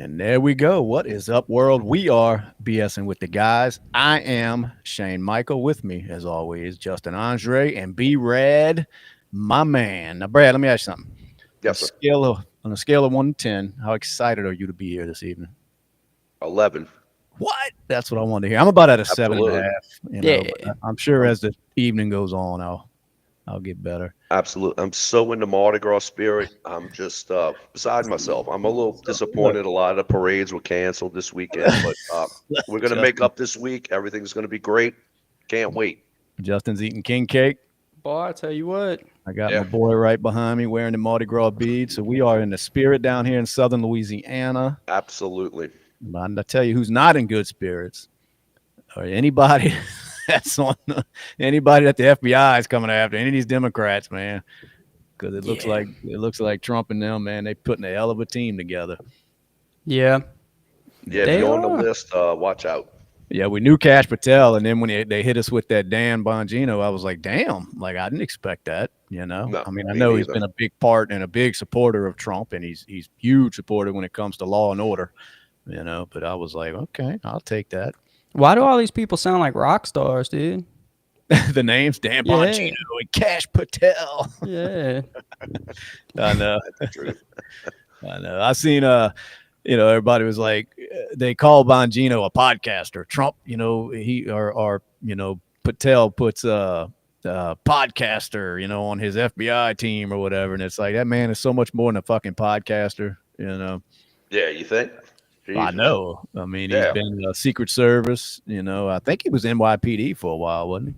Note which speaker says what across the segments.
Speaker 1: And there we go. What is up, world? We are B.S.ing with the guys. I am Shane Michael. With me, as always, Justin Andre and B. Red, my man. Now, Brad, let me ask you something.
Speaker 2: Yes, sir.
Speaker 1: On a scale of 1 to 10, how excited are you to be here this evening?
Speaker 2: 11.
Speaker 1: What? That's what I wanted to hear. I'm about at a seven and a
Speaker 2: Absolutely.
Speaker 1: half.
Speaker 3: Yeah.
Speaker 1: But I'm sure
Speaker 2: I'm
Speaker 1: as the evening goes on, I'll get better.
Speaker 2: absolutely. I'm so into Mardi Gras spirit. I'm just beside myself. I'm a little
Speaker 1: So, look,
Speaker 2: disappointed. A lot of the parades were canceled this weekend, but we're gonna make
Speaker 1: Justin,
Speaker 2: up this week. Everything's gonna be great. Can't wait.
Speaker 1: Justin's eating king cake.
Speaker 3: Boy, I tell you what.
Speaker 1: I got my
Speaker 2: Yeah,
Speaker 1: boy right behind me wearing the Mardi Gras beads. So we are in the spirit down here in southern Louisiana.
Speaker 2: absolutely.
Speaker 1: But I tell you who's not in good spirits, or anybody that's on anybody that the FBI is coming after, any of these Democrats, man. Because
Speaker 3: Yeah.
Speaker 1: it looks like Trump and them, man, they putting a hell of a team together.
Speaker 3: Yeah.
Speaker 2: Yeah, if
Speaker 3: They
Speaker 2: you're on the
Speaker 3: are.
Speaker 2: list, watch out.
Speaker 1: Yeah, we knew Cash Patel, and then when they hit us with that Dan Bongino, I was like, damn, like I didn't expect that.
Speaker 2: No,
Speaker 1: I mean, I
Speaker 2: me
Speaker 1: know he's
Speaker 2: neither.
Speaker 1: been a big part and a big supporter of Trump, and he's huge supporter when it comes to law and order. But I was like, okay, I'll take that.
Speaker 3: Why do all these people sound like rock stars, dude?
Speaker 1: The names Dan Bongino
Speaker 3: Yeah.
Speaker 1: and Cash Patel.
Speaker 3: Yeah.
Speaker 1: I know,
Speaker 2: That's the truth.
Speaker 1: I know. I seen everybody was like, they call Bongino a podcaster. Trump, he or Patel puts podcaster, on his FBI team or whatever, and it's like that man is so much more than a fucking podcaster.
Speaker 2: Yeah, you think?
Speaker 1: I
Speaker 2: Jesus.
Speaker 1: know. I mean, he's
Speaker 2: Yeah,
Speaker 1: been Secret Service. I think he was NYPD for a while, wasn't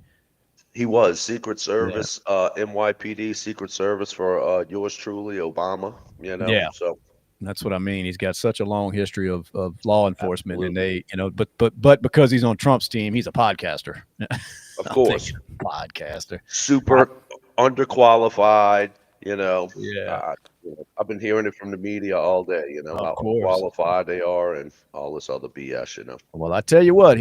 Speaker 2: he was Secret
Speaker 1: he? Yeah.
Speaker 2: Service, NYPD, Secret Service for yours truly, Obama.
Speaker 1: Yeah.
Speaker 2: So
Speaker 1: That's what I mean. He's got such a long history of law enforcement, and
Speaker 2: absolutely,
Speaker 1: but because he's on Trump's team, he's a podcaster.
Speaker 2: of
Speaker 1: I'm thinking
Speaker 2: course.
Speaker 1: podcaster. I,
Speaker 2: Super underqualified.
Speaker 1: yeah,
Speaker 2: I've been hearing it from the media all day.
Speaker 1: of
Speaker 2: How
Speaker 1: course.
Speaker 2: unqualified they are and all this other BS.
Speaker 1: Well, I tell you what,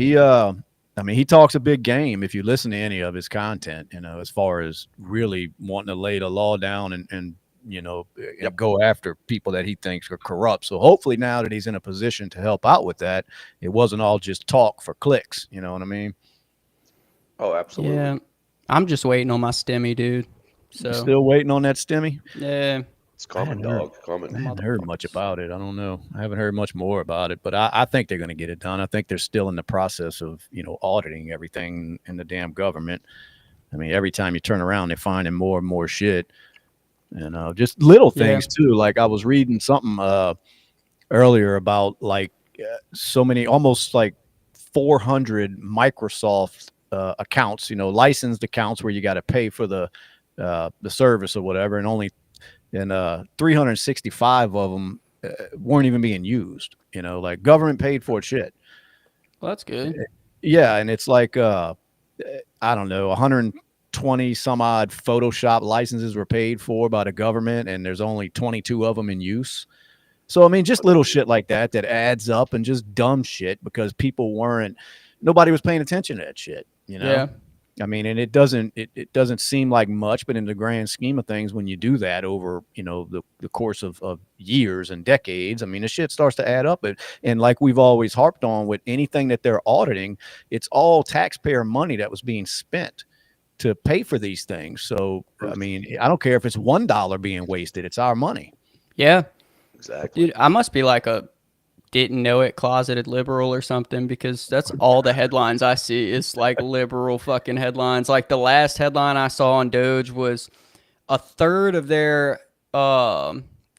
Speaker 1: I mean, he talks a big game if you listen to any of his content. As far as really wanting to lay the law down and and
Speaker 2: Yep.
Speaker 1: go after people that he thinks are corrupt. So hopefully, now that he's in a position to help out with that, it wasn't all just talk for clicks. You know what I mean?
Speaker 2: Oh, absolutely.
Speaker 3: Yeah. I'm just waiting on my stimmy, dude.
Speaker 1: You
Speaker 3: So,
Speaker 1: still waiting on that stimmy?
Speaker 3: yeah.
Speaker 2: It's
Speaker 1: I
Speaker 2: coming,
Speaker 1: hadn't heard.
Speaker 2: dog. Coming.
Speaker 1: I hadn't heard much
Speaker 3: Motherfuckers.
Speaker 1: about it. I don't know. I haven't heard much more about it, but I think they're going to get it done. I think they're still in the process of auditing everything in the damn government. I mean, every time you turn around, they're finding more and more shit. Just little
Speaker 3: Yeah.
Speaker 1: things too. Like I was reading something earlier about like so many, almost like 400 Microsoft accounts. Licensed accounts where you got to pay for the service or whatever, and only 365 of them weren't even being used. Like government paid for it shit.
Speaker 3: Well, that's good.
Speaker 1: Yeah, and it's like I don't know, 120 some odd Photoshop licenses were paid for by the government, and there's only 22 of them in use. So I mean, just little shit like that adds up, and just dumb shit because nobody was paying attention to that shit.
Speaker 3: Yeah.
Speaker 1: I mean, and it doesn't seem like much, but in the grand scheme of things, when you do that over the course of years and decades, I mean, the shit starts to add up. And like we've always harped on with anything that they're auditing, it's all taxpayer money that was being spent to pay for these things. So I
Speaker 2: Truth.
Speaker 1: mean, I don't care if it's $1 being wasted; it's our money.
Speaker 3: Yeah.
Speaker 2: Exactly.
Speaker 3: Dude, I must be like a didn't know it closeted liberal or something because that's all the headlines I see is like liberal fucking headlines. Like the last headline I saw on Doge was a third of their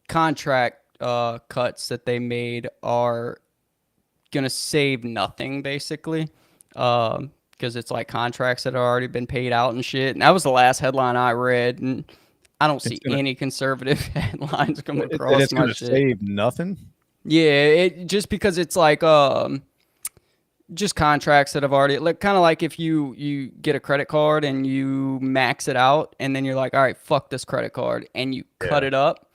Speaker 3: contract cuts that they made are gonna save nothing basically. Because it's like contracts that have already been paid out and shit. And that was the last headline I read, and I don't
Speaker 1: It's
Speaker 3: see
Speaker 1: gonna
Speaker 3: any conservative headlines come across
Speaker 1: it's
Speaker 3: my
Speaker 1: gonna
Speaker 3: shit.
Speaker 1: save nothing.
Speaker 3: Yeah, it just because it's like just contracts that have already like kind of like if you get a credit card and you max it out and then you're like, all right, fuck this credit card, and you cut
Speaker 1: Yeah.
Speaker 3: it up.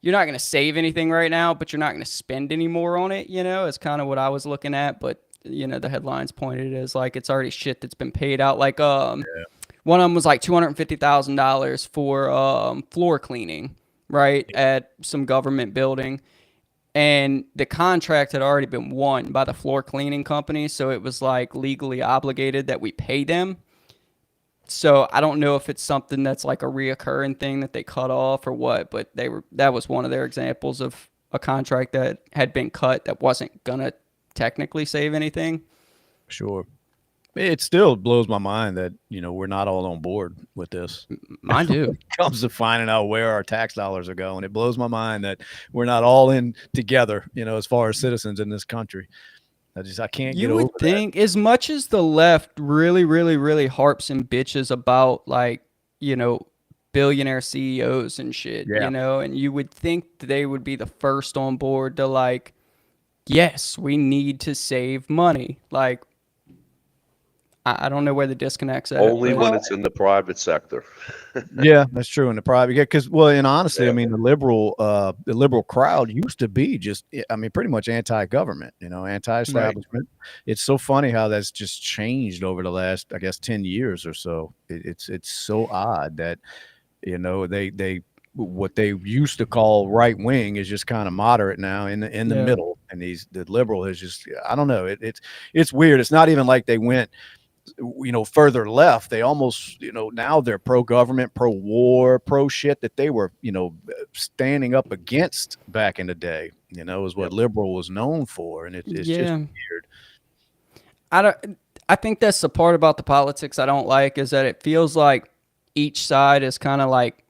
Speaker 3: You're not gonna save anything right now, but you're not gonna spend any more on it. It's kind of what I was looking at, but the headlines pointed as like it's already shit that's been paid out. Like one of them was like $250,000 for floor cleaning, right, at some government building. and the contract had already been won by the floor cleaning company, so it was like legally obligated that we pay them. So I don't know if it's something that's like a reoccurring thing that they cut off or what, but that was one of their examples of a contract that had been cut that wasn't gonna technically save anything.
Speaker 1: Sure. It still blows my mind that, we're not all on board with this.
Speaker 3: Mine
Speaker 1: When
Speaker 3: do.
Speaker 1: it comes to finding out where our tax dollars are going, it blows my mind that we're not all in together, as far as citizens in this country. I can't get
Speaker 3: You
Speaker 1: over
Speaker 3: would think, as much as the left really, really, really harps and bitches about like, you know, billionaire CEOs and shit,
Speaker 1: that. Yeah.
Speaker 3: and you would think they would be the first on board to like, yes, we need to save money. Like, I don't know where the disconnect's at.
Speaker 2: Only
Speaker 3: But
Speaker 2: when it's in the private sector.
Speaker 1: Yeah, that's true in the private. Yeah, because and honestly, I mean, the liberal crowd used to be just, I mean, pretty much anti-government, anti-establishment. It's so funny how that's just changed over the last, I guess, 10 years or so. It's so odd that, they what they used to call right wing is just kind of moderate now in the
Speaker 3: Yeah.
Speaker 1: middle, and the liberal is just, I don't know, it's weird. It's not even like they went further left. They almost, now they're pro-government, pro-war, pro-shit that they were, standing up against back in the day, is what liberal was known for. And it's just
Speaker 3: yeah,
Speaker 1: weird.
Speaker 3: I think that's the part about the politics I don't like, is that it feels like each side is kind of like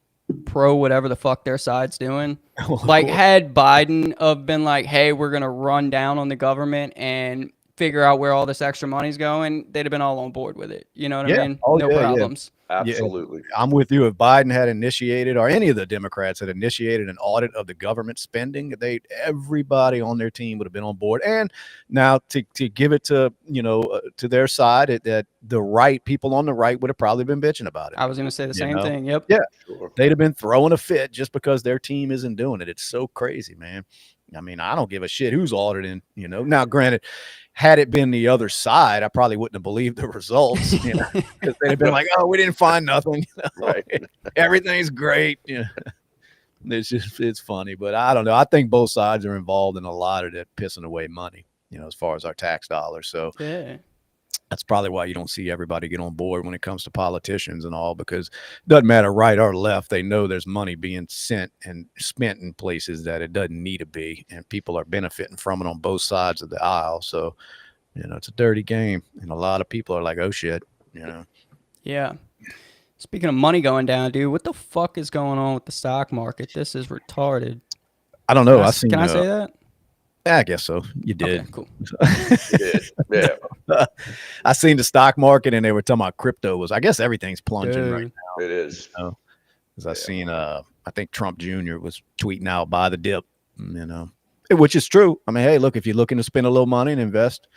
Speaker 3: pro whatever the fuck their side's doing.
Speaker 1: Well,
Speaker 3: Like, had Biden have been like, hey, we're gonna run down on the government and figure out where all this extra money's going, they'd have been all on board with it. You know what I
Speaker 1: yeah.
Speaker 3: mean?
Speaker 1: Oh,
Speaker 3: No
Speaker 1: yeah,
Speaker 3: problems.
Speaker 2: Absolutely.
Speaker 1: Yeah, I'm with you. If Biden had initiated, or any of the Democrats had initiated an audit of the government spending, everybody on their team would have been on board. And now to give it to to their side, that the right people on the right would have probably been bitching about it.
Speaker 3: I was gonna say the same thing. Yep.
Speaker 1: Yeah,
Speaker 2: Sure.
Speaker 1: they'd have been throwing a fit just because their team isn't doing it. It's so crazy, man. I mean, I don't give a shit who's auditing. Now, granted, had it been the other side, I probably wouldn't have believed the results, because they'd have been like, "Oh, we didn't find nothing.
Speaker 2: Right.
Speaker 1: Everything's great." It's funny, but I don't know. I think both sides are involved in a lot of that pissing away money, as far as our tax dollars. So
Speaker 3: Yeah.
Speaker 1: that's probably why you don't see everybody get on board when it comes to politicians and all, because it doesn't matter right or left. They know there's money being sent and spent in places that it doesn't need to be, and people are benefiting from it on both sides of the aisle. So, it's a dirty game, and a lot of people are like, "Oh shit,"
Speaker 3: Yeah. Speaking of money going down, dude, what the fuck is going on with the stock market? This is retarded.
Speaker 1: I don't know.
Speaker 3: Can I say that?
Speaker 1: I guess so. You did.
Speaker 3: Okay, cool.
Speaker 2: It is. Yeah,
Speaker 1: I seen the stock market, and they were talking about crypto was. I guess everything's plunging right
Speaker 3: Dude.
Speaker 1: now.
Speaker 2: it is.
Speaker 1: Because I seen, I think Trump Jr. was tweeting out, "Buy the dip," which is true. I mean, hey, look, if you're looking to spend a little money and invest,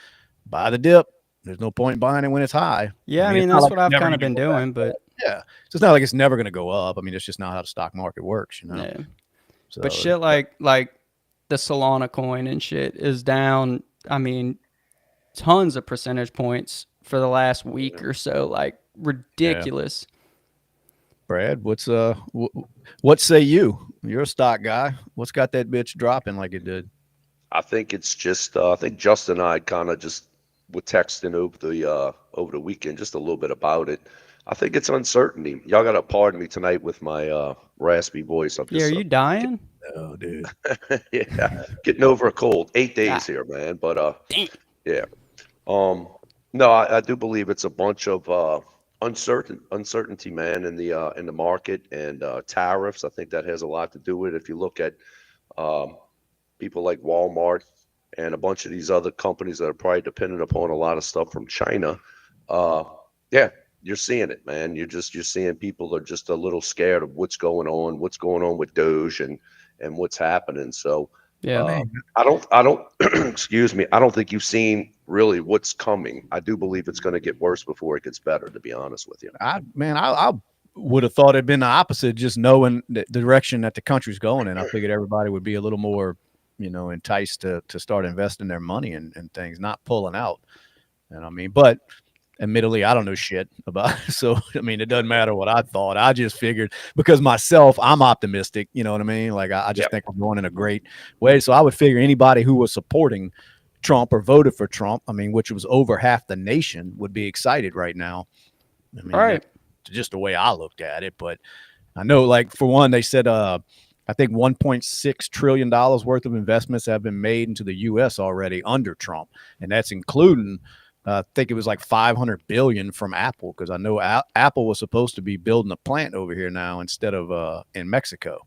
Speaker 1: buy the dip. There's no point in buying it when it's high.
Speaker 3: Yeah, I
Speaker 1: it's
Speaker 3: mean
Speaker 1: not
Speaker 3: that's
Speaker 1: like
Speaker 3: what
Speaker 1: it's
Speaker 3: I've
Speaker 1: never
Speaker 3: kind of
Speaker 1: gonna
Speaker 3: been
Speaker 1: go back.
Speaker 3: doing, but
Speaker 1: Yeah, so it's not like it's never going to go up. I mean, it's just not how the stock market works,
Speaker 3: yeah.
Speaker 1: So,
Speaker 3: But shit like the Solana coin and shit is down. I mean, tons of percentage points for the last week or so. Like ridiculous.
Speaker 1: Brad, what say you? You're a stock guy. What's got that bitch dropping like it did?
Speaker 2: I think it's just. I think Justin and I kind of just were texting over the weekend just a little bit about it. I think it's uncertainty. Y'all gotta pardon me tonight with my raspy voice. I'm
Speaker 3: Yeah,
Speaker 2: just
Speaker 3: are you dying?
Speaker 1: Oh, dude.
Speaker 2: yeah, getting over a cold. 8 days
Speaker 3: Ah.
Speaker 2: here, man. But
Speaker 3: Damn.
Speaker 2: yeah. No, I do believe it's a bunch of uncertainty, man, in the market and tariffs. I think that has a lot to do with it. If you look at um, people like Walmart and a bunch of these other companies that are probably dependent upon a lot of stuff from China, uh, yeah, you're seeing it, man. You're seeing people are just a little scared of what's going on with Doge and what's happening. So
Speaker 3: Yeah.
Speaker 2: uh, I don't excuse me. I don't think you've seen really what's coming. I do believe it's going to get worse before it gets better, to be honest with you.
Speaker 1: I would have thought it'd been the opposite, just knowing the direction that the country's going in. I figured everybody would be a little more, enticed to start investing their money in things, not pulling out. And I mean, but Admittedly, I don't know shit about it. So, I mean, it doesn't matter what I thought. I just figured because myself, I'm optimistic. You know what I mean? Like, I just
Speaker 2: Yep.
Speaker 1: think we're going in a great way. So I would figure anybody who was supporting Trump or voted for Trump, I mean, which was over half the nation, would be excited right now. I mean,
Speaker 3: Right.
Speaker 1: that's just the way I looked at it. But I know, like, for one, they said, I think $1.6 trillion worth of investments have been made into the U.S. already under Trump. And that's including, I think it was like 500 billion from Apple, because I know Apple was supposed to be building a plant over here now instead of in Mexico.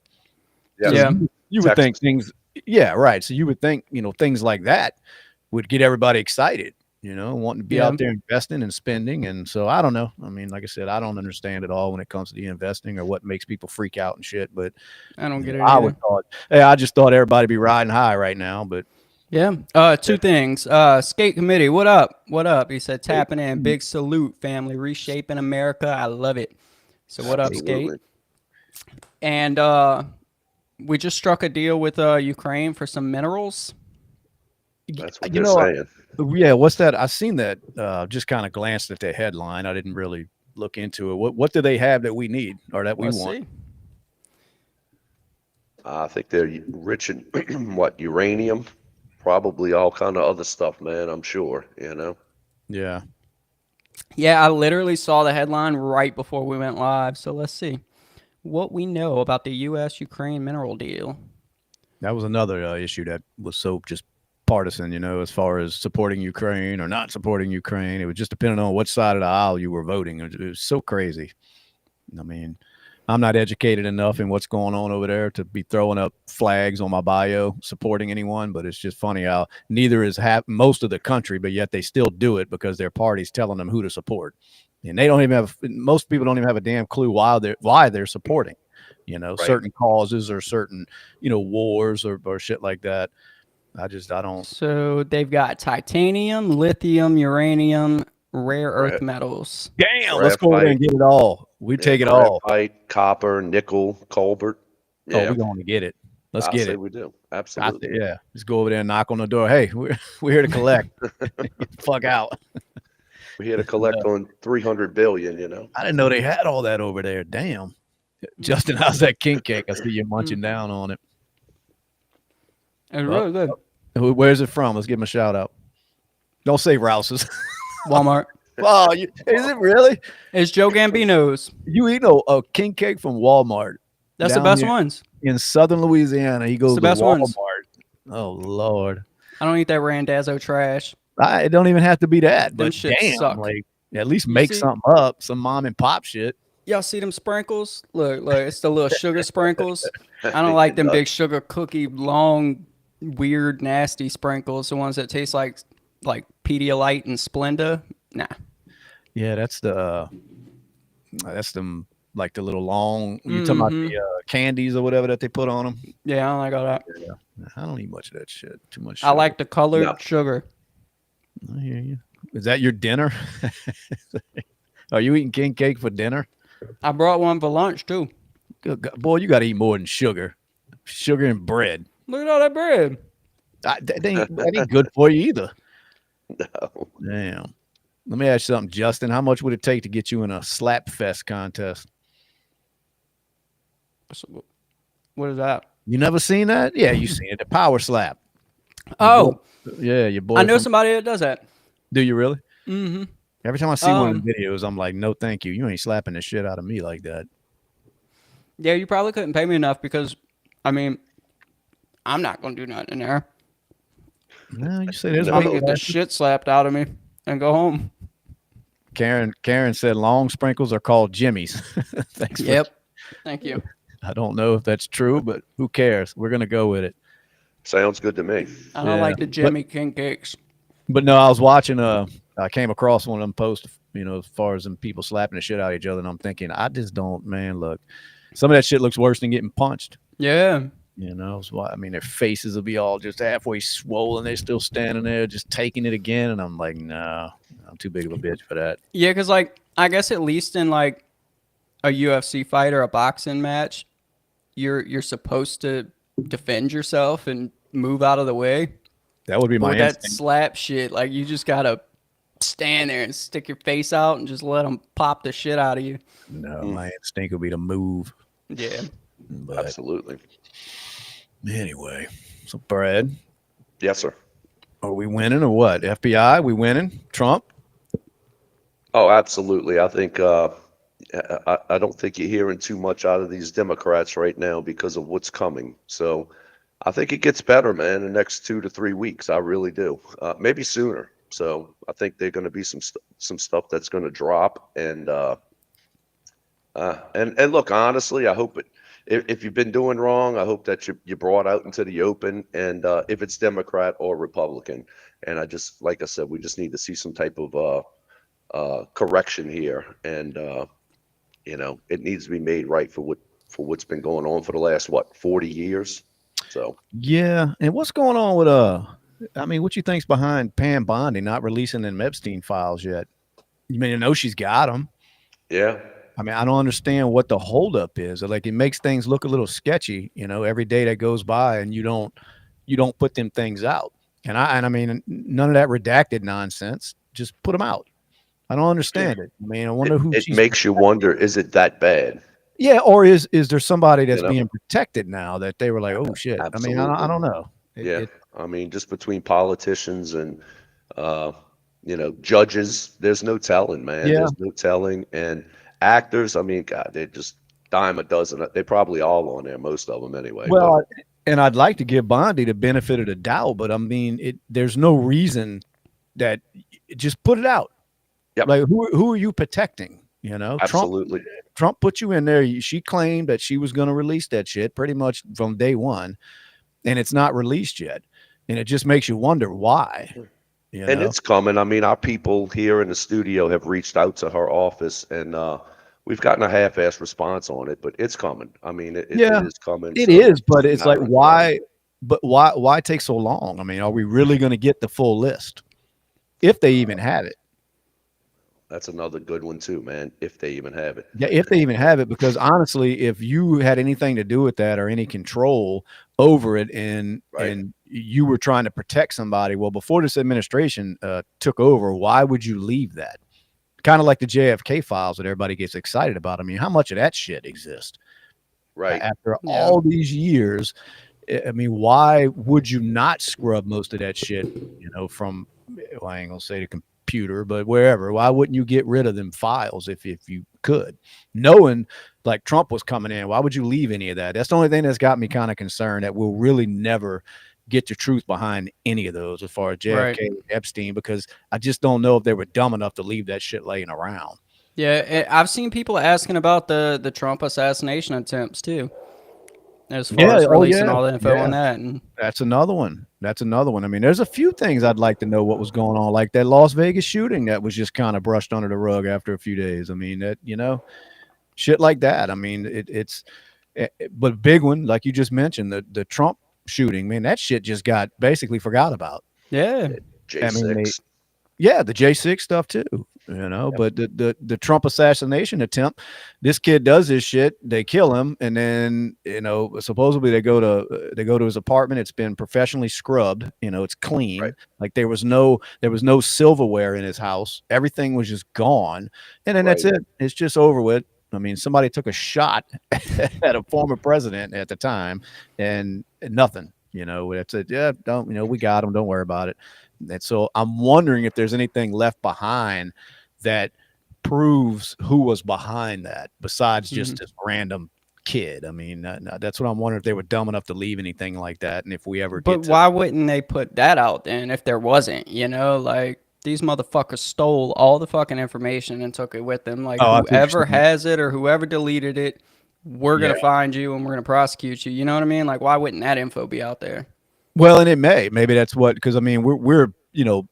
Speaker 2: Yes.
Speaker 1: So
Speaker 3: Yeah.
Speaker 1: you would think
Speaker 2: Texas.
Speaker 1: things, yeah, right. So you would think, things like that would get everybody excited, wanting to be
Speaker 3: Yeah.
Speaker 1: out there investing and spending. And so I don't know. I mean, like I said, I don't understand it all when it comes to the investing or what makes people freak out and shit. But
Speaker 3: I don't get it
Speaker 1: I would
Speaker 3: either.
Speaker 1: thought, hey, I just thought everybody be riding high right now. But
Speaker 3: Yeah. Two things. Skate committee. What up? What up? He said, tapping in. Big salute, family. Reshaping America. I love it. So what up, Skate?
Speaker 2: Absolutely.
Speaker 3: And we just struck a deal with Ukraine for some minerals.
Speaker 2: That's what
Speaker 1: you
Speaker 2: they're
Speaker 1: know,
Speaker 2: saying.
Speaker 1: yeah, what's that? I seen that. Just kind of glanced at the headline. I didn't really look into it. What do they have that we need or that we
Speaker 3: Let's
Speaker 1: want?
Speaker 3: see.
Speaker 2: I think they're rich in what, uranium, probably all kind of other stuff, man. I'm sure,
Speaker 1: Yeah.
Speaker 3: Yeah, I literally saw the headline right before we went live. So let's see what we know about the U.S. Ukraine mineral deal.
Speaker 1: That was another issue that was so just partisan, as far as supporting Ukraine or not supporting Ukraine. It was just depending on which side of the aisle you were voting. It was so crazy. I mean, I'm not educated enough in what's going on over there to be throwing up flags on my bio supporting anyone, but it's just funny how neither is most of the country, but yet they still do it because their party's telling them who to support. And they don't even have, most people don't even have a damn clue why they're supporting,
Speaker 2: Right.
Speaker 1: certain causes or certain, wars or shit like that. I don't.
Speaker 3: So they've got titanium, lithium, uranium, rare earth
Speaker 2: Gra-
Speaker 3: metals.
Speaker 1: Damn, let's go over there
Speaker 2: Graphite,
Speaker 1: and get it all. We
Speaker 2: yeah,
Speaker 1: take it all.
Speaker 2: graphite, copper, nickel, cobalt.
Speaker 1: Oh, we're
Speaker 2: Yeah,
Speaker 1: going to get it. Let's
Speaker 2: I
Speaker 1: get
Speaker 2: say
Speaker 1: it.
Speaker 2: we do. Absolutely.
Speaker 1: Yeah. Just go over there and knock on the door. Hey, we're here to collect. Fuck out.
Speaker 2: We're here to collect on 300 billion,
Speaker 1: I didn't know they had all that over there. Damn. Justin, how's that king cake? I see you munching down on it.
Speaker 3: It's really good.
Speaker 1: Where's it from? Let's give him a shout out. Don't say Rouse's.
Speaker 3: Walmart.
Speaker 1: Oh, is it really?
Speaker 3: It's Joe Gambino's.
Speaker 1: You eat a king cake from Walmart
Speaker 3: That's the
Speaker 1: down
Speaker 3: best
Speaker 1: here
Speaker 3: ones.
Speaker 1: in southern Louisiana. He goes
Speaker 3: the
Speaker 1: to
Speaker 3: best
Speaker 1: Walmart.
Speaker 3: ones.
Speaker 1: Oh, Lord.
Speaker 3: I don't eat that Randazzo trash.
Speaker 1: It don't even have to be that,
Speaker 3: Them
Speaker 1: but
Speaker 3: shits
Speaker 1: damn,
Speaker 3: suck.
Speaker 1: like at least
Speaker 3: You
Speaker 1: make
Speaker 3: see-
Speaker 1: something up, some mom and pop shit.
Speaker 3: Y'all see them sprinkles? Look, it's the little sugar sprinkles. I don't like them big sugar cookie, long, weird, nasty sprinkles. The ones that taste like Pedialyte and Splenda. Nah.
Speaker 1: Yeah, that's the like the little long. You talking about the candies or whatever that they put on them?
Speaker 3: Yeah, I don't like all that.
Speaker 1: I don't eat much of that shit. Too much.
Speaker 3: I
Speaker 1: Sugar.
Speaker 3: like the colored
Speaker 2: No.
Speaker 3: sugar.
Speaker 1: I hear you. Is that your dinner? Are you eating king cake for dinner?
Speaker 3: I brought one for lunch too.
Speaker 1: Good God. Boy, you got to eat more than sugar. Sugar and bread.
Speaker 3: Look at all that bread.
Speaker 1: That ain't good for you either.
Speaker 2: No.
Speaker 1: Damn. Let me ask you something, Justin. How much would it take to get you in a slap fest contest?
Speaker 3: What is that?
Speaker 1: You never seen that? Yeah, you seen it. The power slap.
Speaker 3: Oh,
Speaker 1: Yeah, your boy.
Speaker 3: I know somebody that does that.
Speaker 1: Do you really?
Speaker 3: Mm-hmm.
Speaker 1: Every time I see one of the videos, I'm like, no, thank you. You ain't slapping the shit out of me like that.
Speaker 3: Yeah, you probably couldn't pay me enough because, I mean, I'm not going to do nothing in there.
Speaker 1: No, you say there's
Speaker 3: I'm
Speaker 1: one.
Speaker 3: going to get the shit slapped out of me and go home.
Speaker 1: Karen said long sprinkles are called jimmies. Thanks.
Speaker 3: Yep. Thank you.
Speaker 1: I don't know if that's true, but who cares? We're gonna go with it.
Speaker 2: Sounds good to me.
Speaker 3: I don't like the Jimmy King cakes.
Speaker 1: But no, I was watching. I came across one of them posts. As far as them people slapping the shit out of each other, and I'm thinking, I just don't. Man, look, some of that shit looks worse than getting punched.
Speaker 3: Yeah.
Speaker 1: So, I mean, their faces will be all just halfway swollen. They're still standing there, just taking it again, and I'm like, no, I'm too big of a bitch for that.
Speaker 3: Yeah, because I guess at least in a UFC fight or a boxing match, you're supposed to defend yourself and move out of the way.
Speaker 1: That would be
Speaker 3: But
Speaker 1: my
Speaker 3: with that
Speaker 1: instinct.
Speaker 3: slap shit, you just gotta stand there and stick your face out and just let them pop the shit out of you.
Speaker 1: No, my instinct would be to move.
Speaker 3: Yeah.
Speaker 1: But
Speaker 2: Absolutely.
Speaker 1: anyway, so Brad,
Speaker 2: Yes, sir.
Speaker 1: are we winning or what? FBI, we winning? Trump?
Speaker 2: Oh, absolutely. I think I don't think you're hearing too much out of these Democrats right now because of what's coming. So I think it gets better, man, in the next 2 to 3 weeks. I really do. Maybe sooner. So I think there's going to be some stuff that's going to drop, and look, honestly, I hope it. If you've been doing wrong, I hope that you brought out into the open, and if it's Democrat or Republican, and I just like I said, we just need to see some type of correction here, and it needs to be made right for what's been going on for the last 40 years. So
Speaker 1: Yeah. And what's going on with I mean, what you think's behind Pam Bondi not releasing them Epstein files yet? You mean, she's got them.
Speaker 2: yeah,
Speaker 1: I mean, I don't understand what the holdup is. Like, it makes things look a little sketchy, every day that goes by and you don't put them things out. And I mean, none of that redacted nonsense. Just put them out. I don't
Speaker 2: yeah.
Speaker 1: understand it. I mean, I
Speaker 2: It
Speaker 1: wonder who
Speaker 2: it
Speaker 1: she's.
Speaker 2: makes you wonder: is it that bad?
Speaker 1: Yeah, or is there somebody
Speaker 2: You
Speaker 1: that's
Speaker 2: know,
Speaker 1: being protected now that they were like, oh shit? I mean, I
Speaker 2: absolutely.
Speaker 1: don't know.
Speaker 2: Yeah, I mean, just between politicians and uh, judges, there's no telling, man.
Speaker 1: Yeah.
Speaker 2: There's no telling, and actors. I mean, God, they're just dime a dozen. They probably all on there, most of them anyway. But
Speaker 1: Well, and I'd like to give Bondi the benefit of the doubt, but I mean, there's no reason that just put it out.
Speaker 2: yep,
Speaker 1: Like, who are you protecting?
Speaker 2: absolutely.
Speaker 1: Trump put you in there. She claimed that she was going to release that shit pretty much from day one, and it's not released yet. And it just makes you wonder why. You
Speaker 2: And
Speaker 1: know?
Speaker 2: it's coming. I mean, our people here in the studio have reached out to her office, and we've gotten a half-assed response on it, but it's coming. I mean, it
Speaker 1: Yeah,
Speaker 2: is coming.
Speaker 1: it
Speaker 2: So
Speaker 1: is,
Speaker 2: it's
Speaker 1: but
Speaker 2: just a
Speaker 1: it's like,
Speaker 2: matter of time.
Speaker 1: why? But why take so long? I mean, are we really going to get the full list if they even have it?
Speaker 2: That's another good one too, man. If they even have it,
Speaker 1: Yeah, if they even have it, because honestly, if you had anything to do with that or any control over it, and
Speaker 2: right?
Speaker 1: you were trying to protect somebody, well, before this administration took over, why would you leave that? Kind of like the JFK files that everybody gets excited about. I mean, how much of that shit exists
Speaker 2: Right.
Speaker 1: after
Speaker 3: Yeah.
Speaker 1: all these years? I mean, why would you not scrub most of that shit? From, well, I ain't gonna say the computer, but wherever. Why wouldn't you get rid of them files if you could, knowing like Trump was coming in? Why would you leave any of that? That's the only thing that's got me kind of concerned, that we'll really never get the truth behind any of those as far as
Speaker 3: Right.
Speaker 1: JFK, Epstein, because I just don't know if they were dumb enough to leave that shit laying around.
Speaker 3: Yeah, I've seen people asking about the Trump assassination attempts too, as far
Speaker 1: Yeah.
Speaker 3: as
Speaker 1: Oh
Speaker 3: releasing
Speaker 1: yeah.
Speaker 3: all the info
Speaker 1: Yeah.
Speaker 3: on that. And
Speaker 1: That's another one. That's another one. I mean, there's a few things I'd like to know what was going on, like that Las Vegas shooting that was just kind of brushed under the rug after a few days. I mean, shit like that. I mean, but big one, like you just mentioned, the Trump shooting, man, that shit just got basically forgot about.
Speaker 3: yeah,
Speaker 1: I mean,
Speaker 2: J6.
Speaker 1: yeah, the J6 stuff too,
Speaker 2: Yep.
Speaker 1: but the Trump assassination attempt, this kid does this shit, they kill him, and then, supposedly they go to his apartment. It's been professionally scrubbed, it's
Speaker 2: Right.
Speaker 1: clean. Like there was no silverware in his house. Everything was just gone. And then that's
Speaker 2: Right.
Speaker 1: it. It's just over with. I mean, somebody took a shot at a former president at the time, and nothing. It's a, yeah, don't, we got him. Don't worry about it. And so I'm wondering if there's anything left behind that proves who was behind that, besides
Speaker 3: hmm
Speaker 1: just this random kid. I mean, that's what I'm wondering, if they were dumb enough to leave anything like that, and if we ever
Speaker 3: but
Speaker 1: get to.
Speaker 3: why wouldn't they put that out then if there wasn't? Like these motherfuckers stole all the fucking information and took it with them. Like
Speaker 1: Oh, I see what you're
Speaker 3: whoever
Speaker 1: saying.
Speaker 3: has it or whoever deleted it, we're
Speaker 1: Yeah.
Speaker 3: gonna find you and we're gonna prosecute you. You know what I mean? Like why wouldn't that info be out there?
Speaker 1: Well, and maybe that's what, because I mean, we're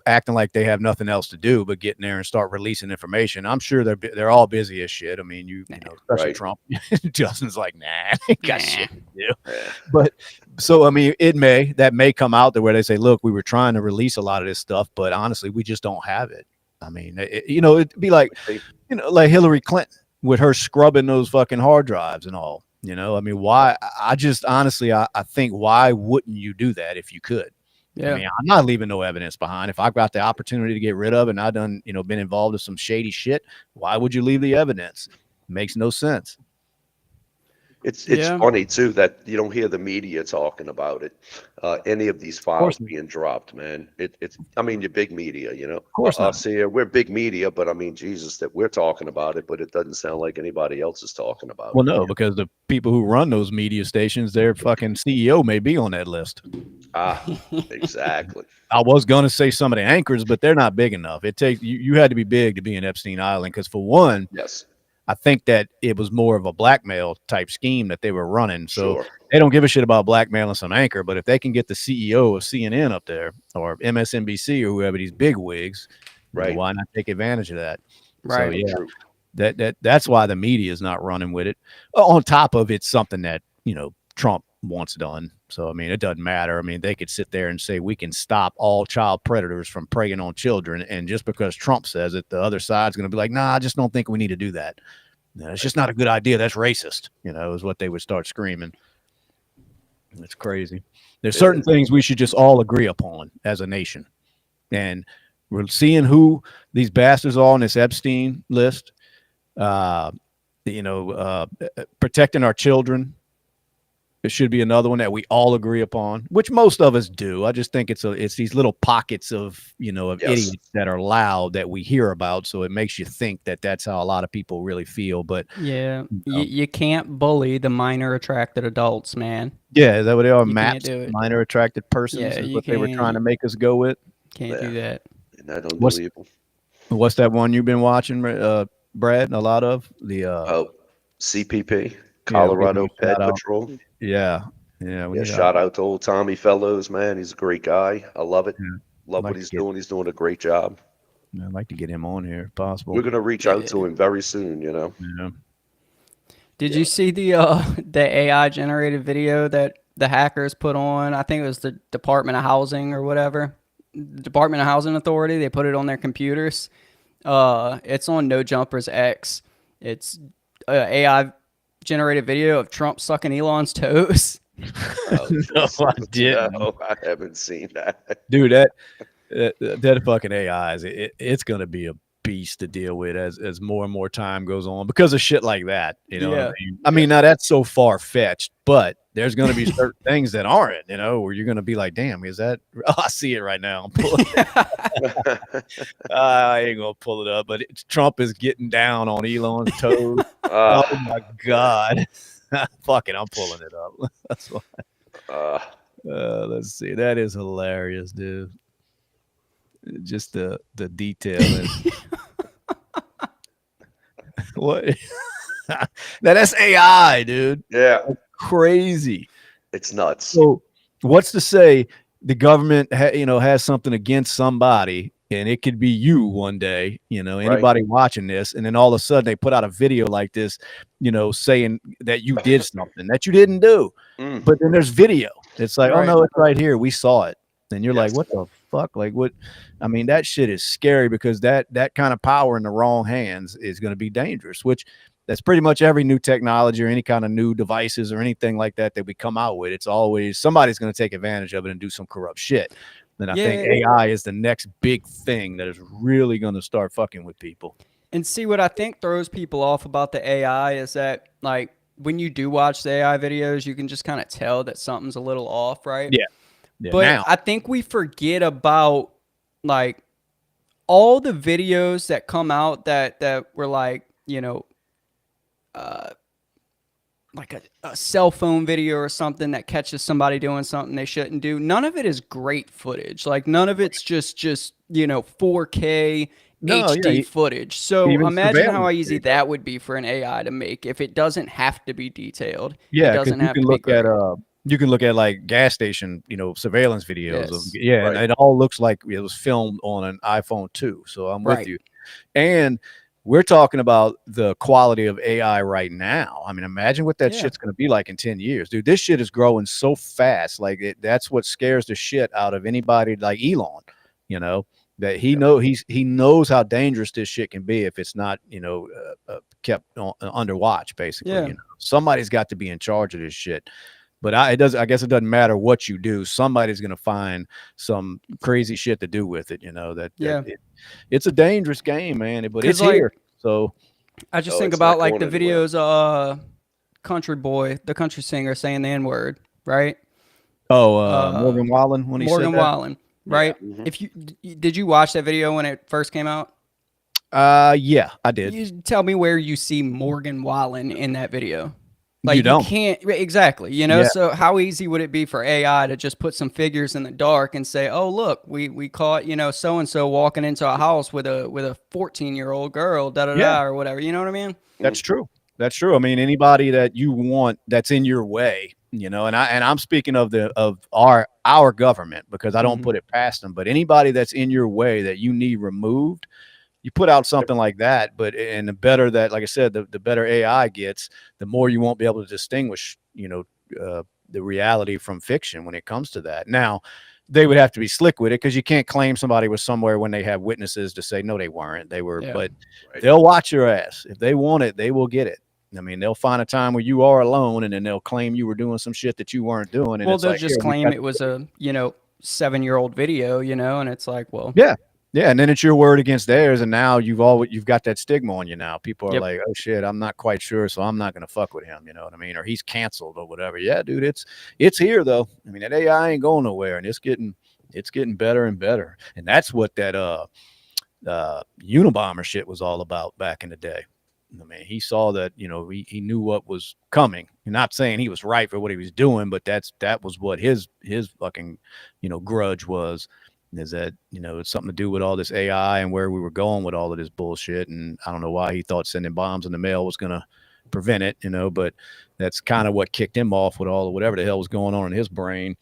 Speaker 1: acting like they have nothing else to do but get in there and start releasing information. I'm sure they're all busy as shit. I mean, especially
Speaker 2: Right.
Speaker 1: Trump. Justin's like, nah, I ain't got
Speaker 3: Nah.
Speaker 1: shit to do.
Speaker 2: Yeah.
Speaker 1: But so I mean, that may come out there where they say, look, we were trying to release a lot of this stuff, but honestly, we just don't have it. I mean, it'd be like,
Speaker 2: They-
Speaker 1: like Hillary Clinton with her scrubbing those fucking hard drives and all. I mean, why? I just honestly, I think, why wouldn't you do that if you could? I
Speaker 3: Yeah.
Speaker 1: mean, I'm not leaving no evidence behind. If I've got the opportunity to get rid of it and I done, been involved in some shady shit, why would you leave the evidence? Makes no sense.
Speaker 2: It's
Speaker 3: Yeah.
Speaker 2: funny too that you don't hear the media talking about it. Any of these
Speaker 1: Of course,
Speaker 2: files being dropped, man. It's I mean, your big media,
Speaker 1: of course not.
Speaker 2: us here, we're big media, but I mean, Jesus, that we're talking about it, but it doesn't sound like anybody else is talking about
Speaker 1: Well,
Speaker 2: it.
Speaker 1: no, because the people who run those media stations, their fucking CEO may be on that list.
Speaker 2: Ah, exactly.
Speaker 1: I was gonna say some of the anchors, but they're not big enough. It takes you had to be big to be in Epstein Island because, for one,
Speaker 2: Yes,
Speaker 1: I think that it was more of a blackmail type scheme that they were running. So
Speaker 2: sure.
Speaker 1: they don't give a shit about blackmailing some anchor, but if they can get the CEO of CNN up there or MSNBC or whoever, these big wigs,
Speaker 2: Right.
Speaker 1: why not take advantage of that? So
Speaker 3: Right.
Speaker 2: So
Speaker 1: yeah,
Speaker 2: true.
Speaker 1: that's why the media is not running with it. On top of it's something that Trump wants done. So I mean, it doesn't matter. I mean, they could sit there and say we can stop all child predators from preying on children, and just because Trump says it, the other side's going to be like, nah, I just don't think we need to do that. No, it's just not a good idea. That's racist. Is what they would start screaming. It's crazy. There's
Speaker 2: It
Speaker 1: certain
Speaker 2: is.
Speaker 1: things we should just all agree upon as a nation, and we're seeing who these bastards are on this Epstein list. Uh, protecting our children. It should be another one that we all agree upon, which most of us do. I just think it's these little pockets of
Speaker 2: Yes.
Speaker 1: idiots that are loud that we hear about. So it makes you think that that's how a lot of people really feel. But
Speaker 3: Yeah.
Speaker 1: know,
Speaker 3: You can't bully the minor attracted adults, man.
Speaker 1: yeah, is that what they are?
Speaker 3: You can't
Speaker 1: MAPS,
Speaker 3: do it.
Speaker 1: minor attracted persons,
Speaker 3: Yeah,
Speaker 1: is
Speaker 3: you
Speaker 1: what they were trying to make us go with.
Speaker 3: can't
Speaker 2: Yeah.
Speaker 3: do that.
Speaker 2: Isn't that
Speaker 1: What's
Speaker 2: unbelievable?
Speaker 1: what's that one you've been watching, Brad? A lot of the
Speaker 2: Oh, CPP,
Speaker 1: yeah, we give him
Speaker 2: Colorado
Speaker 1: a shout
Speaker 2: Ped
Speaker 1: out.
Speaker 2: Patrol.
Speaker 1: Yeah, yeah, we
Speaker 2: Yeah,
Speaker 1: need to.
Speaker 2: shout out to old Tommy Fellows, man. He's a great guy. I love it.
Speaker 1: Yeah, I'd
Speaker 2: Love what
Speaker 1: like to
Speaker 2: he's
Speaker 1: get
Speaker 2: doing. He's doing a great job.
Speaker 1: I'd like to get him on here if
Speaker 2: We're
Speaker 1: possible.
Speaker 2: gonna reach out
Speaker 3: Yeah.
Speaker 2: to him very soon.
Speaker 1: Yeah.
Speaker 3: Did you
Speaker 2: Yeah.
Speaker 3: see the AI generated video that the hackers put on? I think it was the Department of Housing or whatever. Department of Housing Authority. They put it on their computers. It's on No Jumpers X. It's AI generated video of Trump sucking Elon's toes.
Speaker 2: Oh,
Speaker 1: No,
Speaker 2: Jesus.
Speaker 1: I didn't.
Speaker 2: No, I haven't seen that.
Speaker 1: Dude, that fucking AI it's gonna be a beast to deal with as more and more time goes on because of shit like that. You know what I
Speaker 3: Yeah.
Speaker 1: mean? I
Speaker 2: Yeah.
Speaker 1: mean, now that's so far fetched, but there's gonna be certain things that aren't, where you're gonna be like, damn, is that? Oh, I see it right now. I'm pulling I ain't gonna pull it up, but Trump is getting down on Elon's toes. Oh
Speaker 2: uh,
Speaker 1: my god. Fuck it, I'm pulling it up. That's why.
Speaker 2: uh,
Speaker 1: Let's see. That is hilarious, dude. Just the detail and what now that's AI, dude.
Speaker 2: yeah,
Speaker 1: Crazy.
Speaker 2: it's nuts.
Speaker 1: So what's to say the government has something against somebody and it could be you one day,
Speaker 2: Right.
Speaker 1: anybody watching this, and then all of a sudden they put out a video like this, saying that you did something that you didn't do.
Speaker 2: Mm,
Speaker 1: But then there's video. It's like, oh
Speaker 3: Right.
Speaker 1: no, it's right here. We saw it. And you're like,
Speaker 2: yes.
Speaker 1: what the fuck? Like what? I mean, that shit is scary because that kind of power in the wrong hands is going to be dangerous, which that's pretty much every new technology or any kind of new devices or anything like that we come out with. It's always somebody's going to take advantage of it and do some corrupt shit. And I think
Speaker 3: Yeah.
Speaker 1: AI is the next big thing that is really going to start fucking with people.
Speaker 3: And see, what I think throws people off about the AI is that, like, when you do watch the AI videos, you can just kind of tell that something's a little off, right?
Speaker 1: Yeah. Yeah.
Speaker 3: But
Speaker 1: Now,
Speaker 3: I think we forget about, like, all the videos that come out that were like, like a cell phone video or something that catches somebody doing something they shouldn't do. None of it is great footage. Like, none of it's just 4K
Speaker 1: no, yeah,
Speaker 3: HD footage. So
Speaker 1: even
Speaker 3: imagine how
Speaker 1: surveillance
Speaker 3: easy
Speaker 1: video.
Speaker 3: that would be for an AI to make if it doesn't have to be detailed. It
Speaker 1: Yeah, because
Speaker 3: doesn't have to be great.
Speaker 1: you can look at like gas station, surveillance videos of
Speaker 3: Yes.
Speaker 1: and
Speaker 2: Right.
Speaker 1: it all looks like it was filmed on an iPhone 2. So I'm with
Speaker 3: Right.
Speaker 1: you. And we're talking about the quality of AI right now. I mean, imagine what that
Speaker 3: Yeah.
Speaker 1: shit's going to be like in 10 years. Dude, this shit is growing so fast. Like that's what scares the shit out of anybody like Elon, that he knows how dangerous this shit can be if it's not, kept under watch basically.
Speaker 3: Yeah.
Speaker 1: Somebody's got to be in charge of this shit. But I guess it doesn't matter what you do. Somebody's going to find some crazy shit to do with it.
Speaker 3: Yeah.
Speaker 1: It's a dangerous game, man. But it's
Speaker 3: Because like
Speaker 1: here. So
Speaker 3: I just
Speaker 2: Oh,
Speaker 3: think
Speaker 2: it's not
Speaker 3: about like
Speaker 2: going
Speaker 3: the
Speaker 2: anywhere.
Speaker 3: videos, Country Boy, the country singer saying the N word, right?
Speaker 1: Morgan Wallen when he said
Speaker 3: Morgan
Speaker 1: that.
Speaker 3: Wallen,
Speaker 2: Yeah.
Speaker 3: right? If you did you watch that video when it first came out?
Speaker 1: Yeah, I did.
Speaker 3: You tell me where you see Morgan Wallen in that video.
Speaker 1: You
Speaker 3: Like you
Speaker 1: don't.
Speaker 3: can't exactly,
Speaker 1: Yeah.
Speaker 3: So how easy would it be for AI to just put some figures in the dark and say, "Oh, look, we caught, so and so walking into a house with a 14-year-old girl, da da
Speaker 1: Yeah.
Speaker 3: da," or whatever. You know what I mean?
Speaker 1: That's true. That's true. I mean, anybody that you want that's in your way, and I'm speaking of our government because I don't put it past them. But anybody that's in your way that you need removed, you put out something like that. But and the better that, like I said, the better AI gets, the more you won't be able to distinguish, the reality from fiction when it comes to that. Now, they would have to be slick with it because you can't claim somebody was somewhere when they have witnesses to say no, they weren't. They were,
Speaker 3: Yeah.
Speaker 1: but
Speaker 2: Right.
Speaker 1: they'll watch your ass if they want it. They will get it. I mean, they'll find a time where you are alone, and then they'll claim you were doing some shit that you weren't doing. And
Speaker 3: Well,
Speaker 1: it's
Speaker 3: they'll
Speaker 1: like,
Speaker 3: just
Speaker 1: here, we
Speaker 3: claim
Speaker 1: got
Speaker 3: it was a 7-year-old video, and it's like, well,
Speaker 1: yeah. Yeah, and then it's your word against theirs, and now you've got that stigma on you now. People are
Speaker 3: Yep.
Speaker 1: like, "Oh shit, I'm not quite sure, so I'm not gonna fuck with him." You know what I mean? Or he's canceled or whatever. Yeah, dude, it's here though. I mean, that AI ain't going nowhere, and it's getting better and better. And that's what that Unabomber shit was all about back in the day. I mean, he saw that, he knew what was coming. You're not saying he was right for what he was doing, but that was what his fucking, grudge was, is that, it's something to do with all this AI and where we were going with all of this bullshit. And I don't know why he thought sending bombs in the mail was going to prevent it, but that's kind of what kicked him off with all of whatever the hell was going on in his brain.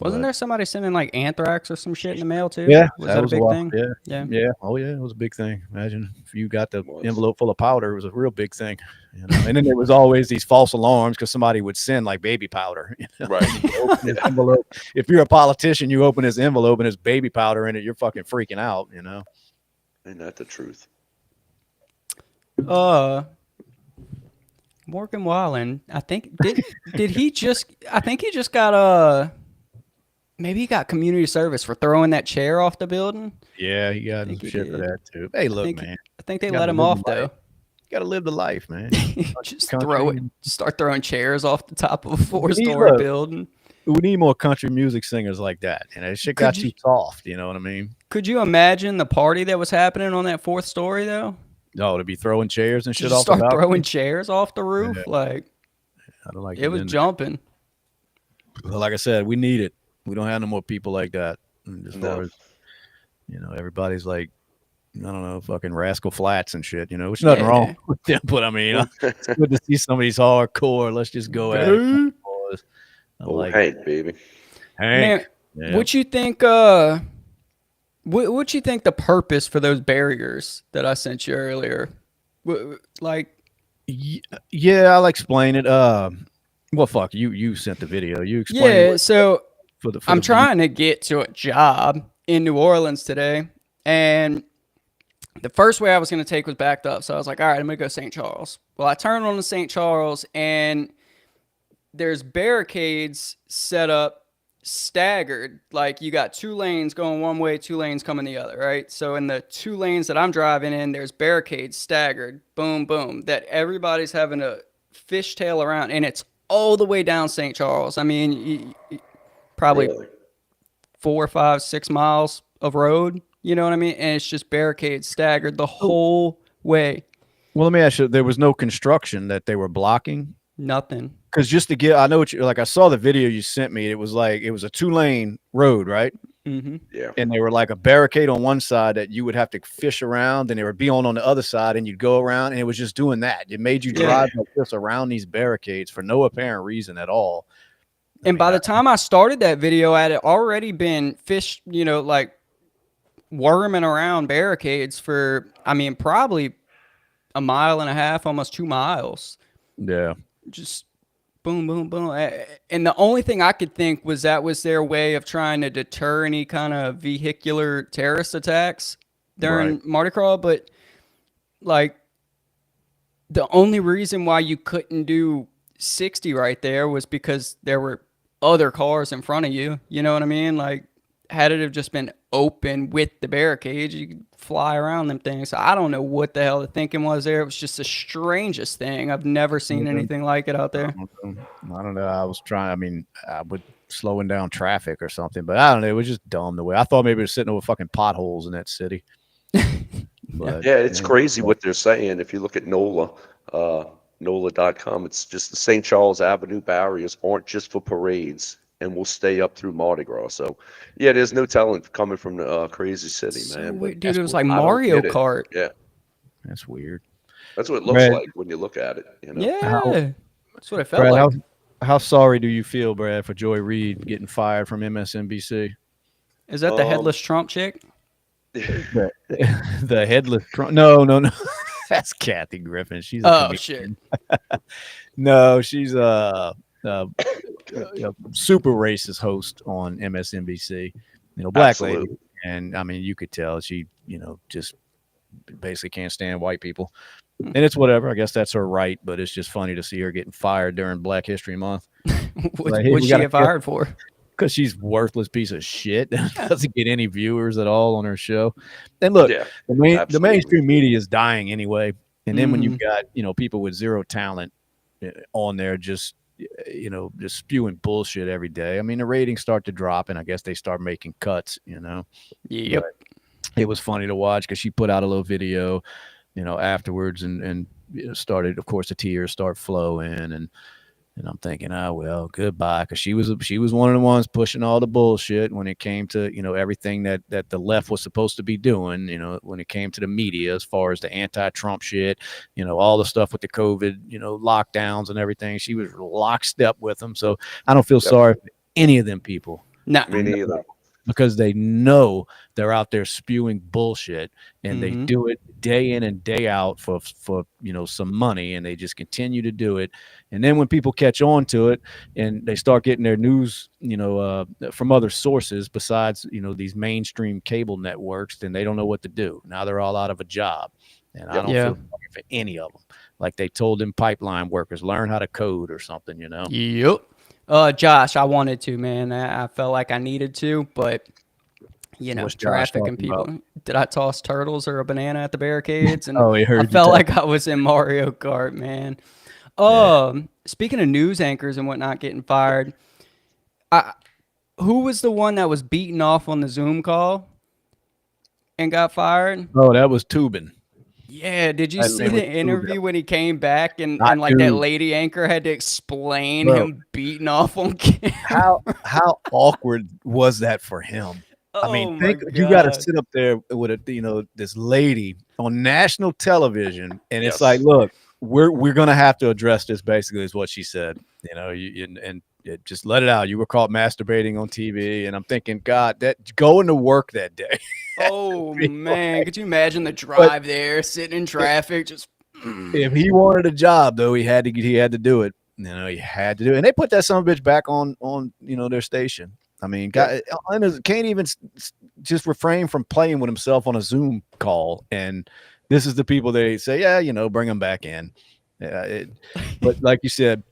Speaker 3: wasn't
Speaker 1: But
Speaker 3: there somebody sending like anthrax or some shit in the mail too?
Speaker 1: yeah,
Speaker 3: Was that a
Speaker 1: was a
Speaker 3: big
Speaker 1: lot.
Speaker 3: thing?
Speaker 1: Yeah,
Speaker 3: Yeah.
Speaker 1: yeah. Oh yeah, it was a big thing. Imagine if you got the
Speaker 2: It was.
Speaker 1: envelope full of powder, it was a real big thing. And then there was always these false alarms because somebody would send like baby powder.
Speaker 2: Right.
Speaker 1: Open this envelope. If you're a politician, you open this envelope and there's baby powder in it, you're fucking freaking out.
Speaker 2: Ain't that the truth?
Speaker 3: Morgan Wallen, I think did he just? I think he just got maybe he got community service for throwing that chair off the building.
Speaker 1: Yeah, he got
Speaker 3: think he
Speaker 1: shit for
Speaker 3: did.
Speaker 1: that too. Hey, look,
Speaker 3: think
Speaker 1: man,
Speaker 3: I think they
Speaker 1: gotta
Speaker 3: let him
Speaker 1: live
Speaker 3: off
Speaker 1: the life.
Speaker 3: though.
Speaker 1: You got to live the life, man.
Speaker 3: Just
Speaker 1: Country.
Speaker 3: start throwing chairs off the top of a 4-story
Speaker 1: look.
Speaker 3: building.
Speaker 1: We need more country music singers like that. And that shit got too soft. You know what I mean?
Speaker 3: Could you imagine the party that was happening on that 4th story though?
Speaker 1: No, to be throwing chairs and shit
Speaker 3: Just
Speaker 1: off the
Speaker 3: start
Speaker 1: balcony.
Speaker 3: throwing chairs off the roof, like
Speaker 1: I don't like
Speaker 3: it was jumping.
Speaker 1: Well, like I said, we need it. We don't have no more people like that. As
Speaker 2: No.
Speaker 1: far as, everybody's like, I don't know, fucking Rascal Flats and shit, which nothing wrong with them. But I mean, it's good to see some of these hardcore. Let's just go at it. Boys. I
Speaker 2: Oh,
Speaker 1: like
Speaker 2: Hank, baby.
Speaker 1: Hank.
Speaker 3: Man,
Speaker 1: Yeah.
Speaker 3: what you think? What you think the purpose for those barriers that I sent you earlier? Like,
Speaker 1: Yeah, I'll explain it. Well, fuck you sent the video. You explain.
Speaker 3: yeah. So
Speaker 1: for
Speaker 3: I'm trying to get to a job in New Orleans today, and the first way I was going to take was backed up. So I was like, all right, I'm going to go St. Charles. Well, I turned on to St. Charles, and there's barricades set up staggered. Like you got 2 lanes going one way, 2 lanes coming the other, right? So in the 2 lanes that I'm driving in, there's barricades staggered, boom, boom, that everybody's having a fishtail around, and it's all the way down St. Charles. I mean, probably
Speaker 2: Really?
Speaker 3: 4, 5, 6 miles of road. You know what I mean? And it's just barricades staggered the whole way.
Speaker 1: Well, let me ask you. There was no construction that they were blocking.
Speaker 3: Nothing.
Speaker 1: Because just to get, I know what you like. I saw the video you sent me. It was a 2-lane road, right?
Speaker 3: Mm-hmm.
Speaker 2: Yeah.
Speaker 1: And they were like a barricade on one side that you would have to fish around, and they would be on the other side, and you'd go around, and it was just doing that. It made you drive like this around these barricades for no apparent reason at all.
Speaker 3: And by the time I started that video, I had already been like worming around barricades for, I mean, probably 1.5 miles, almost 2 miles.
Speaker 1: Yeah.
Speaker 3: Just boom, boom, boom. And the only thing I could think was that was their way of trying to deter any kind of vehicular terrorist attacks during Mardi Gras. But like, the only reason why you couldn't do 60 right there was because there were other cars in front of you. You know what I mean? Like, had it have just been open with the barricades, you could fly around them things. So I don't know what the hell the thinking was there. It was just the strangest thing. I've never seen anything like it out there.
Speaker 1: I don't know. I was trying. I mean, I would slowing down traffic or something, but I don't know. It was just dumb the way I thought. Maybe it was sitting over fucking potholes in that city. But
Speaker 2: Yeah, it's crazy what they're saying. If you look at NOLA.com, it's just the St. Charles Avenue barriers aren't just for parades and will stay up through Mardi Gras. So, yeah, there's no telling coming from the crazy city,
Speaker 3: So
Speaker 2: man. But
Speaker 3: weird, dude, it was like
Speaker 2: I don't
Speaker 3: Mario
Speaker 2: get it.
Speaker 3: Kart.
Speaker 2: Yeah,
Speaker 1: that's weird.
Speaker 2: that's what it looks
Speaker 1: Brad,
Speaker 2: like when you look at it. You know.
Speaker 3: Yeah, that's what it felt
Speaker 1: Brad,
Speaker 3: like.
Speaker 1: how sorry do you feel, Brad, for Joy Reid getting fired from MSNBC?
Speaker 3: Is that the headless Trump chick?
Speaker 1: The headless Trump? No, no, no. That's Kathy Griffin. She's a
Speaker 3: Oh
Speaker 1: comedian.
Speaker 3: shit.
Speaker 1: No, she's a super racist host on MSNBC. You know, black lady,
Speaker 2: Absolutely.
Speaker 1: and I mean, you could tell she, just basically can't stand white people. And it's whatever. I guess that's her right, but it's just funny to see her getting fired during Black History Month.
Speaker 3: What would she get fired for?
Speaker 1: Because she's worthless piece of shit. Doesn't get any viewers at all on her show. And look,
Speaker 2: Yeah,
Speaker 1: the
Speaker 2: absolutely.
Speaker 1: mainstream media is dying anyway. And then when you've
Speaker 3: Mm-hmm.
Speaker 1: got, people with zero talent on there just spewing bullshit every day. I mean, the ratings start to drop, and I guess they start making cuts,
Speaker 3: Yep.
Speaker 1: But it was funny to watch because she put out a little video, afterwards and started, of course, the tears start flowing, and I'm thinking, oh well, goodbye, because she was one of the ones pushing all the bullshit when it came to everything that the left was supposed to be doing. When it came to the media, as far as the anti-Trump shit, all the stuff with the COVID, lockdowns and everything. She was lockstep with them. So I don't feel
Speaker 2: Yep.
Speaker 1: sorry for any of them people.
Speaker 3: Nah.
Speaker 2: Me neither.
Speaker 1: Because they know they're out there spewing bullshit, and they
Speaker 3: Mhm.
Speaker 1: do it day in and day out for some money, and they just continue to do it. And then when people catch on to it and they start getting their news from other sources besides these mainstream cable networks, then they don't know what to do. Now they're all out of a job, and I
Speaker 2: Yep.
Speaker 1: don't
Speaker 3: Yeah.
Speaker 1: feel sorry for any of them. Like they told them pipeline workers, learn how to code or something.
Speaker 3: Yep. Josh, I wanted to, man. I felt like I needed to, but
Speaker 1: What's Josh
Speaker 3: traffic and
Speaker 1: talking about?
Speaker 3: people. Did I toss turtles or a banana at the barricades? And
Speaker 1: Oh, he
Speaker 3: I
Speaker 1: heard you
Speaker 3: felt
Speaker 1: talk.
Speaker 3: like I was in Mario Kart, man. Speaking of news anchors and whatnot getting fired, who was the one that was beaten off on the Zoom call and got fired?
Speaker 1: Oh, that was Tubin.
Speaker 3: Yeah, did you
Speaker 1: That
Speaker 3: see
Speaker 1: name was
Speaker 3: the
Speaker 1: Tubin.
Speaker 3: interview when he came back and
Speaker 1: Not
Speaker 3: like that
Speaker 1: dude.
Speaker 3: lady anchor had to explain
Speaker 1: Bro.
Speaker 3: him beating off on camera?
Speaker 1: How awkward was that for him? I
Speaker 3: Oh
Speaker 1: mean,
Speaker 3: my
Speaker 1: you got to
Speaker 3: God.
Speaker 1: sit up there with this lady on national television, and it's like,
Speaker 2: Yes.
Speaker 1: look, we're gonna have to address this. Basically, is what she said. Just let it out. You were caught masturbating on TV, and I'm thinking, God, that going to work that day.
Speaker 3: Oh
Speaker 1: be
Speaker 3: man,
Speaker 1: like-
Speaker 3: could you imagine the drive there, sitting in traffic, just
Speaker 1: If he wanted a job, though, he had to do it. He had to do it, and they put that son of a bitch back on their station. I mean, guy can't even just refrain from playing with himself on a Zoom call, and this is the people they say, yeah, bring them back in. But like you said,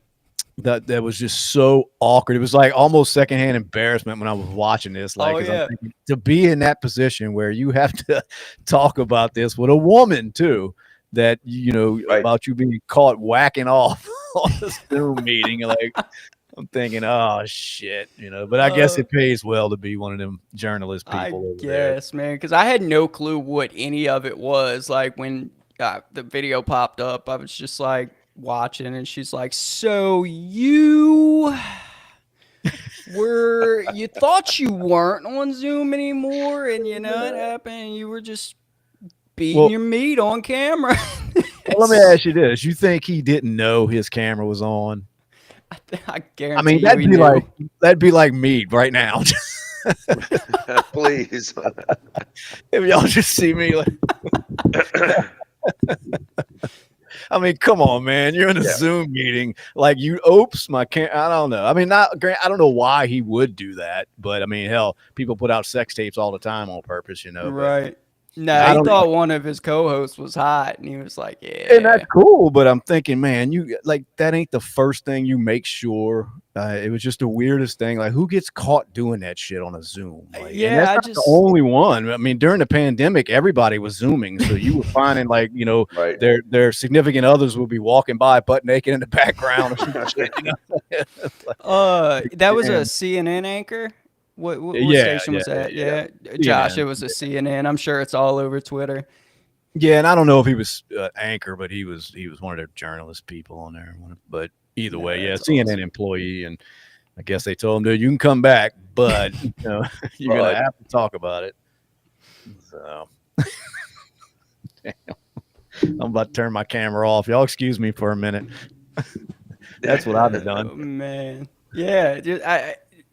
Speaker 1: that was just so awkward. It was like almost secondhand embarrassment when I was watching this. Like, 'cause I'm thinking, to be in that position where you have to talk about this with a woman too, that
Speaker 2: Right.
Speaker 1: about you being caught whacking off on a Zoom meeting, like. I'm thinking, oh shit, but I guess it pays well to be one of them journalist
Speaker 3: I
Speaker 1: people over there.
Speaker 3: guess, man, because I had no clue what any of it was. Like when the video popped up, I was just like watching, and she's like, "So you you thought you weren't on Zoom anymore, and it happened, and you were just beating
Speaker 1: Well-
Speaker 3: your meat on camera."
Speaker 1: Well, let me ask you this: you think he didn't know his camera was on?
Speaker 3: I guarantee
Speaker 1: I mean,
Speaker 3: you he knew.
Speaker 1: that'd be like me right now.
Speaker 2: Please.
Speaker 1: If y'all just see me, like, I mean, come on, man, you're in a
Speaker 2: Yeah.
Speaker 1: Zoom meeting, like oops, my I don't know. I mean, I don't know why he would do that, but I mean, hell, people put out sex tapes all the time on purpose, but
Speaker 3: Right. No,
Speaker 1: I
Speaker 3: he
Speaker 1: don't.
Speaker 3: thought one of his co-hosts was hot, and he was like,
Speaker 1: And that's
Speaker 3: "Yeah,
Speaker 1: cool, but I'm thinking, man, you like that ain't the first thing you make sure. It was just the weirdest thing. Like, who gets caught doing that shit on a Zoom? Like, and
Speaker 3: yeah."
Speaker 1: that's not the only one. I mean, during the pandemic, everybody was Zooming, so you were finding like,
Speaker 2: Right.
Speaker 1: their significant others would be walking by butt naked in the background or some shit.
Speaker 3: That was a
Speaker 1: Damn.
Speaker 3: CNN anchor. What
Speaker 1: Yeah,
Speaker 3: station
Speaker 1: yeah,
Speaker 3: was
Speaker 1: yeah,
Speaker 3: that?
Speaker 1: yeah.
Speaker 3: Yeah, Josh,
Speaker 1: CNN.
Speaker 3: it was a CNN. I'm sure it's all over Twitter.
Speaker 1: Yeah, and I don't know if he was anchor, but he was one of their journalist people on there. But either
Speaker 3: No,
Speaker 1: way, yeah,
Speaker 3: that's
Speaker 1: CNN
Speaker 3: awesome.
Speaker 1: employee, and I guess they told him, dude, you can come back, but you're gonna
Speaker 2: But
Speaker 1: have to talk about it. So I'm about to turn my camera off. Y'all excuse me for a minute. That's what I've done.
Speaker 3: Oh man, yeah.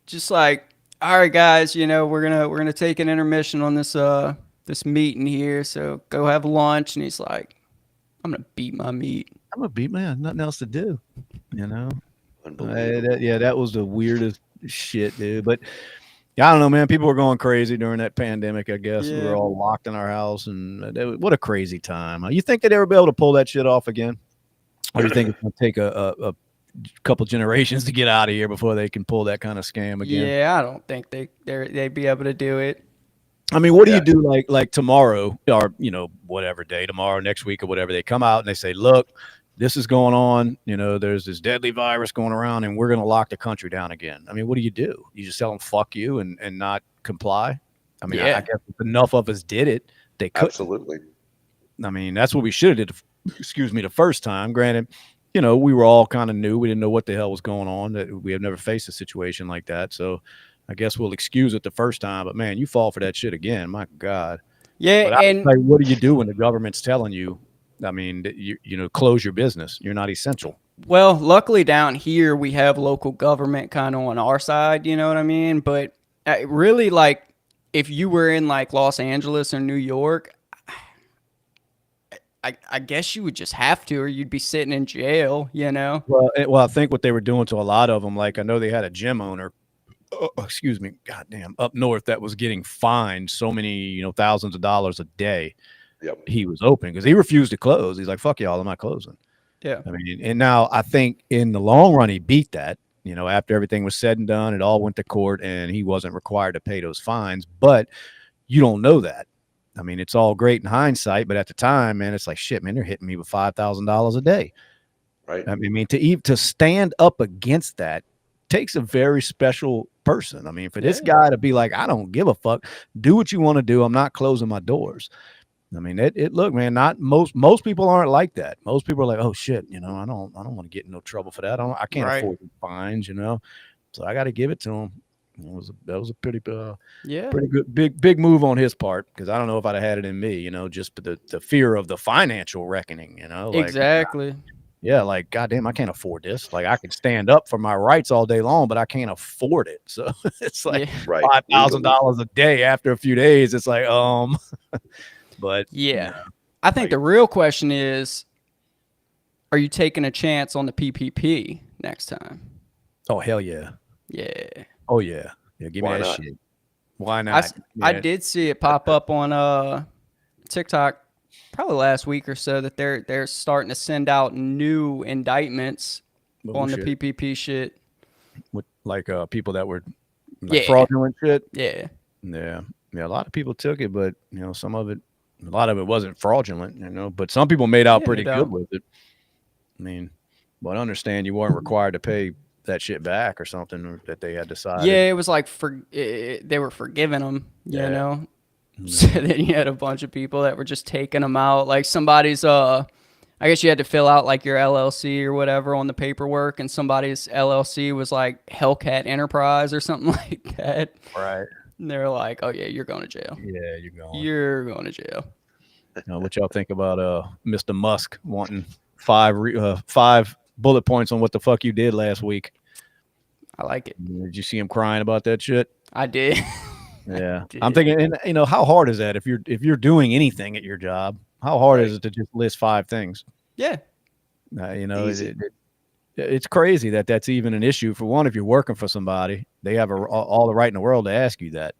Speaker 3: Just like, all right, guys. We're gonna take an intermission on this meeting here. So go have lunch. And he's like, I'm gonna beat my meat.
Speaker 1: I'm a beat man. Nothing else to do. You know.
Speaker 2: unbelievable.
Speaker 1: That was the weirdest shit, dude. But yeah, I don't know, man. People were going crazy during that pandemic. I guess we were
Speaker 3: Yeah.
Speaker 1: all locked in our house, and what a crazy time. You think they'd ever be able to pull that shit off again, or you think it's going to take a couple generations to get out of here before they can pull that kind of scam again?
Speaker 3: Yeah, I don't think they'd be able to do it.
Speaker 1: I mean, what do you
Speaker 2: Yeah.
Speaker 1: do like tomorrow or whatever day, tomorrow, next week or whatever? They come out and they say, look, this is going on. There's this deadly virus going around and we're going to lock the country down again. I mean, what do? You just tell them fuck you and not comply? I mean, I
Speaker 3: Yeah.
Speaker 1: guess if enough of us did it, they could.
Speaker 2: Absolutely.
Speaker 1: I mean, that's what we should have did. Excuse me, the first time. Granted, we were all kind of new. We didn't know what the hell was going on. That we have never faced a situation like that. So I guess we'll excuse it the first time. But man, you fall for that shit again. My God.
Speaker 3: Yeah,
Speaker 1: But I was
Speaker 3: and
Speaker 1: like, what do you do when the government's telling you? I mean, that close your business. You're not essential.
Speaker 3: well, luckily down here we have local government kind of on our side. You know what I mean? But really, like, if you were in like Los Angeles or New York, I guess you would just have to, or you'd be sitting in jail.
Speaker 1: Well, I think what they were doing to a lot of them, like I know they had a gym owner, excuse me, goddamn, up north that was getting fined so many, thousands of dollars a day.
Speaker 2: Yep.
Speaker 1: He was open because he refused to close. He's like, fuck y'all, I'm not closing.
Speaker 3: Yeah.
Speaker 1: I mean, and now I think in the long run, he beat that. After everything was said and done, it all went to court and he wasn't required to pay those fines. But you don't know that. I mean, it's all great in hindsight, but at the time, man, it's like, shit, man, they're hitting me with $5,000 a day.
Speaker 2: Right.
Speaker 1: I mean, to stand up against that takes a very special person. I mean, for this guy to be like, I don't give a fuck, do what you want to do. I'm not closing my doors. I mean, look, man, not most people aren't like that. Most people are like, oh shit, I don't want to get in no trouble for that. I can't
Speaker 3: Right.
Speaker 1: afford the fines, so I got to give it to him. That was a pretty
Speaker 3: Yeah.
Speaker 1: pretty good big move on his part, because I don't know if I'd have had it in me, just the fear of the financial reckoning, like,
Speaker 3: Exactly.
Speaker 1: yeah, like, goddamn, I can't afford this. Like, I can stand up for my rights all day long, but I can't afford it. So it's like
Speaker 3: Yeah.
Speaker 2: Right.
Speaker 1: $5,000 a day after a few days. It's like, but
Speaker 3: Yeah. I think the real question is, are you taking a chance on the PPP next time?
Speaker 1: oh hell yeah,
Speaker 3: Yeah.
Speaker 1: oh yeah, give me
Speaker 2: Why
Speaker 1: that
Speaker 2: not?
Speaker 1: shit. Why
Speaker 3: I,
Speaker 1: not?
Speaker 3: I
Speaker 1: Yeah.
Speaker 3: did see it pop up on TikTok probably last week or so that they're starting to send out new indictments
Speaker 1: Oh,
Speaker 3: on the
Speaker 1: shit.
Speaker 3: PPP shit.
Speaker 1: With like people that were like
Speaker 3: Yeah.
Speaker 1: fraudulent shit.
Speaker 3: Yeah.
Speaker 1: Yeah, a lot of people took it, but some of it, a lot of it wasn't fraudulent, but some people made out
Speaker 3: Yeah,
Speaker 1: pretty
Speaker 3: no
Speaker 1: good
Speaker 3: doubt.
Speaker 1: with it. I mean, but I understand you weren't required to pay that shit back or something that they had decided.
Speaker 3: Yeah, it was like they were forgiving them,
Speaker 1: Yeah.
Speaker 3: So then you had a bunch of people that were just taking them out. Like somebody's I guess you had to fill out like your LLC or whatever on the paperwork, and somebody's LLC was like Hellcat Enterprise or something like that.
Speaker 1: Right.
Speaker 3: And they're like, "Oh yeah, you're going to jail.
Speaker 1: Yeah, you're going.
Speaker 3: You're going to jail."
Speaker 1: What y'all think about Mr. Musk wanting five bullet points on what the fuck you did last week?
Speaker 3: I like it.
Speaker 1: Did you see him crying about that shit?
Speaker 3: I did.
Speaker 1: Yeah,
Speaker 3: did.
Speaker 1: I'm thinking, and how hard is that if you're doing anything at your job? How hard is it to just list 5 things?
Speaker 3: Yeah.
Speaker 2: Easy.
Speaker 1: It's crazy that that's even an issue. For one, if you're working for somebody, they have all the right in the world to ask you that.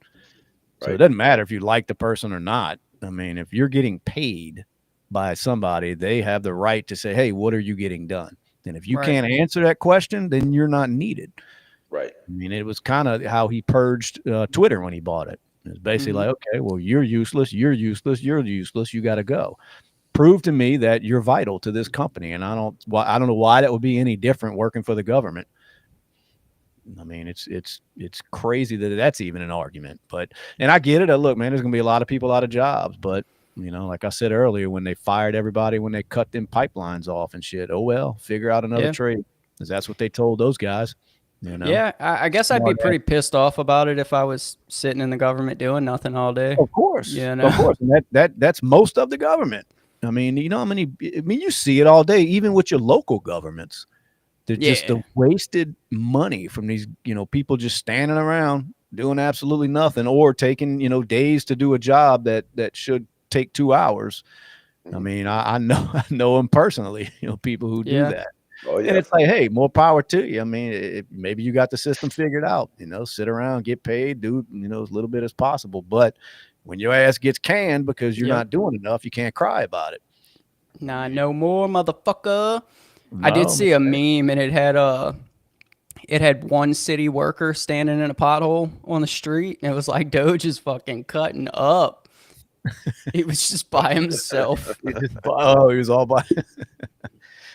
Speaker 1: So it doesn't matter if you like the person or not. I mean, if you're getting paid by somebody, they have the right to say, "Hey, what are you getting done?" And if you
Speaker 3: Right.
Speaker 1: can't answer that question, then you're not needed.
Speaker 2: Right.
Speaker 1: I mean, it was kind of how he purged Twitter when he bought it. It's basically
Speaker 3: Hmm.
Speaker 1: like, okay, well, you're useless, you're useless, you're useless. You got to go. Prove to me that you're vital to this company, and I don't know why that would be any different working for the government. I mean, it's crazy that that's even an argument. But and I get it. Look, man, there's gonna be a lot of people out of jobs, but like I said earlier, when they fired everybody, when they cut them pipelines off and shit, oh well, figure out another
Speaker 3: Yeah.
Speaker 1: trade, because that's what they told those guys. You know,
Speaker 3: Yeah. I guess I'd be
Speaker 1: smart.
Speaker 3: pretty pissed off about it if I was sitting in the government doing nothing all day. You
Speaker 1: Of
Speaker 3: know?
Speaker 1: course, and that's most of the government. I mean, how many? I mean, you see it all day, even with your local governments. They're just
Speaker 3: Yeah.
Speaker 1: the wasted money from these, people just standing around doing absolutely nothing, or taking, days to do a job that should take 2 hours. I
Speaker 2: Mhm.
Speaker 1: mean, I know I know them personally, people who do
Speaker 3: Yeah.
Speaker 1: that.
Speaker 2: Oh
Speaker 1: And
Speaker 2: yeah.
Speaker 1: it's like, hey, more power to you. I mean, maybe you got the system figured out, sit around, get paid, do, as little bit as possible. But when your ass gets canned because you're
Speaker 3: Yep.
Speaker 1: not doing enough, you can't cry about it. I
Speaker 3: Nah,
Speaker 1: mean,
Speaker 3: no more, motherfucker. I did
Speaker 1: no,
Speaker 3: see a meme and it had one city worker standing in a pothole on the street, and it was like Doge is fucking cutting up. He was just by himself.
Speaker 1: he was all by,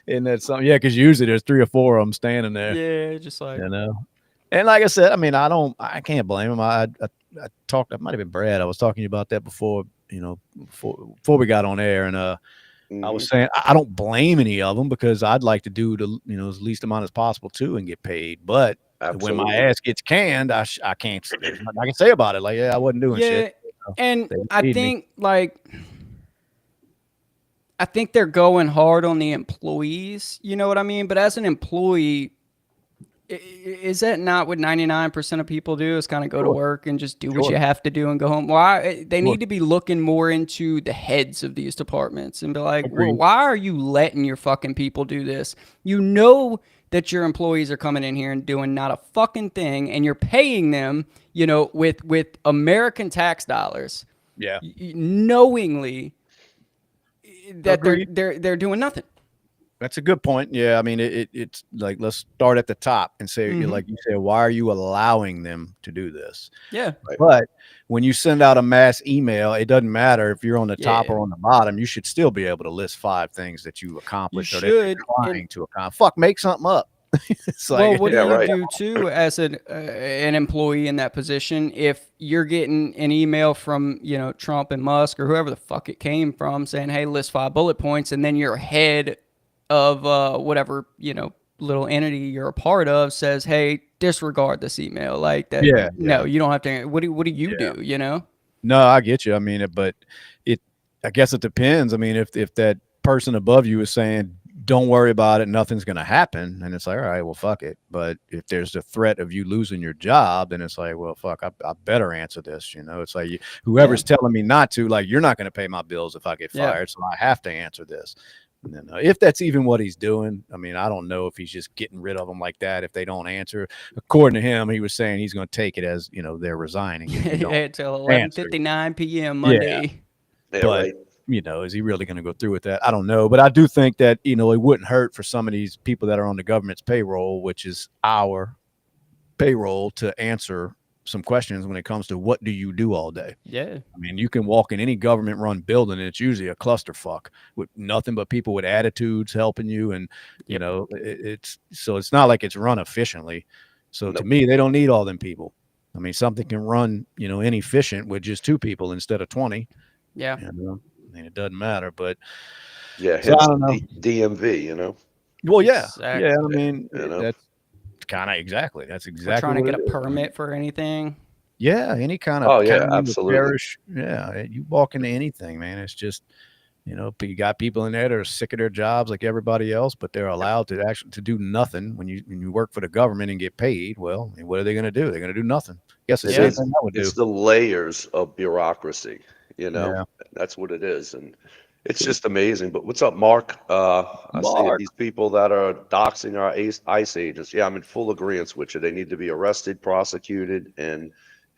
Speaker 1: and that's something, yeah, because usually there's 3 or 4 of them standing there,
Speaker 3: Yeah, just like
Speaker 1: you know. And like I said, I mean, I can't blame him. I talked, it might have been Brad. I was talking to you about that before, before we got on air, and I was
Speaker 2: Mhm.
Speaker 1: saying I don't blame any of them, because I'd like to do the as least amount as possible too and get paid. But when my
Speaker 2: Absolutely.
Speaker 1: ass gets canned, I can't. There's nothing I can say about it. Like, yeah, I wasn't doing shit.
Speaker 3: yeah, and
Speaker 1: They
Speaker 3: I
Speaker 1: need me.
Speaker 3: think like I think they're going hard on the employees. You know what I mean? But as an employee, is that not what 99% of people do? Is kind of go to
Speaker 1: Sure,
Speaker 3: work and just do what
Speaker 1: sure,
Speaker 3: you have to do and go home. Why they
Speaker 1: sure.
Speaker 3: need to be looking more into the heads of these departments and be like, well,
Speaker 1: Agreed.
Speaker 3: why are you letting your fucking people do this? You know that your employees are coming in here and doing not a fucking thing, and you're paying them, with American tax dollars,
Speaker 1: Yeah,
Speaker 3: knowingly that they're
Speaker 1: agreed.
Speaker 3: they're they're doing nothing.
Speaker 1: That's a good point. Yeah, I mean, it's like, let's start at the top and say,
Speaker 3: Mm-hmm.
Speaker 1: like you said, why are you allowing them to do this?
Speaker 3: Yeah,
Speaker 2: Right.
Speaker 1: But when you send out a mass email, it doesn't matter if you're on the top
Speaker 3: yeah,
Speaker 1: or on the bottom. You should still be able to list 5 things that you
Speaker 3: you
Speaker 1: accomplished or that
Speaker 3: should.
Speaker 1: you're
Speaker 3: And
Speaker 1: trying to accomplish. Fuck, make something up. It's
Speaker 3: well,
Speaker 1: like,
Speaker 3: what do
Speaker 2: Yeah.
Speaker 3: you
Speaker 2: Right.
Speaker 3: do too as an employee in that position if you're getting an email from Trump and Musk or whoever the fuck it came from saying, "Hey, list 5 bullet points," and then your head of whatever little entity you're a part of says, "Hey, disregard this email." Like that.
Speaker 1: yeah,
Speaker 3: No,
Speaker 1: yeah,
Speaker 3: you don't have to. What do you
Speaker 1: yeah.
Speaker 3: do? You know?
Speaker 1: No, I get you. I mean, but it, I guess it depends. I mean, if that person above you is saying, "Don't worry about it, nothing's going to happen," and it's like, all right, well, fuck it. But if there's the threat of you losing your job, then it's like, well, fuck, I better answer this. It's like,
Speaker 3: Yeah,
Speaker 1: whoever's telling me not to, like, you're not going to pay my bills if I get
Speaker 3: yeah.
Speaker 1: fired, so I have to answer this. And then, if that's even what he's doing, I mean, I don't know if he's just getting rid of them like that if they don't answer. According to him, he was saying he's going to take it as they're resigning if you don't
Speaker 3: Until
Speaker 1: answer.
Speaker 3: 11:59 p.m.
Speaker 1: Yeah,
Speaker 3: Monday.
Speaker 2: Yeah.
Speaker 1: but
Speaker 2: Right.
Speaker 1: is he really going to go through with that? I don't know, but I do think that it wouldn't hurt for some of these people that are on the government's payroll, which is our payroll, to answer some questions when it comes to what do you do all day.
Speaker 3: Yeah,
Speaker 1: I mean, you can walk in any government-run building, and it's usually a clusterfuck with nothing but people with attitudes helping you, and
Speaker 3: yep.
Speaker 1: it's not like it's run efficiently. So to
Speaker 2: Nope.
Speaker 1: me, they don't need all them people. I mean, something can run inefficient with just 2 people instead of 20.
Speaker 3: Yeah.
Speaker 1: I mean, it doesn't matter, but
Speaker 2: Yeah.
Speaker 1: so I
Speaker 2: Hence
Speaker 1: don't know.
Speaker 2: DMV.
Speaker 1: Well, yeah, yeah. I
Speaker 3: Exactly.
Speaker 1: mean,
Speaker 2: You know.
Speaker 1: that's kind of exactly. That's
Speaker 3: Or
Speaker 1: exactly
Speaker 3: trying to
Speaker 1: what
Speaker 3: get
Speaker 1: it
Speaker 3: a
Speaker 1: is. I mean,
Speaker 3: permit for anything.
Speaker 1: yeah, any kind of
Speaker 2: Oh yeah.
Speaker 1: county or
Speaker 2: Absolutely.
Speaker 1: parish. Yeah, you walk into anything, man. It's just you got people in there that are sick of their jobs like everybody else, but they're allowed to actually to do nothing when you work for the government and get paid. Well, I mean, what are they going to do? They're going to do nothing. Guess the
Speaker 2: It
Speaker 3: Yeah.
Speaker 1: same
Speaker 2: is.
Speaker 1: thing I would do.
Speaker 2: It's the layers of bureaucracy. You know.
Speaker 1: Yeah,
Speaker 2: That's what it is, and it's just amazing. But what's up, Mark? I see
Speaker 1: Mark.
Speaker 2: these people that are doxing our ICE agents. Yeah, I'm in full agreement with you. They need to be arrested, prosecuted, and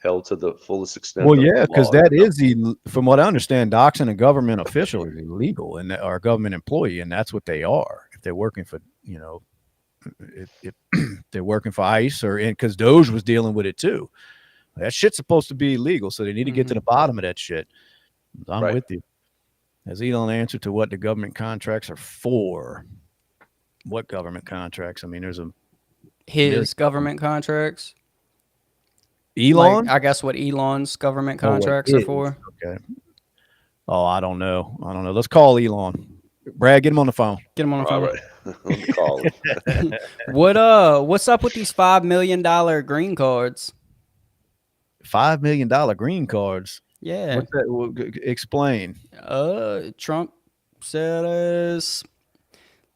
Speaker 2: held to the fullest extent
Speaker 1: Well,
Speaker 2: of
Speaker 1: yeah,
Speaker 2: the
Speaker 1: because
Speaker 2: law.
Speaker 1: that is from what I understand, doxing a government official is illegal and or a government employee, and that's what they are. If they're working for, if they're working for ICE or because Doge was dealing with it too. That shit's supposed to be illegal, so they need to get to the bottom of that shit. I'm
Speaker 2: Right.
Speaker 1: with you. Has Elon answered to what the government contracts are for? What government contracts? I mean, there's a million.
Speaker 3: His government contracts, like
Speaker 1: Elon?
Speaker 3: I guess what Elon's government
Speaker 1: Oh, what
Speaker 3: contracts are
Speaker 1: is?
Speaker 3: for.
Speaker 1: Okay. Oh, I don't know. I don't know. Let's call Elon. Brad, get him on the phone.
Speaker 3: Get him on the
Speaker 2: All
Speaker 3: phone.
Speaker 2: right. Let me call him.
Speaker 3: What's up with these $5 million green cards?
Speaker 1: $5 million green cards.
Speaker 3: Yeah.
Speaker 1: What's that? Well, explain.
Speaker 3: Trump says,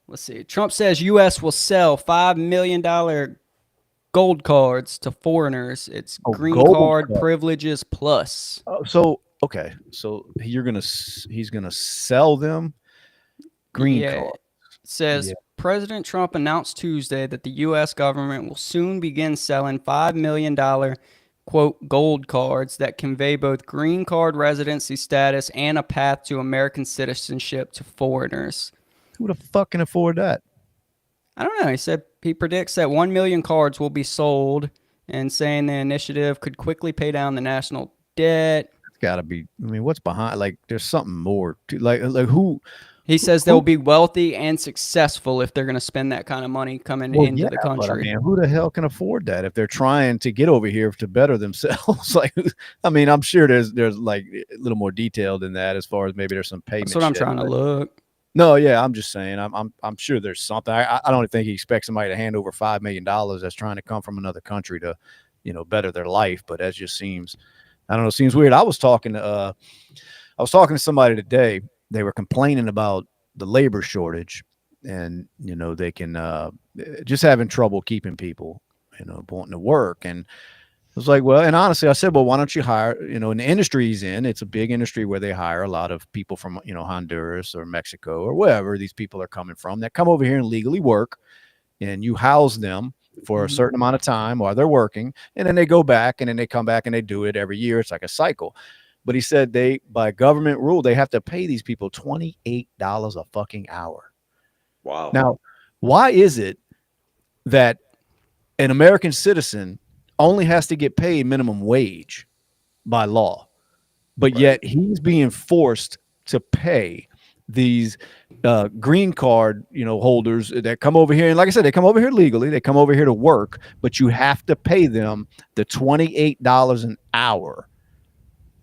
Speaker 3: let's see. Trump says U.S. will sell $5 million gold cards to foreigners. It's
Speaker 1: Oh,
Speaker 3: green
Speaker 1: gold
Speaker 3: card
Speaker 1: card.
Speaker 3: privileges plus.
Speaker 1: So okay. So he's gonna sell them green
Speaker 3: Yeah.
Speaker 1: card.
Speaker 3: It says
Speaker 1: Yeah.
Speaker 3: President Trump announced Tuesday that the U.S. government will soon begin selling $5 million quote gold cards that convey both green card residency status and a path to American citizenship to foreigners.
Speaker 1: Who the fuck can afford that?
Speaker 3: I don't know. He said he predicts that 1 million cards will be sold and saying the initiative could quickly pay down the national debt.
Speaker 1: It's got to be. I mean, what's behind? Like, there's something more. Like who?
Speaker 3: He says they'll be wealthy and successful if they're going to spend that kind of money coming into the country.
Speaker 1: But I mean, who the hell can afford that if they're trying to get over here to better themselves? Like, I mean, I'm sure there's like a little more detail than that as far as maybe there's some payment.
Speaker 3: That's what I'm trying to look.
Speaker 1: No, yeah, I'm just saying. I'm sure there's something. I don't think he expects somebody to hand over $5 million that's trying to come from another country to, better their life. But that just seems, I don't know, seems weird. I was talking to somebody today. They were complaining about the labor shortage, and they can just having trouble keeping people, wanting to work. And I was like, well, and honestly, I said, well, why don't you hire, in the industry he's in, it's a big industry where they hire a lot of people from, Honduras or Mexico or wherever these people are coming from that come over here and legally work, and you house them for a certain amount of time while they're working, and then they go back and then they come back and they do it every year. It's like a cycle. But he said by government rule, they have to pay these people $28 a fucking hour.
Speaker 2: Wow.
Speaker 1: Now, why is it that an American citizen only has to get paid minimum wage by law, but yet he's being forced to pay these green card, holders that come over here? And like I said, they come over here legally, they come over here to work, but you have to pay them the $28 an hour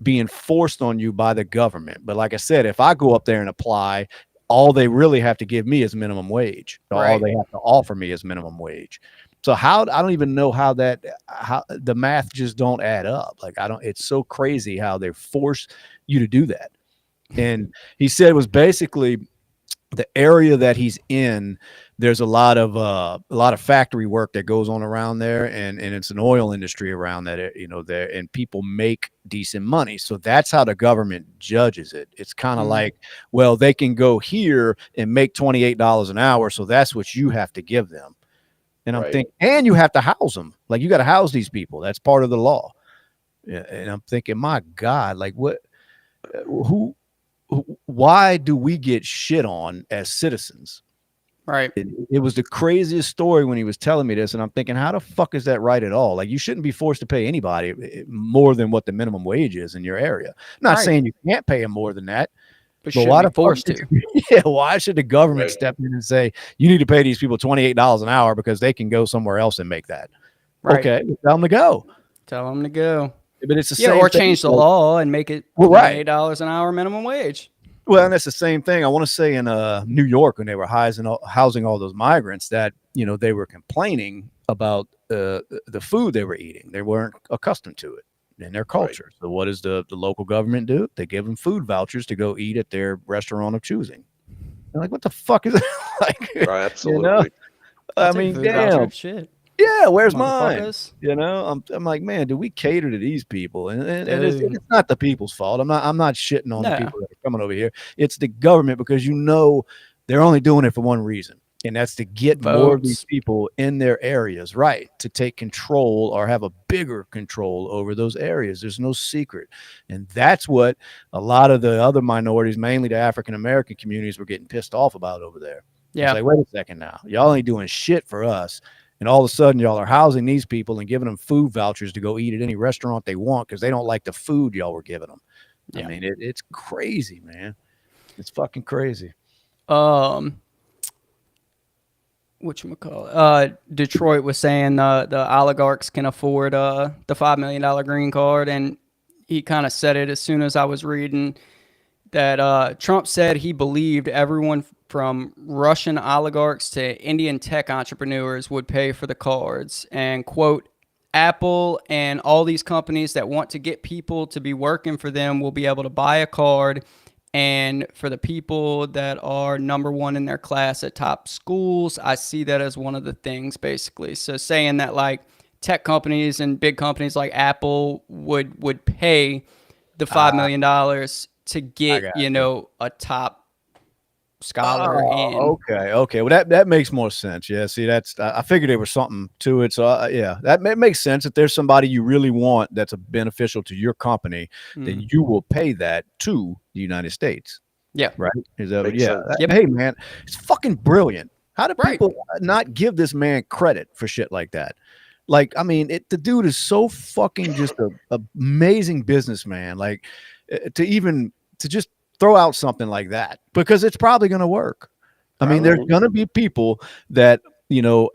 Speaker 1: being forced on you by the government. But like I said, if I go up there and apply, all they really have to give me is minimum wage.
Speaker 3: Right.
Speaker 1: All they have to offer me is minimum wage. So I don't even know how the math just don't add up. Like, it's so crazy how they force you to do that. And he said it was basically the area that he's in. There's a lot of factory work that goes on around there, and it's an oil industry around that, there, and people make decent money. So that's how the government judges it. It's kind of like, well, they can go here and make $28 an hour, so that's what you have to give them. And I'm thinking, and you have to house them. Like, you got to house these people. That's part of the law. Yeah, and I'm thinking, my God, like why do we get shit on as citizens?
Speaker 3: Right.
Speaker 1: It was the craziest story when he was telling me this, and I'm thinking, how the fuck is that right at all? Like, you shouldn't be forced to pay anybody more than what the minimum wage is in your area. I'm not saying you can't pay them more than that, but why the
Speaker 3: forced to?
Speaker 1: Yeah, why should the government step in and say you need to pay these people $28 an hour because they can go somewhere else and make that? Right. Okay, tell them to go.
Speaker 3: Tell them to go.
Speaker 1: But it's the same
Speaker 3: or
Speaker 1: thing.
Speaker 3: Change the law and make it $28 an hour minimum wage.
Speaker 1: Well, and that's the same thing. I want to say in New York, when they were housing all those migrants, that they were complaining about the food they were eating. They weren't accustomed to it in their culture. So what does the local government do? They give them food vouchers to go eat at their restaurant of choosing. They're like, what the fuck is it? Like,
Speaker 2: right, absolutely.
Speaker 1: I mean, damn.
Speaker 3: Shit.
Speaker 1: Yeah, where's mine? I'm like, man, do we cater to these people? And it's not the people's fault. I'm not shitting on the people that are coming over here. It's the government, because they're only doing it for one reason. And that's to get more of these
Speaker 3: Votes.
Speaker 1: people in their areas, right? To take control or have a bigger control over those areas. There's no secret. And that's what a lot of the other minorities, mainly the African American communities, were getting pissed off about over there. It's
Speaker 3: Yeah.
Speaker 1: like, wait a second now. Y'all ain't doing shit for us. And all of a sudden, y'all are housing these people and giving them food vouchers to go eat at any restaurant they want because they don't like the food y'all were giving them. I
Speaker 3: Yeah.
Speaker 1: mean, it's crazy, man. It's fucking crazy.
Speaker 3: Um, whatchamacallit? Detroit was saying the oligarchs can afford the $5 million green card, and he kind of said it as soon as I was reading that Trump said he believed everyone from Russian oligarchs to Indian tech entrepreneurs would pay for the cards, and quote, Apple and all these companies that want to get people to be working for them will be able to buy a card. And for the people that are number one in their class at top schools, I see that as one of the things basically. So saying that like tech companies and big companies like Apple would pay the $5 million to
Speaker 1: I
Speaker 3: get,
Speaker 1: got
Speaker 3: you
Speaker 1: you.
Speaker 3: know, a top scholar
Speaker 1: Oh,
Speaker 3: in.
Speaker 1: okay, okay. Well, that makes more sense. Yeah. See, that's I figured there was something to it. So yeah, makes sense. If there's somebody you really want that's a beneficial to your company, then
Speaker 3: Mm.
Speaker 1: you will pay that to the United States,
Speaker 3: Yeah.
Speaker 1: right? Is that
Speaker 2: Makes
Speaker 1: yeah?
Speaker 2: sense.
Speaker 3: Yep.
Speaker 1: Hey, man, it's fucking brilliant. How do
Speaker 3: Right.
Speaker 1: people not give this man credit for shit like that? Like, I mean, the dude is so fucking just a amazing businessman. Like, to just throw out something like that because it's probably going to work. I mean, there's
Speaker 2: Mhm.
Speaker 3: Probably.
Speaker 1: going to be people that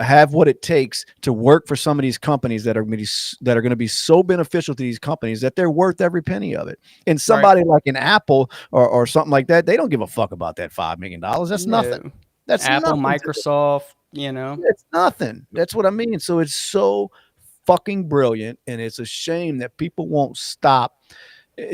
Speaker 1: have what it takes to work for some of these companies that are going to be so beneficial to these companies that they're worth every penny of it. And
Speaker 3: Right.
Speaker 1: somebody like an Apple or something like that, they don't give a fuck about that $5 million. That's nothing.
Speaker 3: No.
Speaker 1: That's
Speaker 3: Apple,
Speaker 1: nothing to them.
Speaker 3: Microsoft, you know.
Speaker 1: It's nothing. That's what I mean. So it's so fucking brilliant, and it's a shame that people won't stop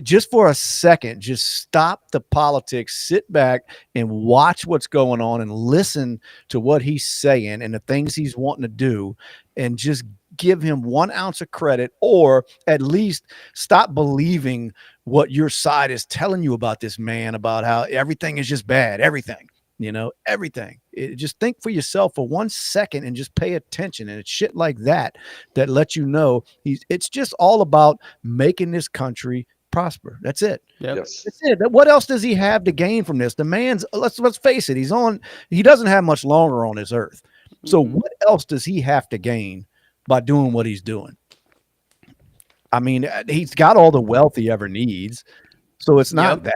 Speaker 1: just for a second. Just stop the politics, sit back and watch what's going on and listen to what he's saying and the things he's wanting to do, and just give him 1 ounce of credit, or at least stop believing what your side is telling you about this man, about how everything is just bad, everything. Just think for yourself for 1 second and just pay attention. And it's shit like that that lets you know it's just all about making this country prosper. That's it.
Speaker 3: Yep.
Speaker 2: Yes.
Speaker 1: That's it. What else does he have to gain from this? The man's, let's face it, he doesn't have much longer on this earth. So
Speaker 3: Mm-mm.
Speaker 1: what else does he have to gain by doing what he's doing? I mean, he's got all the wealth he ever needs. So it's not
Speaker 3: Yep.
Speaker 1: that,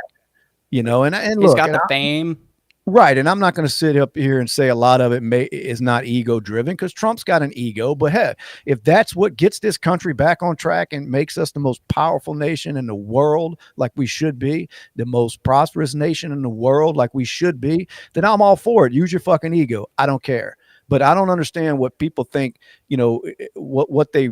Speaker 1: and
Speaker 3: He's
Speaker 1: look,
Speaker 3: got the fame.
Speaker 1: right. And I'm not going to sit up here and say a lot of it is not ego driven, because Trump's got an ego. But hey, if that's what gets this country back on track and makes us the most powerful nation in the world, like we should be, the most prosperous nation in the world, like we should be, then I'm all for it. Use your fucking ego. I don't care. But I don't understand what people think, what they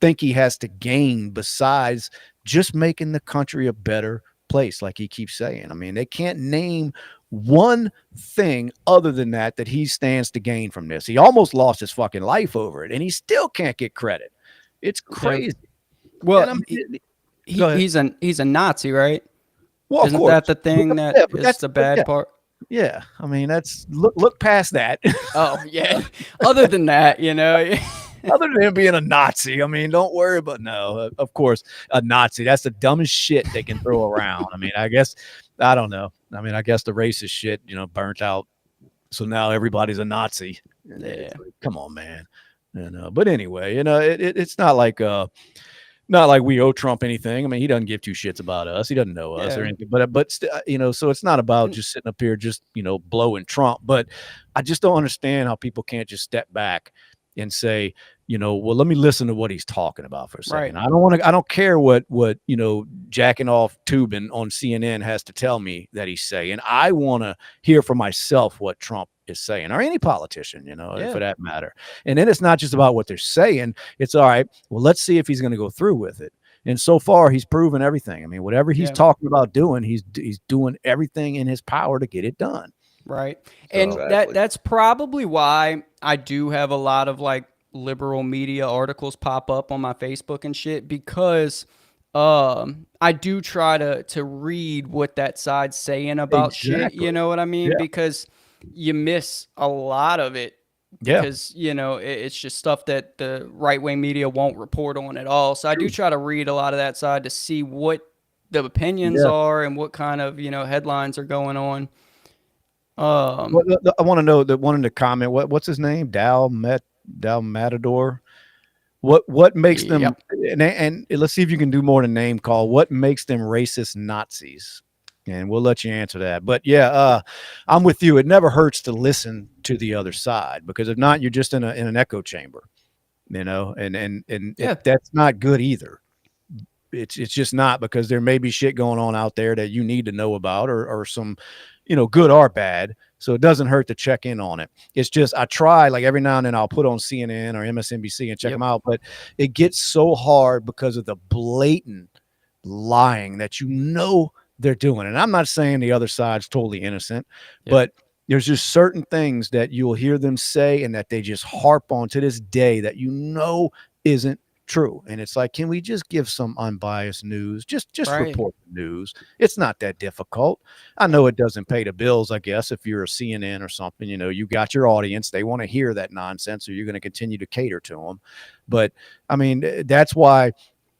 Speaker 1: think he has to gain besides just making the country a better place, like he keeps saying. I mean, they can't name one thing other than that he stands to gain from this. He almost lost his fucking life over it, and he still can't get credit. It's
Speaker 3: Yeah.
Speaker 1: crazy.
Speaker 3: Well,
Speaker 1: And go ahead.
Speaker 3: he's a Nazi, right?
Speaker 1: Well, of
Speaker 3: Isn't
Speaker 1: course.
Speaker 3: that the thing
Speaker 1: Yeah,
Speaker 3: that
Speaker 1: but
Speaker 3: is the bad part?
Speaker 1: yeah. I mean, that's look past that.
Speaker 3: Oh, yeah. Other than that,
Speaker 1: Other than him being a Nazi, I mean, don't worry about of course, a Nazi. That's the dumbest shit they can throw around. I mean, I don't know. I mean, I guess the racist shit, burnt out. So now everybody's a Nazi. And
Speaker 3: Yeah.
Speaker 1: it's like, come on, man. But anyway, it's not like we owe Trump anything. I mean, he doesn't give two shits about us. He doesn't know us or
Speaker 3: Yeah.
Speaker 1: anything. So it's not about just sitting up here just blowing Trump. But I just don't understand how people can't just step back and say, well, let me listen to what he's talking about for a second.
Speaker 3: Right.
Speaker 1: I don't care what jacking off tubing on CNN has to tell me that he's saying. I want to hear for myself what Trump is saying, or any politician,
Speaker 3: Yeah.
Speaker 1: for that matter. And then it's not just about what they're saying. It's all right. Well, let's see if he's going to go through with it. And so far, he's proven everything. I mean, whatever he's
Speaker 3: Yeah.
Speaker 1: talking about doing, he's doing everything in his power to get it done.
Speaker 3: Right. And
Speaker 2: Exactly.
Speaker 3: that's probably why I do have a lot of like liberal media articles pop up on my Facebook and shit, because I do try to read what that side's saying about shit,
Speaker 1: Exactly.
Speaker 3: you know what I mean?
Speaker 1: Yeah.
Speaker 3: Because you miss a lot of it
Speaker 1: Yeah.
Speaker 3: because it's just stuff that the right wing media won't report on at all. So I do
Speaker 1: True.
Speaker 3: try to read a lot of that side to see what the opinions
Speaker 1: Yeah.
Speaker 3: are and what kind of headlines are going on. Um,
Speaker 1: I want to know that one in the comment. What's his name? Dal Matador. What makes them
Speaker 3: yep,
Speaker 1: and let's see if you can do more than name call. What makes them racist Nazis? And we'll let you answer that. But yeah, I'm with you. It never hurts to listen to the other side because if not, you're just in an echo chamber, and
Speaker 3: yeah,
Speaker 1: that's not good either. It's just not because there may be shit going on out there that you need to know about or some, good or bad. So it doesn't hurt to check in on it. It's just I try like every now and then I'll put on CNN or MSNBC and check
Speaker 3: yep,
Speaker 1: them out, but it gets so hard because of the blatant lying that they're doing. And I'm not saying the other side's totally innocent,
Speaker 3: yep,
Speaker 1: but there's just certain things that you'll hear them say and that they just harp on to this day that isn't true. And it's like, can we just give some unbiased news? Just
Speaker 3: right,
Speaker 1: report the news. It's not that difficult. I know it doesn't pay the bills, I guess, if you're a CNN or something, you got your audience. They want to hear that nonsense, or you're going to continue to cater to them. But I mean, that's why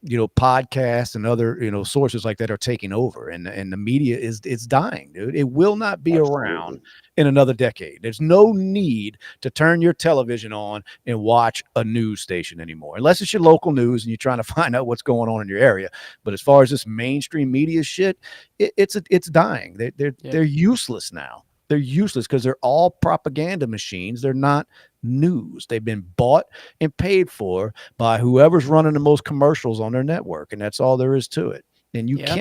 Speaker 1: podcasts and other sources like that are taking over, and the media it's dying, dude. It will not be around
Speaker 2: Absolutely.
Speaker 1: in another decade. There's no need to turn your television on and watch a news station anymore, unless it's your local news and you're trying to find out what's going on in your area. But as far as this mainstream media shit, it's dying. They're
Speaker 3: yep,
Speaker 1: useless now. They're useless because they're all propaganda machines. They're not news. They've been bought and paid for by whoever's running the most commercials on their network, and that's all there is to it. And
Speaker 3: yeah,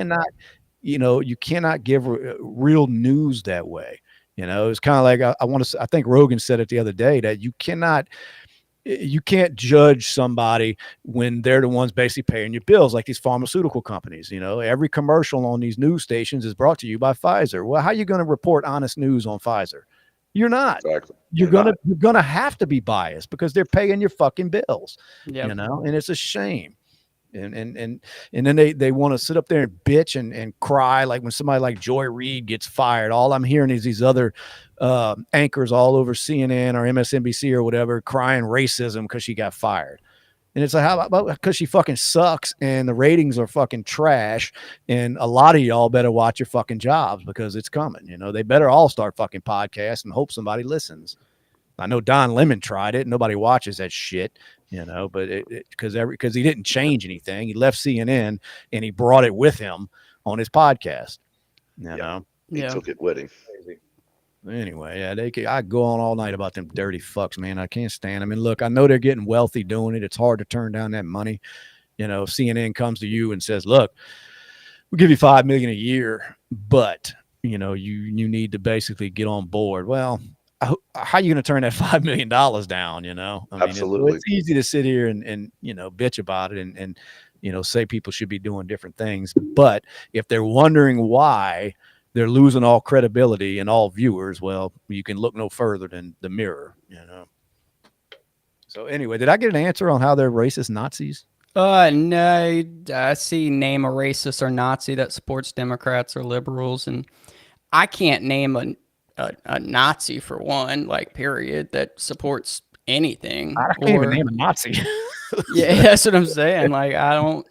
Speaker 1: you cannot give real news that way. It's kind of like I want to. I think Rogan said it the other day that you can't judge somebody when they're the ones basically paying your bills, like these pharmaceutical companies. Every commercial on these news stations is brought to you by Pfizer. Well, how are you going to report honest news on Pfizer? You're not.
Speaker 2: Exactly.
Speaker 1: You're
Speaker 2: You're
Speaker 1: gonna
Speaker 2: not.
Speaker 1: you're gonna have to be biased because they're paying your fucking bills,
Speaker 3: yep,
Speaker 1: and it's a shame. And then they want to sit up there and bitch and cry like when somebody like Joy Reid gets fired. All I'm hearing is these other anchors all over CNN or MSNBC or whatever crying racism because she got fired. And it's like, how about because she fucking sucks and the ratings are fucking trash. And a lot of y'all better watch your fucking jobs because it's coming. They better all start fucking podcasts and hope somebody listens. I know Don Lemon tried it. Nobody watches that shit, but because he didn't change anything. He left CNN and he brought it with him on his podcast, you
Speaker 2: Yeah.
Speaker 1: know.
Speaker 2: He
Speaker 3: yeah,
Speaker 2: took it with him.
Speaker 1: Anyway, yeah, I go on all night about them dirty fucks, man. I can't stand them. And look, I know they're getting wealthy doing it. It's hard to turn down that money. CNN comes to you and says, "Look, we'll give you $5 million a year, but you need to basically get on board." Well, how are you going to turn that $5 million down? I mean,
Speaker 2: Absolutely.
Speaker 1: it's easy to sit here and bitch about it and say people should be doing different things, but if they're wondering why they're losing all credibility and all viewers, well, you can look no further than the mirror. So anyway, did I get an answer on how they're racist Nazis?
Speaker 3: no, I see name a racist or Nazi that supports Democrats or liberals, and I can't name a Nazi for one, like period, that supports anything.
Speaker 1: I can't even
Speaker 3: Or
Speaker 1: name a Nazi.
Speaker 3: yeah, that's what I'm saying. Like I don't.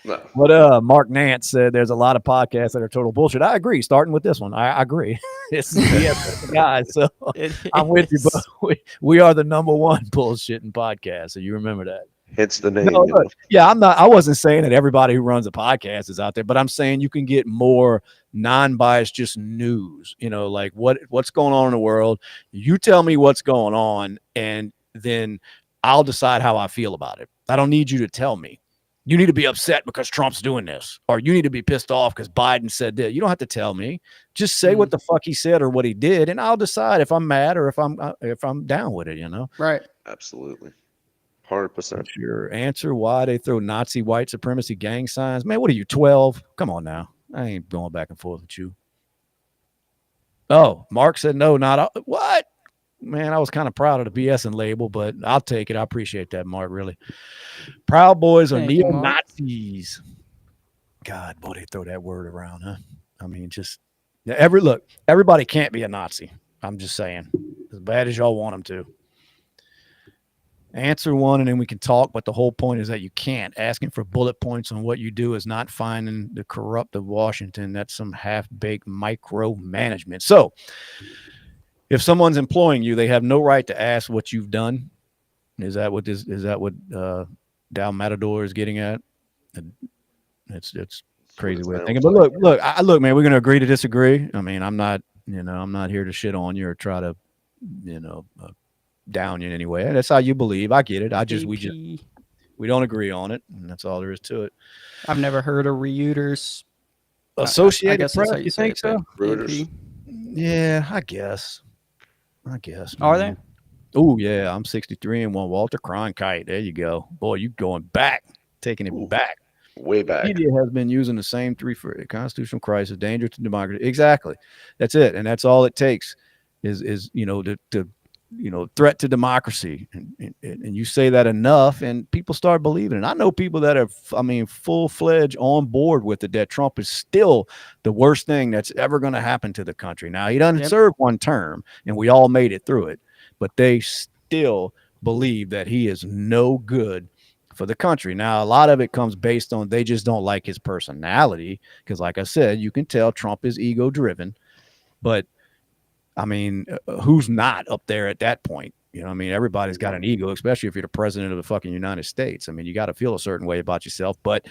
Speaker 2: No.
Speaker 1: But Mark Nance said there's a lot of podcasts that are total bullshit. I agree. Starting with this one, I agree. We have guys, so
Speaker 3: It
Speaker 1: I'm with you. But
Speaker 3: is.
Speaker 1: we are the number one bullshitting podcast, so you remember that.
Speaker 2: Hence the
Speaker 1: No,
Speaker 2: name,
Speaker 1: look, yeah, I'm not. I wasn't saying that everybody who runs a podcast is out there, but I'm saying you can get more non-biased, just news. Like what's going on in the world. You tell me what's going on, and then I'll decide how I feel about it. I don't need you to tell me. You need to be upset because Trump's doing this, or you need to be pissed off because Biden said this. You don't have to tell me. Just say what
Speaker 3: Mhm.
Speaker 1: the fuck he said or what he did, and I'll decide if I'm mad or if I'm down with it.
Speaker 3: Right.
Speaker 2: Absolutely. 100%.
Speaker 1: What's your answer? Why they throw Nazi white supremacy gang signs? Man, what are you, 12? Come on now. I ain't going back and forth with you. Oh, Mark said no, not what? Man, I was kind of proud of the B.S.ing label, but I'll take it. I appreciate that, Mark, really. Proud Boys are
Speaker 3: Thank you, Mark.
Speaker 1: neo-Nazis. God, boy, they throw that word around, huh? I mean, just Yeah, everybody can't be a Nazi. I'm just saying, as bad as y'all want them to. Answer one and then we can talk. But the whole point is that you can't. Asking for bullet points on what you do is not finding the corrupt of Washington. That's some half baked micromanagement. So if someone's employing you, they have no right to ask what you've done. Is that what Dow Matador is getting at? It's
Speaker 2: That's what
Speaker 1: crazy
Speaker 2: it
Speaker 1: way of
Speaker 2: sounds
Speaker 1: thinking. But
Speaker 2: like.
Speaker 1: look, man, we're going to agree to disagree. I mean, I'm not here to shit on you or try to, you know, down you in any way. That's how you believe. I get it.
Speaker 3: AP.
Speaker 1: We don't agree on it, and that's all there is to it.
Speaker 3: I've never heard of reuters. I
Speaker 1: Associated
Speaker 3: guess that's
Speaker 1: Press,
Speaker 3: how you
Speaker 1: you
Speaker 3: say
Speaker 1: think
Speaker 3: it, but
Speaker 1: so?
Speaker 2: Reuters.
Speaker 3: AP.
Speaker 1: Yeah, I guess.
Speaker 3: Are they?
Speaker 1: Man. Oh yeah, I'm 63 and one. Walter Cronkite. There you go. Boy, you going back, taking it
Speaker 2: Ooh,
Speaker 1: back.
Speaker 2: way back.
Speaker 1: Media has been using the same three for constitutional crisis, danger to democracy. Exactly. That's it. And that's all it takes is threat to democracy. And you say that enough and people start believing it. I know people that are, I mean, full-fledged on board with it, that Trump is still the worst thing that's ever going to happen to the country. Now, he doesn't
Speaker 3: Yep.
Speaker 1: serve one term and we all made it through it, but they still believe that he is no good for the country. Now, a lot of it comes based on they just don't like his personality because, like I said, you can tell Trump is ego driven. But I mean, who's not up there at that point? You know, I mean, everybody's got an ego, especially if you're the president of the fucking United States. I mean, you got to feel a certain way about yourself. But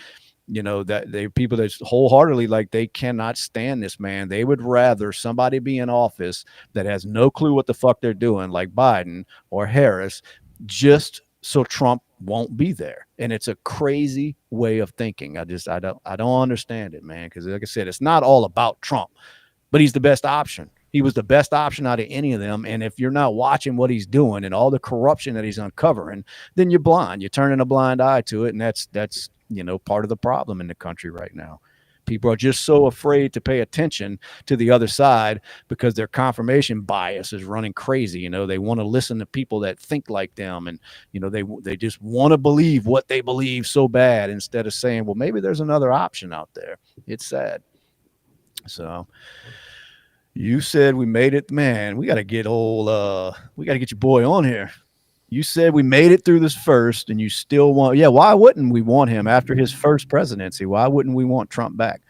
Speaker 1: you know that they people that wholeheartedly like they cannot stand this man. They would rather somebody be in office that has no clue what the fuck they're doing, like Biden or Harris, just so Trump won't be there. And it's a crazy way of thinking. I don't understand it, man. Because like I said, it's not all about Trump, but he's the best option. He was the best option out of any of them. And if you're not watching what he's doing and all the corruption that he's uncovering, then you're blind. You're turning a blind eye to it. And that's part of the problem in the country right now. People are just so afraid to pay attention to the other side because their confirmation bias is running crazy. They want to listen to people that think like them, and they just want to believe what they believe so bad instead of saying, well, maybe there's another option out there. It's sad. So you said we made it, man. We got to get your boy on here. You said we made it through this first and you still want, yeah, why wouldn't we want him after his first presidency? Why wouldn't we want Trump back?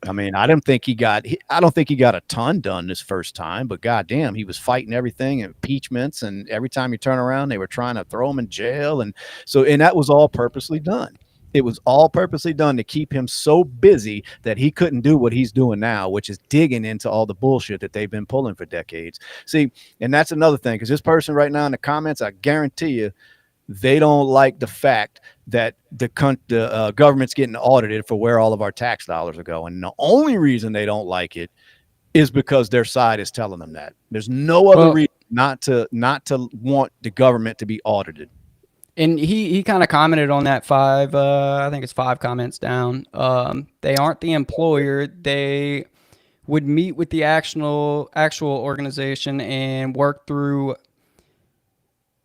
Speaker 1: I mean, I don't think he got a ton done this first time, but goddamn, he was fighting everything, impeachments, and every time you turn around, they were trying to throw him in jail. And that was all purposely done. It was all purposely done to keep him so busy that he couldn't do what he's doing now, which is digging into all the bullshit that they've been pulling for decades. See, and that's another thing, because this person right now in the comments, I guarantee you, they don't like the fact that the government's getting audited for where all of our tax dollars are going. And the only reason they don't like it is because their side is telling them that. There's no other reason not to want the government to be audited.
Speaker 3: And he kind of commented on that I think it's 5 comments down. They aren't the employer. They would meet with the actual organization and work through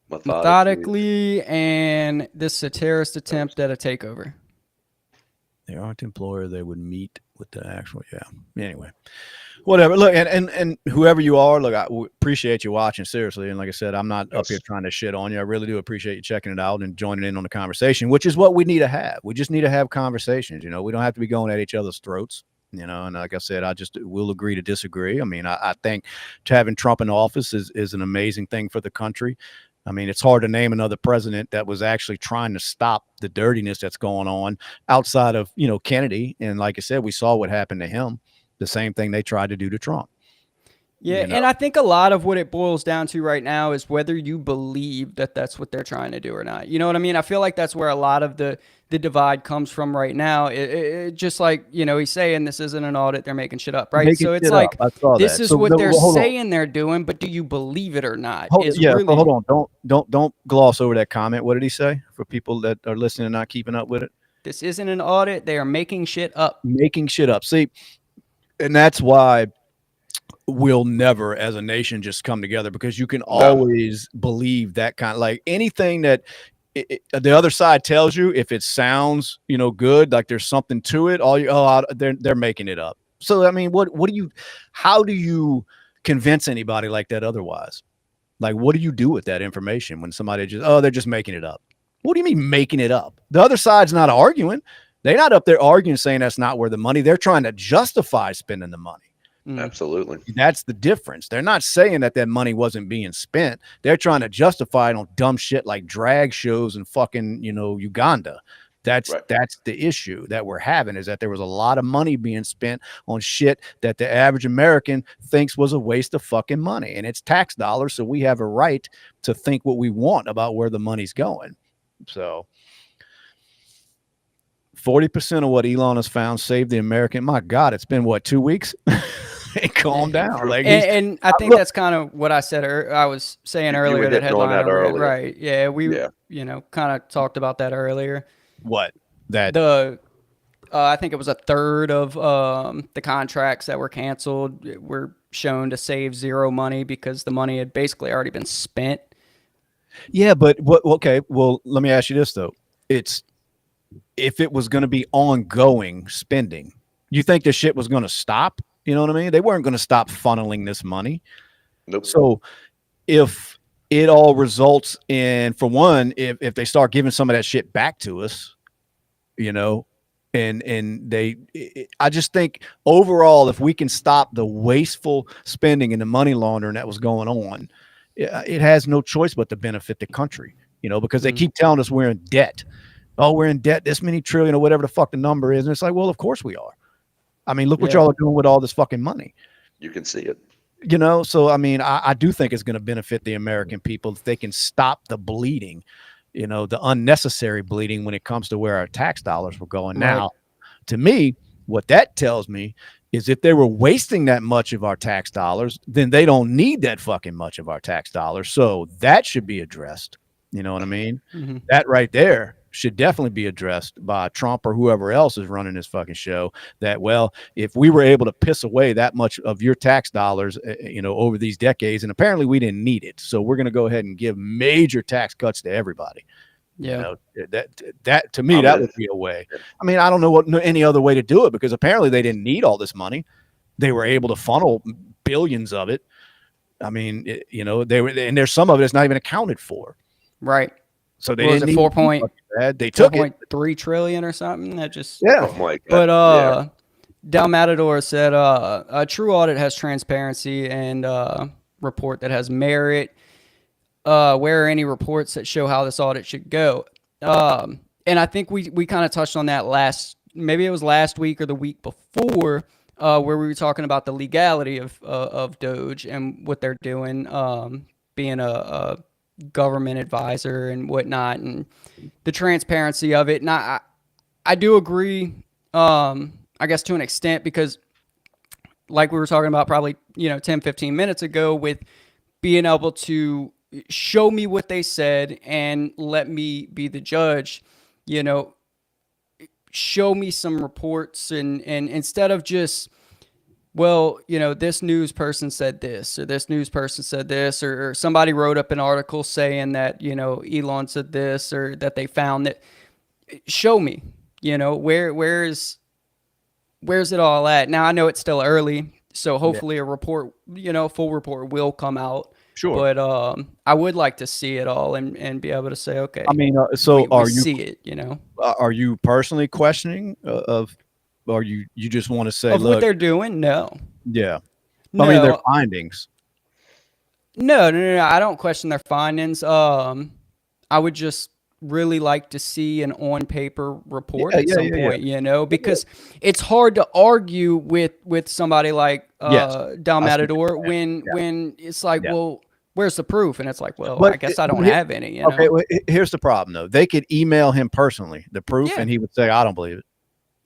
Speaker 3: methodically, and this is a terrorist attempt at a takeover.
Speaker 1: They aren't the employer. They would meet with the actual, yeah. Anyway, whatever. Look, and whoever you are, look, I appreciate you watching, seriously. And like I said, I'm not up here trying to shit on you. I really do appreciate you checking it out and joining in on the conversation, which is what we need to have. We just need to have conversations. We don't have to be going at each other's throats. And like I said, we'll agree to disagree. I mean, I think having Trump in office is an amazing thing for the country. I mean, it's hard to name another president that was actually trying to stop the dirtiness that's going on outside of, Kennedy. And like I said, we saw what happened to him. The same thing they tried to do to Trump.
Speaker 3: Yeah, and I think a lot of what it boils down to right now is whether you believe that that's what they're trying to do or not. You know what I mean? I feel like that's where a lot of the divide comes from right now. It just like, he's saying this isn't an audit, they're making shit up, right? So it's like, this is what they're saying they're doing, but do you believe it or not?
Speaker 1: Hold on. Don't gloss over that comment. What did he say for people that are listening and not keeping up with it?
Speaker 3: This isn't an audit. They are making shit up.
Speaker 1: Making shit up. See, and that's why we'll never as a nation just come together, because you can always believe that kind of, like, anything that the other side tells you, if it sounds good, like there's something to it, they're making it up. So I mean, what do you? How do you convince anybody like that otherwise? Like, what do you do with that information when somebody just, oh, they're just making it up? What do you mean making it up? The other side's not arguing. They're not up there arguing, saying that's not where the money. They're trying to justify spending the money.
Speaker 2: Absolutely.
Speaker 1: That's the difference. They're not saying that money wasn't being spent. They're trying to justify it on dumb shit like drag shows in fucking, Uganda. That's the issue that we're having, is that there was a lot of money being spent on shit that the average American thinks was a waste of fucking money. And it's tax dollars, so we have a right to think what we want about where the money's going. So 40% of what Elon has found saved the American. My God, it's been what, 2 weeks? Hey, calm down. Like,
Speaker 3: and I think that's kind of what I said. I was saying earlier, that headline I read, right? Yeah, we kind of talked about that earlier.
Speaker 1: What? That
Speaker 3: I think it was a third of the contracts that were canceled were shown to save zero money because the money had basically already been spent.
Speaker 1: Yeah, but what? Okay, well, let me ask you this though: if it was going to be ongoing spending, you think this shit was going to stop? You know what I mean? They weren't going to stop funneling this money.
Speaker 2: Nope.
Speaker 1: So if it all results in, for one, if they start giving some of that shit back to us, I just think overall, if we can stop the wasteful spending and the money laundering that was going on, it has no choice but to benefit the country, because they keep telling us we're in debt. Oh, we're in debt, this many trillion or whatever the fuck the number is. And it's like, well, of course we are. I mean, look what y'all are doing with all this fucking money.
Speaker 2: You can see it.
Speaker 1: So, I mean, I do think it's going to benefit the American people if they can stop the bleeding, the unnecessary bleeding when it comes to where our tax dollars were going. Right. Now, to me, what that tells me is if they were wasting that much of our tax dollars, then they don't need that fucking much of our tax dollars. So that should be addressed. You know what I mean? Mm-hmm. That right there should definitely be addressed by Trump or whoever else is running this fucking show. That, well, if we were able to piss away that much of your tax dollars, over these decades, and apparently we didn't need it, so we're going to go ahead and give major tax cuts to everybody. Yeah, that to me, that would be a way. I mean, I don't know any other way to do it, because apparently they didn't need all this money. They were able to funnel billions of it. I mean, they were, and there's some of it that's not even accounted for.
Speaker 3: Right.
Speaker 1: So they didn't need
Speaker 3: 4 point.
Speaker 1: They took
Speaker 3: 4.3 trillion or something. That just
Speaker 2: But
Speaker 3: Del Matador said a true audit has transparency and report that has merit. Where are any reports that show how this audit should go? And I think we kind of touched on that maybe it was last week or the week before, where we were talking about the legality of Doge and what they're doing, being a government advisor and whatnot, and the transparency of it. And I do agree, I guess to an extent, because like we were talking about probably 10, 15 minutes ago, with being able to show me what they said and let me be the judge, show me some reports, and instead of just, well, this news person said this, or this news person said this, or somebody wrote up an article saying that, Elon said this, or that they found that. Show me, where's it all at? Now, I know it's still early, so hopefully a report, full report will come out.
Speaker 1: Sure.
Speaker 3: But I would like to see it all and be able to say, okay.
Speaker 1: I mean, so
Speaker 3: we see it,
Speaker 1: Are you personally questioning or you just want to say,
Speaker 3: of
Speaker 1: look,
Speaker 3: what they're doing? No.
Speaker 1: Yeah.
Speaker 3: No.
Speaker 1: I mean, their findings.
Speaker 3: No. I don't question their findings. I would just really like to see an on paper report at some point, because it's hard to argue with somebody like Del Matador when it's like, well, where's the proof? And it's like, well, but I guess I don't have any.
Speaker 1: Okay, well, here's the problem though. They could email him personally the proof, and he would say, I don't believe it.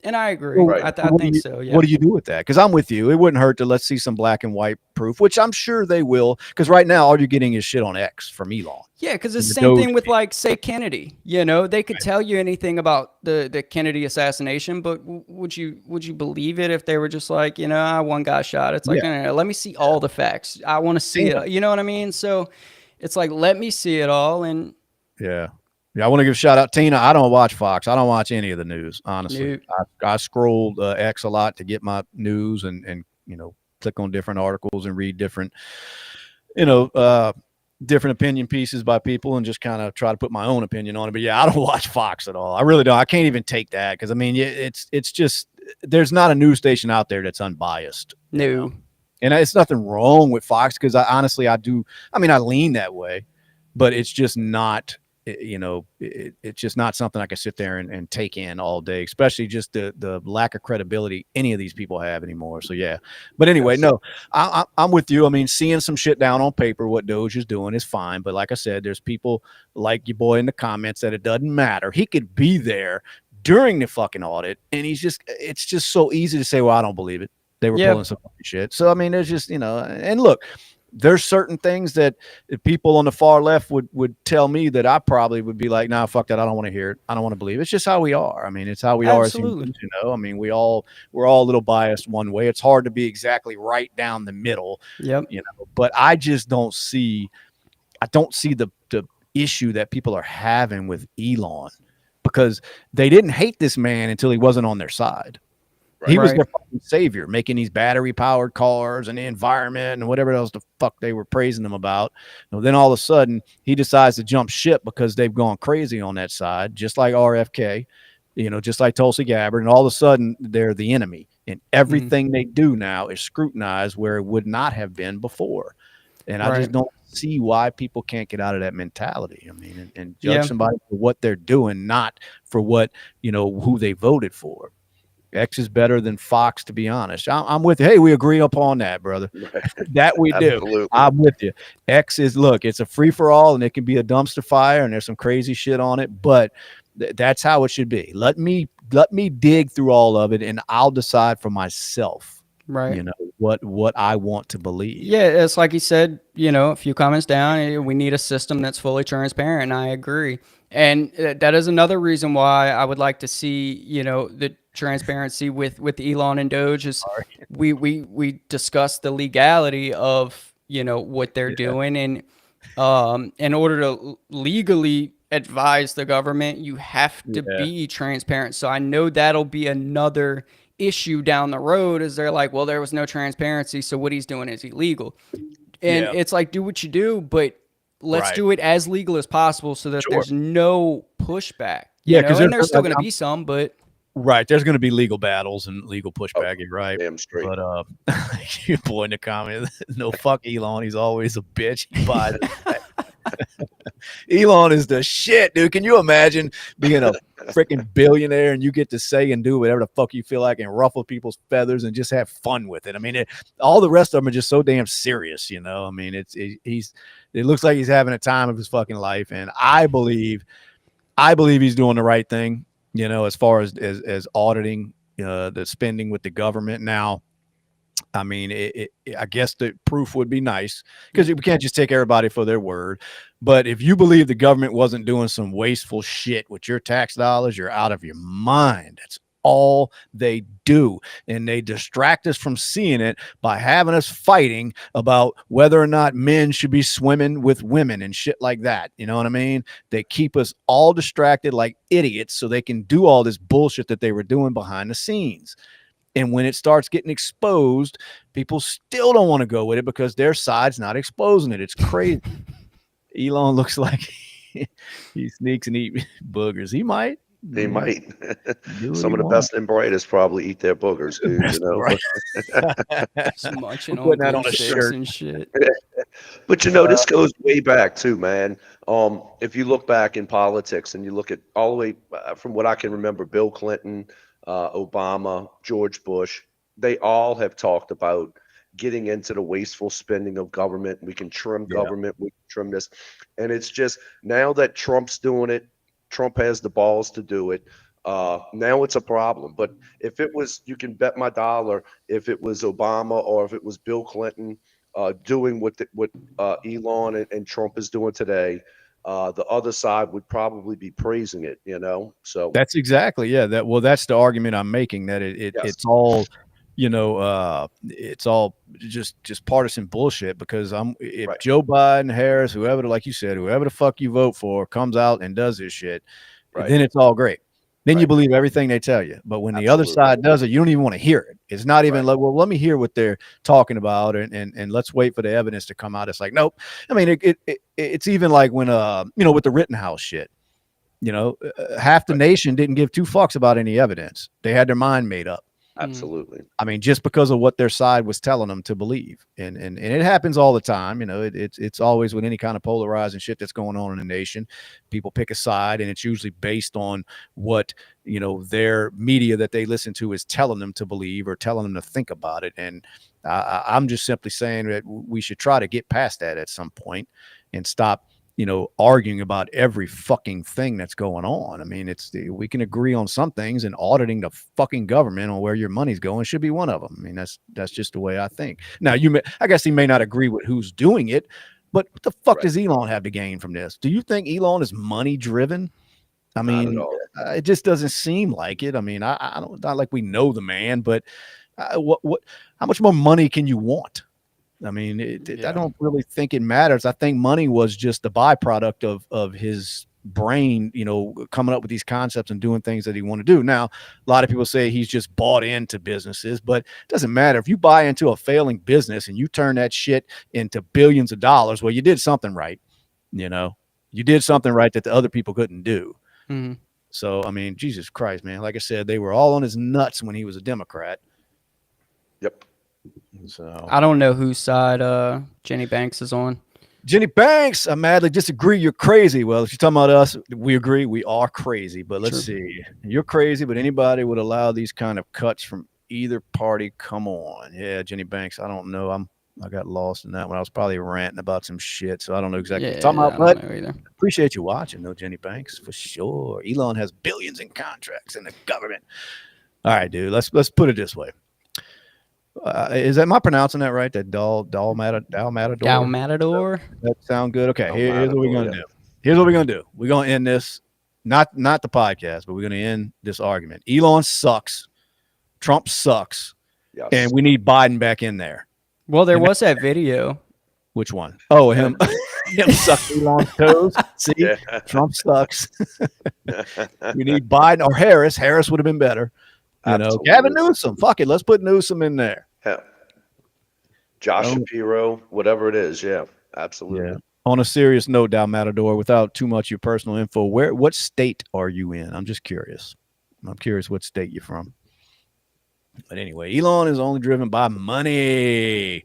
Speaker 3: And I agree. Right. I think so. Yeah.
Speaker 1: What do you do with that? Because I'm with you. It wouldn't hurt to let's see some black and white proof, which I'm sure they will. Because right now, all you're getting is shit on X from Elon.
Speaker 3: Yeah, because it's the same thing with, like, say, Kennedy. They could tell you anything about the Kennedy assassination, but would you believe it if they were just like, one guy shot? It's like, no, let me see all the facts. I want to see it. You know what I mean? So it's like, let me see it all. And
Speaker 1: Yeah, I want to give a shout out, Tina. I don't watch Fox. I don't watch any of the news, honestly.
Speaker 3: Nope.
Speaker 1: I scrolled X a lot to get my news and click on different articles and read different you know different opinion pieces by people and just kind of try to put my own opinion on it. But yeah, I don't watch Fox at all. I really don't. I can't even take that because I mean, it's just there's not a news station out there that's unbiased.
Speaker 3: No.
Speaker 1: And it's nothing wrong with Fox because I honestly I do. I mean, I lean that way, but it's just not. It's just not something I can sit there and take in all day, especially just the lack of credibility any of these people have anymore. So yeah, but anyway, no, I'm with you. I mean, seeing some shit down on paper, what Doge is doing is fine. But like I said, there's people like your boy in the comments that it doesn't matter. He could be there during the fucking audit, and it's just so easy to say, well, I don't believe it. They were pulling some fucking shit. So I mean, there's just and look, there's certain things that people on the far left would tell me that I probably would be like, nah, fuck that. I don't want to hear it. I don't want to believe it. It's just how we are. I mean, it's how we are as humans, I mean, we're all a little biased one way. It's hard to be exactly right down the middle.
Speaker 3: Yep.
Speaker 1: But I just don't see the issue that people are having with Elon because they didn't hate this man until he wasn't on their side. He was their fucking savior, making these battery-powered cars and the environment and whatever else the fuck they were praising him about. Then all of a sudden, he decides to jump ship because they've gone crazy on that side, just like RFK, just like Tulsi Gabbard. And all of a sudden, they're the enemy. And everything they do now is scrutinized where it would not have been before. And I just don't see why people can't get out of that mentality. I mean, and judge somebody for what they're doing, not for what, who they voted for. X is better than Fox, to be honest. I'm with you. Hey, we agree upon that, brother. That we do. I'm with you. X is, look, it's a free-for-all, and it can be a dumpster fire, and there's some crazy shit on it, but that's how it should be. Let me dig through all of it, and I'll decide for myself, what I want to believe.
Speaker 3: Yeah, it's like he said, a few comments down, we need a system that's fully transparent, and I agree. And that is another reason why I would like to see, the transparency with Elon and Doge is we discuss the legality of what they're doing, and in order to legally advise the government, you have to be transparent. So I know that'll be another issue down the road, is they're like, well, there was no transparency, so what he's doing is illegal. And it's like, do what you do, but let's do it as legal as possible so that there's no pushback. Because there's still going to be some, but
Speaker 1: there's going to be legal battles and legal pushback. You're right.
Speaker 2: Damn straight.
Speaker 1: But your boy in the comment, no, fuck Elon. He's always a bitch. He buys it. Elon is the shit, dude. Can you imagine being a freaking billionaire and you get to say and do whatever the fuck you feel like and ruffle people's feathers and just have fun with it? I mean, all the rest of them are just so damn serious, I mean, it looks like he's having a time of his fucking life, and I believe he's doing the right thing, as far as auditing the spending with the government. Now, I mean, I guess the proof would be nice because we can't just take everybody for their word. But if you believe the government wasn't doing some wasteful shit with your tax dollars, you're out of your mind. That's all they do. And they distract us from seeing it by having us fighting about whether or not men should be swimming with women and shit like that. You know what I mean? They keep us all distracted like idiots so they can do all this bullshit that they were doing behind the scenes. And when it starts getting exposed, people still don't want to go with it because their side's not exposing it. It's crazy. Elon looks like he sneaks and eats boogers. He might.
Speaker 2: He might. Some of the best and brightest probably eat their boogers, dude.
Speaker 3: Munching on that on a shirt and shit.
Speaker 2: But this goes way back too, man. If you look back in politics and you look at all the way from what I can remember, Bill Clinton, Obama, George Bush, they all have talked about getting into the wasteful spending of government. We can trim government, we can trim this. And it's just now that Trump's doing it, Trump has the balls to do it. Now it's a problem. But if it was, you can bet my dollar, if it was Obama or if it was Bill Clinton doing what Elon and Trump is doing today, the other side would probably be praising it, So
Speaker 1: that's exactly, that's the argument I'm making, that it's all, it's all just partisan bullshit because if
Speaker 2: Right.
Speaker 1: Joe Biden, Harris, whoever, like you said, whoever the fuck you vote for comes out and does this shit,
Speaker 2: Right.
Speaker 1: then it's all great. Then you
Speaker 2: Right.
Speaker 1: believe everything they tell you. But when the other
Speaker 2: Absolutely.
Speaker 1: side does it, you don't even want to hear it. It's not even
Speaker 2: Right.
Speaker 1: like, well, let me hear what they're talking about and let's wait for the evidence to come out. It's like, nope. I mean, it's even like when with the Rittenhouse shit. Half the
Speaker 2: Right.
Speaker 1: nation didn't give two fucks about any evidence. They had their mind made up.
Speaker 2: Absolutely.
Speaker 1: I mean, just because of what their side was telling them to believe, and it happens all the time. It's always with any kind of polarizing shit that's going on in the nation. People pick a side, and it's usually based on what their media that they listen to is telling them to believe or telling them to think about it. And I'm just simply saying that we should try to get past that at some point and stop arguing about every fucking thing that's going on. I mean, we can agree on some things, and auditing the fucking government on where your money's going should be one of them. I mean, that's just the way I think. Now, I guess he may not agree with who's doing it, but what the fuck
Speaker 2: Right.
Speaker 1: does Elon have to gain from this? Do you think Elon is money driven? I
Speaker 2: Not at
Speaker 1: mean,
Speaker 2: all.
Speaker 1: it just doesn't seem like it. I mean, I don't, not like we know the man, but how much more money can you want? I mean, I don't really think it matters. I think money was just the byproduct of his brain, coming up with these concepts and doing things that he want to do. Now, a lot of people say he's just bought into businesses, but it doesn't matter. If you buy into a failing business and you turn that shit into billions of dollars, well, you did something right. You did something right that the other people couldn't do.
Speaker 3: Mhm.
Speaker 1: So, I mean, Jesus Christ, man. Like I said, they were all on his nuts when he was a Democrat.
Speaker 2: Yep.
Speaker 1: So
Speaker 3: I don't know whose side Jenny Banks is on.
Speaker 1: Jenny Banks, I madly disagree. You're crazy. Well, if you're talking about us, we agree. We are crazy. But let's see. You're crazy, but anybody would allow these kind of cuts from either party. Come on. Yeah, Jenny Banks. I don't know. I got lost in that one. I was probably ranting about some shit, so I don't know exactly what you're talking
Speaker 3: Yeah,
Speaker 1: about.
Speaker 3: I
Speaker 1: But
Speaker 3: don't know either.
Speaker 1: appreciate you watching, though, Jenny Banks, for sure. Elon has billions in contracts in the government. All right, dude. Let's put it this way. Am I pronouncing that right? That Matador?
Speaker 3: Dow Matador.
Speaker 1: That sound good? Okay,
Speaker 2: No
Speaker 1: here's what we're
Speaker 2: Matador.
Speaker 1: gonna
Speaker 2: Yeah.
Speaker 1: do. Here's what we're gonna do. We're gonna end this, not the podcast, but we're gonna end this argument. Elon sucks. Trump sucks,
Speaker 2: Yes.
Speaker 1: and we need Biden back in there.
Speaker 3: Well, there
Speaker 1: And
Speaker 3: was that video.
Speaker 1: which one? Oh, him. Him suck Elon's toes. See,
Speaker 2: Yeah.
Speaker 1: Trump sucks. We need Biden or Harris. Harris would have been better. Gavin
Speaker 2: Absolutely.
Speaker 1: Newsom. Fuck it. Let's put Newsom in there.
Speaker 2: Yeah. Josh
Speaker 1: Oh,
Speaker 2: Shapiro, whatever it is. Yeah. Absolutely.
Speaker 1: yeah. On a serious note, Down Matador, without too much of your personal info, what state are you in? I'm just curious. I'm curious what state you're from. But anyway, Elon is only driven by money.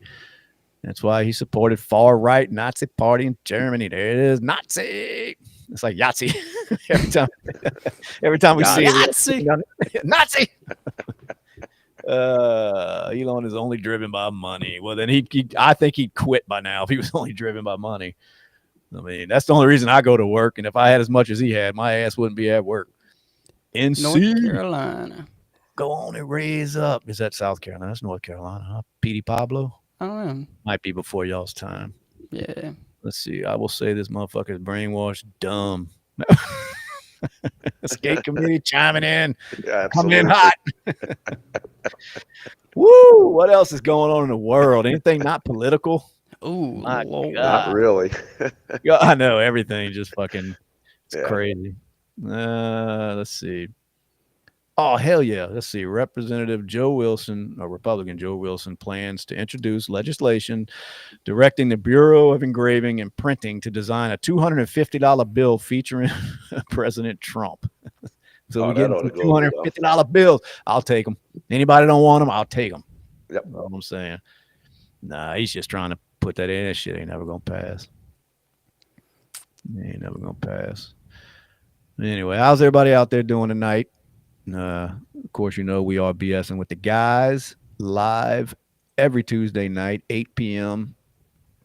Speaker 1: That's why he supported far right Nazi party in Germany. There it is, Nazi. It's like Yahtzee every time we see it.
Speaker 3: Yahtzee.
Speaker 1: Nazi. Elon is only driven by money. Well, then I think he'd quit by now if he was only driven by money. I mean, that's the only reason I go to work. And if I had as much as he had, my ass wouldn't be at work.
Speaker 3: North
Speaker 1: NC,
Speaker 3: Carolina.
Speaker 1: go on and raise up. Is that South Carolina? That's North Carolina, huh? Petey Pablo?
Speaker 3: I don't know.
Speaker 1: Might be before y'all's time.
Speaker 3: Yeah.
Speaker 1: Let's see. I will say this motherfucker is brainwashed, dumb. Skate community chiming in.
Speaker 2: Yeah,
Speaker 1: Coming in
Speaker 2: absolutely.
Speaker 1: hot. Woo! What else is going on in the world? Anything not political?
Speaker 3: Ooh,
Speaker 1: My
Speaker 3: Lord.
Speaker 1: God.
Speaker 2: Not really.
Speaker 1: Yeah, I know everything. Just fucking, it's
Speaker 2: Yeah.
Speaker 1: crazy. Let's see. Oh hell yeah! Let's see. Representative Joe Wilson, or Republican Joe Wilson, plans to introduce legislation directing the Bureau of Engraving and Printing to design a $250 bill featuring President Trump. So
Speaker 2: Oh,
Speaker 1: we
Speaker 2: that
Speaker 1: get
Speaker 2: ought to
Speaker 1: into
Speaker 2: go over well.
Speaker 1: $250 bills. I'll take them. Anybody don't want them, I'll take them.
Speaker 2: Yep.
Speaker 1: That's all I'm saying. Nah, he's just trying to put that in. That shit ain't never gonna pass. Ain't never gonna pass. Anyway, how's everybody out there doing tonight? Of course, we are B.S.ing with the guys live every Tuesday night, 8 p.m.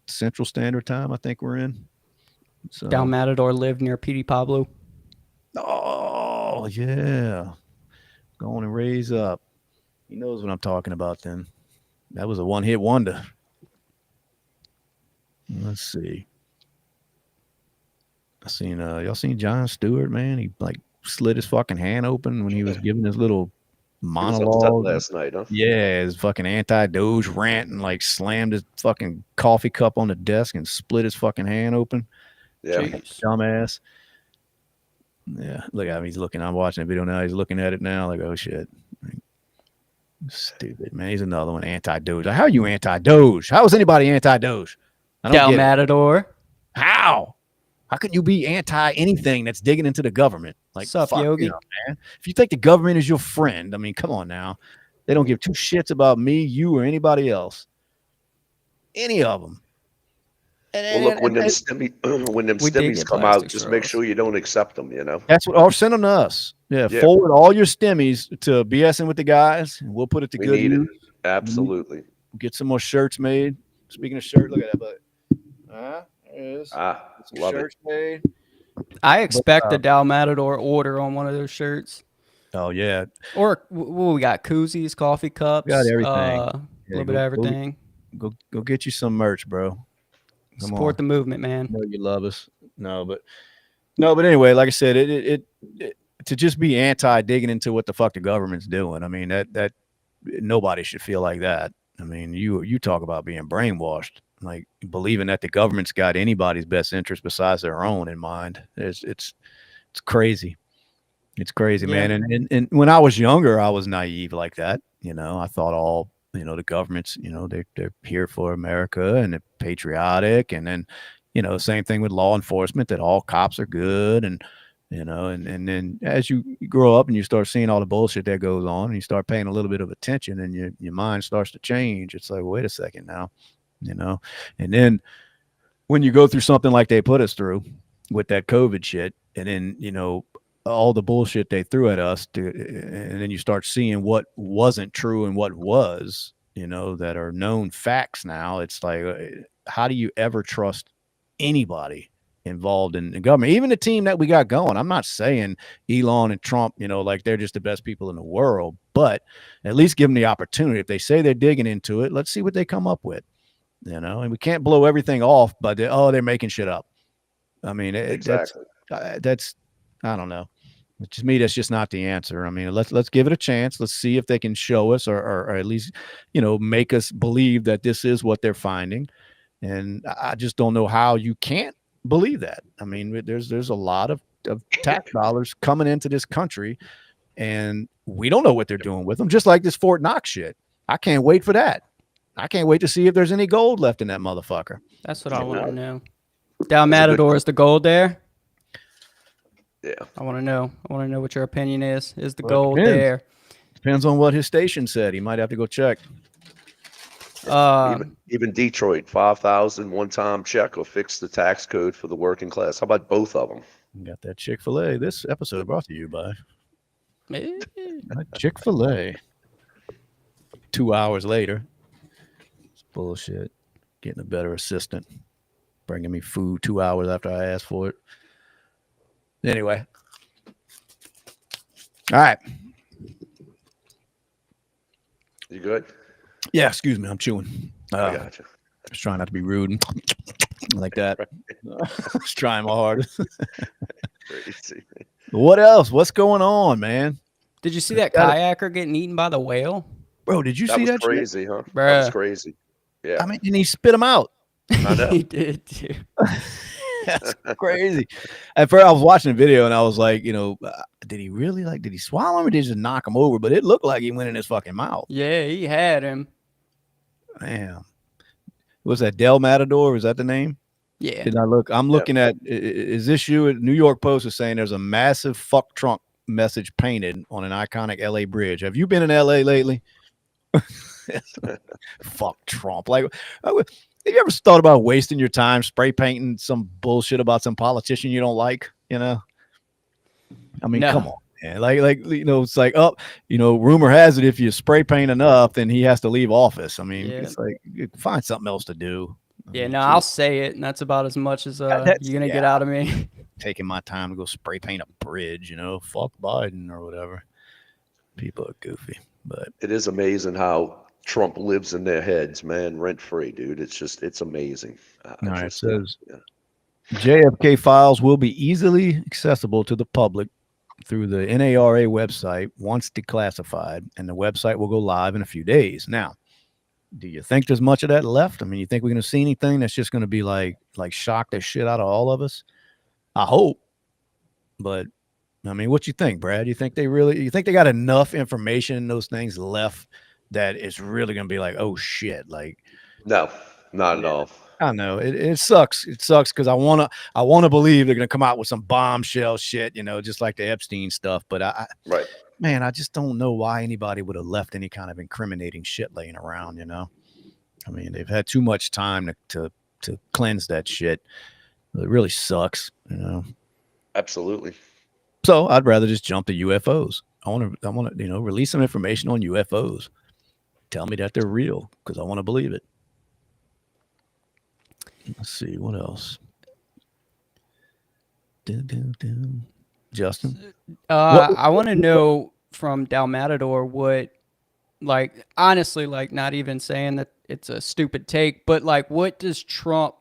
Speaker 1: Central Standard Time. I think we're in. So,
Speaker 3: Down Matador lived near Petey Pablo.
Speaker 1: oh yeah, go on and raise up. He knows what I'm talking about. Then that was a one-hit wonder. Let's see. Y'all seen Jon Stewart, man? He like slit his fucking hand open when he was giving his little
Speaker 2: He was upset
Speaker 1: monologue.
Speaker 2: last night, huh?
Speaker 1: Yeah, his fucking anti-Doge rant and like slammed his fucking coffee cup on the desk and split his fucking hand open.
Speaker 2: Yeah.
Speaker 3: Jeez.
Speaker 1: Dumbass. Yeah, look at him. He's looking. I'm watching the video now. He's looking at it now. Like, oh shit. Stupid, man. He's another one anti-Doge. How are you anti-Doge? How is anybody anti-Doge? I don't
Speaker 3: Del
Speaker 1: get it.
Speaker 3: Matador.
Speaker 1: How? How can you be anti anything that's digging into the government? Like,
Speaker 3: Sup,
Speaker 1: fuck,
Speaker 3: Yogi?
Speaker 1: you know, man. If you think the government is your friend, I mean, come on now. They don't give two shits about me, you, or anybody else. Any of them.
Speaker 2: Well, look, when them when them
Speaker 3: We did
Speaker 2: stimmies
Speaker 3: get
Speaker 2: come out,
Speaker 3: plastic
Speaker 2: just make
Speaker 3: straws.
Speaker 2: sure you don't accept them. You know.
Speaker 1: That's what, or send them to us. Yeah,
Speaker 2: Yeah.
Speaker 1: forward all your stimmies to BSing with the guys, and we'll put it to
Speaker 2: We
Speaker 1: good
Speaker 2: need it.
Speaker 1: use.
Speaker 2: Absolutely.
Speaker 1: Get some more shirts made. Speaking of shirt, look at that, bud. There it is.
Speaker 2: Ah,
Speaker 1: Get some
Speaker 2: love it.
Speaker 1: shirts made.
Speaker 3: I expect a Del Matador order on one of those shirts.
Speaker 1: Oh yeah,
Speaker 3: Or what we got? Koozies, coffee cups.
Speaker 1: got everything.
Speaker 3: A
Speaker 1: Yeah,
Speaker 3: little bit of everything.
Speaker 1: Go get you some merch, bro. Come
Speaker 3: Support
Speaker 1: on.
Speaker 3: the movement, man.
Speaker 1: I know you love us. No, but anyway, like I said, it to just be anti digging into what the fuck the government's doing. I mean, that nobody should feel like that. I mean, you talk about being brainwashed, like believing that the government's got anybody's best interest besides their own in mind. It's crazy. It's crazy,
Speaker 3: Yeah.
Speaker 1: man. And when I was younger, I was naive like that. You know, I thought all, you know, the government's, you know, they're here for America and they're patriotic. And then, you know, same thing with law enforcement, that all cops are good. And, you know, and then as you grow up and you start seeing all the bullshit that goes on and you start paying a little bit of attention and your mind starts to change. It's like, wait a second now, you know, and then when you go through something like they put us through with that COVID shit, and then, you know, all the bullshit they threw at us and then you start seeing what wasn't true and what was, you know, that are known facts now. It's like, how do you ever trust anybody involved in the government, even the team that we got going? I'm not saying Elon and Trump, you know, like they're just the best people in the world, but at least give them the opportunity. If they say they're digging into it, let's see what they come up with, you know. And we can't blow everything off by they're making shit up. I mean,
Speaker 2: Exactly.
Speaker 1: that's I don't know. To me, that's just not the answer. I mean, let's give it a chance. Let's see if they can show us or at least, you know, make us believe that this is what they're finding. And I just don't know how you can't believe that. I mean, there's a lot of tax dollars coming into this country, and we don't know what they're doing with them. Just like this Fort Knox shit. I can't wait for that. I can't wait to see if there's any gold left in that motherfucker.
Speaker 3: That's what I
Speaker 2: Yeah.
Speaker 3: want to know. Del Matador, is the gold there?
Speaker 2: Yeah.
Speaker 3: I want to know. I want to know what your opinion is. Is the
Speaker 1: Well, it
Speaker 3: gold
Speaker 1: depends.
Speaker 3: there?
Speaker 1: Depends on what his station said. He might have to go check.
Speaker 2: Even Detroit, 5,000 one-time check or fix the tax code for the working class. How about both of them?
Speaker 1: Got that Chick-fil-A. This episode brought to you by
Speaker 3: Eh,
Speaker 1: Chick-fil-A. 2 hours later. It's bullshit. Getting a better assistant. Bringing me food 2 hours after I asked for it. Anyway. All right.
Speaker 2: You good?
Speaker 1: Yeah, excuse me. I'm chewing.
Speaker 2: I gotcha.
Speaker 1: Just trying not to be rude and like that. Just trying my hardest.
Speaker 2: Crazy.
Speaker 1: What else? What's going on, man?
Speaker 3: Did you see that kayaker getting eaten by the whale?
Speaker 1: Bro, did you
Speaker 2: That
Speaker 1: see
Speaker 2: was
Speaker 1: that shit?
Speaker 2: crazy, huh? That was
Speaker 3: Bruh.
Speaker 2: crazy. Yeah.
Speaker 1: I mean, and he spit him out.
Speaker 2: I know.
Speaker 3: He did too.
Speaker 1: That's crazy. At first, I was watching the video and I was like, you know, did he really did he swallow him or did he just knock him over? But it looked like he went in his fucking mouth.
Speaker 3: Yeah, he had him.
Speaker 1: Damn. Was that Del Matador? Was that the name?
Speaker 3: Yeah.
Speaker 1: Did I look? I'm looking at, is this you? New York Post is saying there's a massive fuck Trump message painted on an iconic LA bridge. Have you been in LA lately? Fuck Trump. Like, have you ever thought about wasting your time spray painting some bullshit about some politician you don't like? You know, I mean,
Speaker 3: No.
Speaker 1: come on, man. Like you know, it's like, oh, you know, rumor has it if you spray paint enough, then he has to leave office. I mean,
Speaker 3: Yeah.
Speaker 1: it's like, find something else to do. I
Speaker 3: Yeah,
Speaker 1: mean,
Speaker 3: no, I'll say it, and that's about as much as you're gonna get out of me.
Speaker 1: taking my time to go spray paint a bridge, you know, fuck Biden or whatever. People are goofy, but
Speaker 2: It is amazing how Trump lives in their heads, man, rent free, dude. It's amazing.
Speaker 1: all right, it says JFK files will be easily accessible to the public through the NARA website once declassified, and the website will go live in a few days. Now, do you think there's much of that left? I mean, you think we're going to see anything that's just going to be like shock the shit out of all of us? I hope, but I mean, what you think, Brad? You think they got enough information in those things left that it's really going to be like, oh shit, like,
Speaker 2: No, not at all.
Speaker 1: I know it sucks. It sucks because I wanna believe they're gonna come out with some bombshell shit, just like the Epstein stuff. But
Speaker 2: Right.
Speaker 1: man, I just don't know why anybody would have left any kind of incriminating shit laying around. I mean, they've had too much time to cleanse that shit. It really sucks.
Speaker 2: Absolutely.
Speaker 1: So I'd rather just jump to UFOs. I want to release some information on UFOs. Tell me that they're real because I want to believe it. Let's see what else. Justin,
Speaker 3: I want to know from Dalmatador what, like, honestly, like, not even saying that it's a stupid take, but like, what does Trump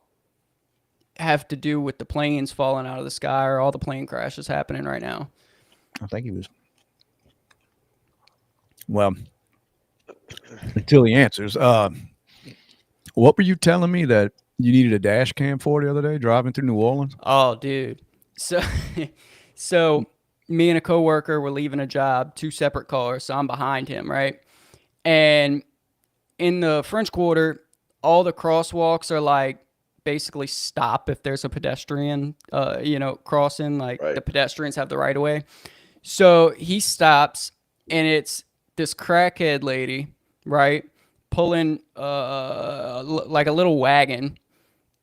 Speaker 3: have to do with the planes falling out of the sky or all the plane crashes happening right now?
Speaker 1: I think he was. Well, until he answers, what were you telling me that you needed a dash cam for the other day driving through New Orleans?
Speaker 3: Oh, dude. So me and a coworker were leaving a job, 2 separate cars. So I'm behind him, right? And in the French Quarter, all the crosswalks are like basically stop if there's a pedestrian, crossing. Like
Speaker 2: Right.
Speaker 3: the pedestrians have the right of way. So he stops, and it's this crackhead lady, right, pulling like a little wagon.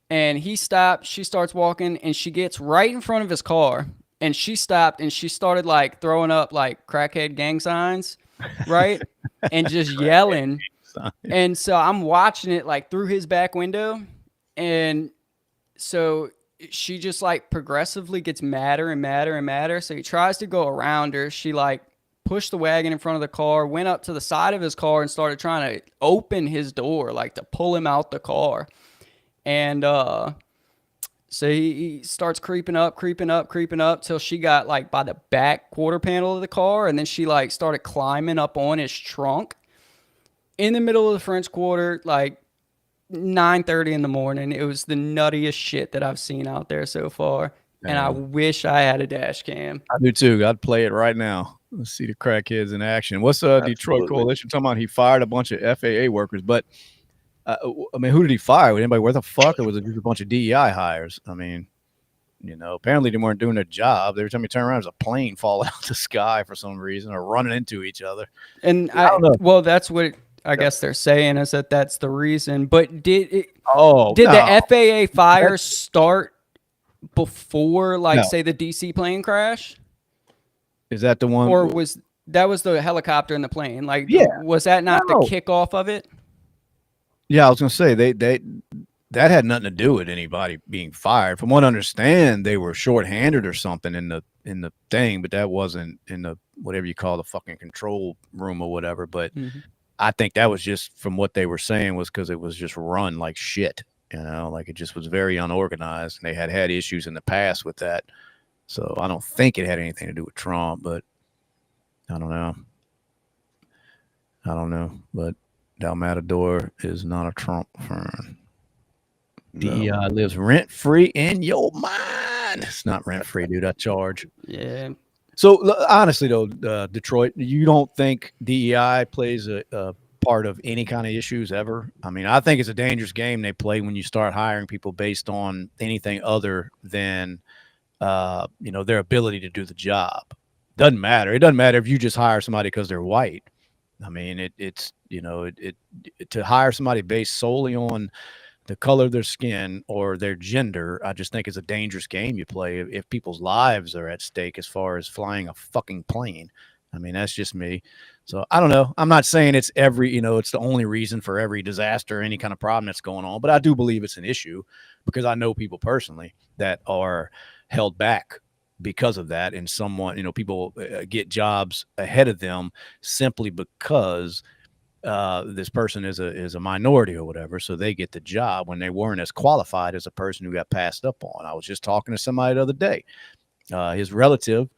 Speaker 3: And he stopped, she starts walking, and she gets right in front of his car. And she stopped, and she started like throwing up like crackhead gang signs, right? And just yelling. And so I'm watching it like through his back window. And so she just like progressively gets madder and madder and madder. So he tries to go around her. She like pushed the wagon in front of the car, went up to the side of his car and started trying to open his door, like to pull him out the car. And so he starts creeping up till she got like by the back quarter panel of the car. And then she like started climbing up on his trunk in the middle of the French Quarter, like 9:30 in the morning. It was the nuttiest shit that I've seen out there so far. Damn. And I wish I had a dash cam.
Speaker 1: I do too. I'd play it right now. Let's see the crackheads in action. What's Detroit Coalition talking about? He fired a bunch of FAA workers, but I mean, who did he fire? Was anybody worth a fuck, or was it just a bunch of DEI hires? I mean, apparently they weren't doing their job. Every time you turn around, there's a plane falling out the sky for some reason, or running into each other.
Speaker 3: And I don't know. Well, that's what I guess they're saying, is that that's the reason. But did the FAA fire start before, like, say, the DC plane crash?
Speaker 1: Is that the one?
Speaker 3: Or was the helicopter and the plane? Like, was that not the kickoff of it?
Speaker 1: Yeah, I was gonna say that had nothing to do with anybody being fired. From what I understand, they were shorthanded or something in the thing, but that wasn't in the whatever you call the fucking control room or whatever. But I think that was just from what they were saying was because it was just run like shit. Like it just was very unorganized, and they had issues in the past with that. So I don't think it had anything to do with Trump, but I don't know, but Dalmatador is not a Trump fan. No. DEI lives rent-free in your mind. It's not rent-free, dude. I charge.
Speaker 3: Yeah.
Speaker 1: So honestly, though, Detroit, you don't think DEI plays a part of any kind of issues ever? I mean, I think it's a dangerous game they play when you start hiring people based on anything other than, their ability to do the job. Doesn't matter. It doesn't matter if you just hire somebody because they're white. I mean, it's to hire somebody based solely on the color of their skin or their gender, I just think it's a dangerous game you play if people's lives are at stake as far as flying a fucking plane. I mean, that's just me. So I don't know. I'm not saying it's it's the only reason for every disaster, any kind of problem that's going on, but I do believe it's an issue because I know people personally that are held back because of that. And people get jobs ahead of them simply because this person is a minority or whatever, so they get the job when they weren't as qualified as a person who got passed up on. I was just talking to somebody the other day. His relative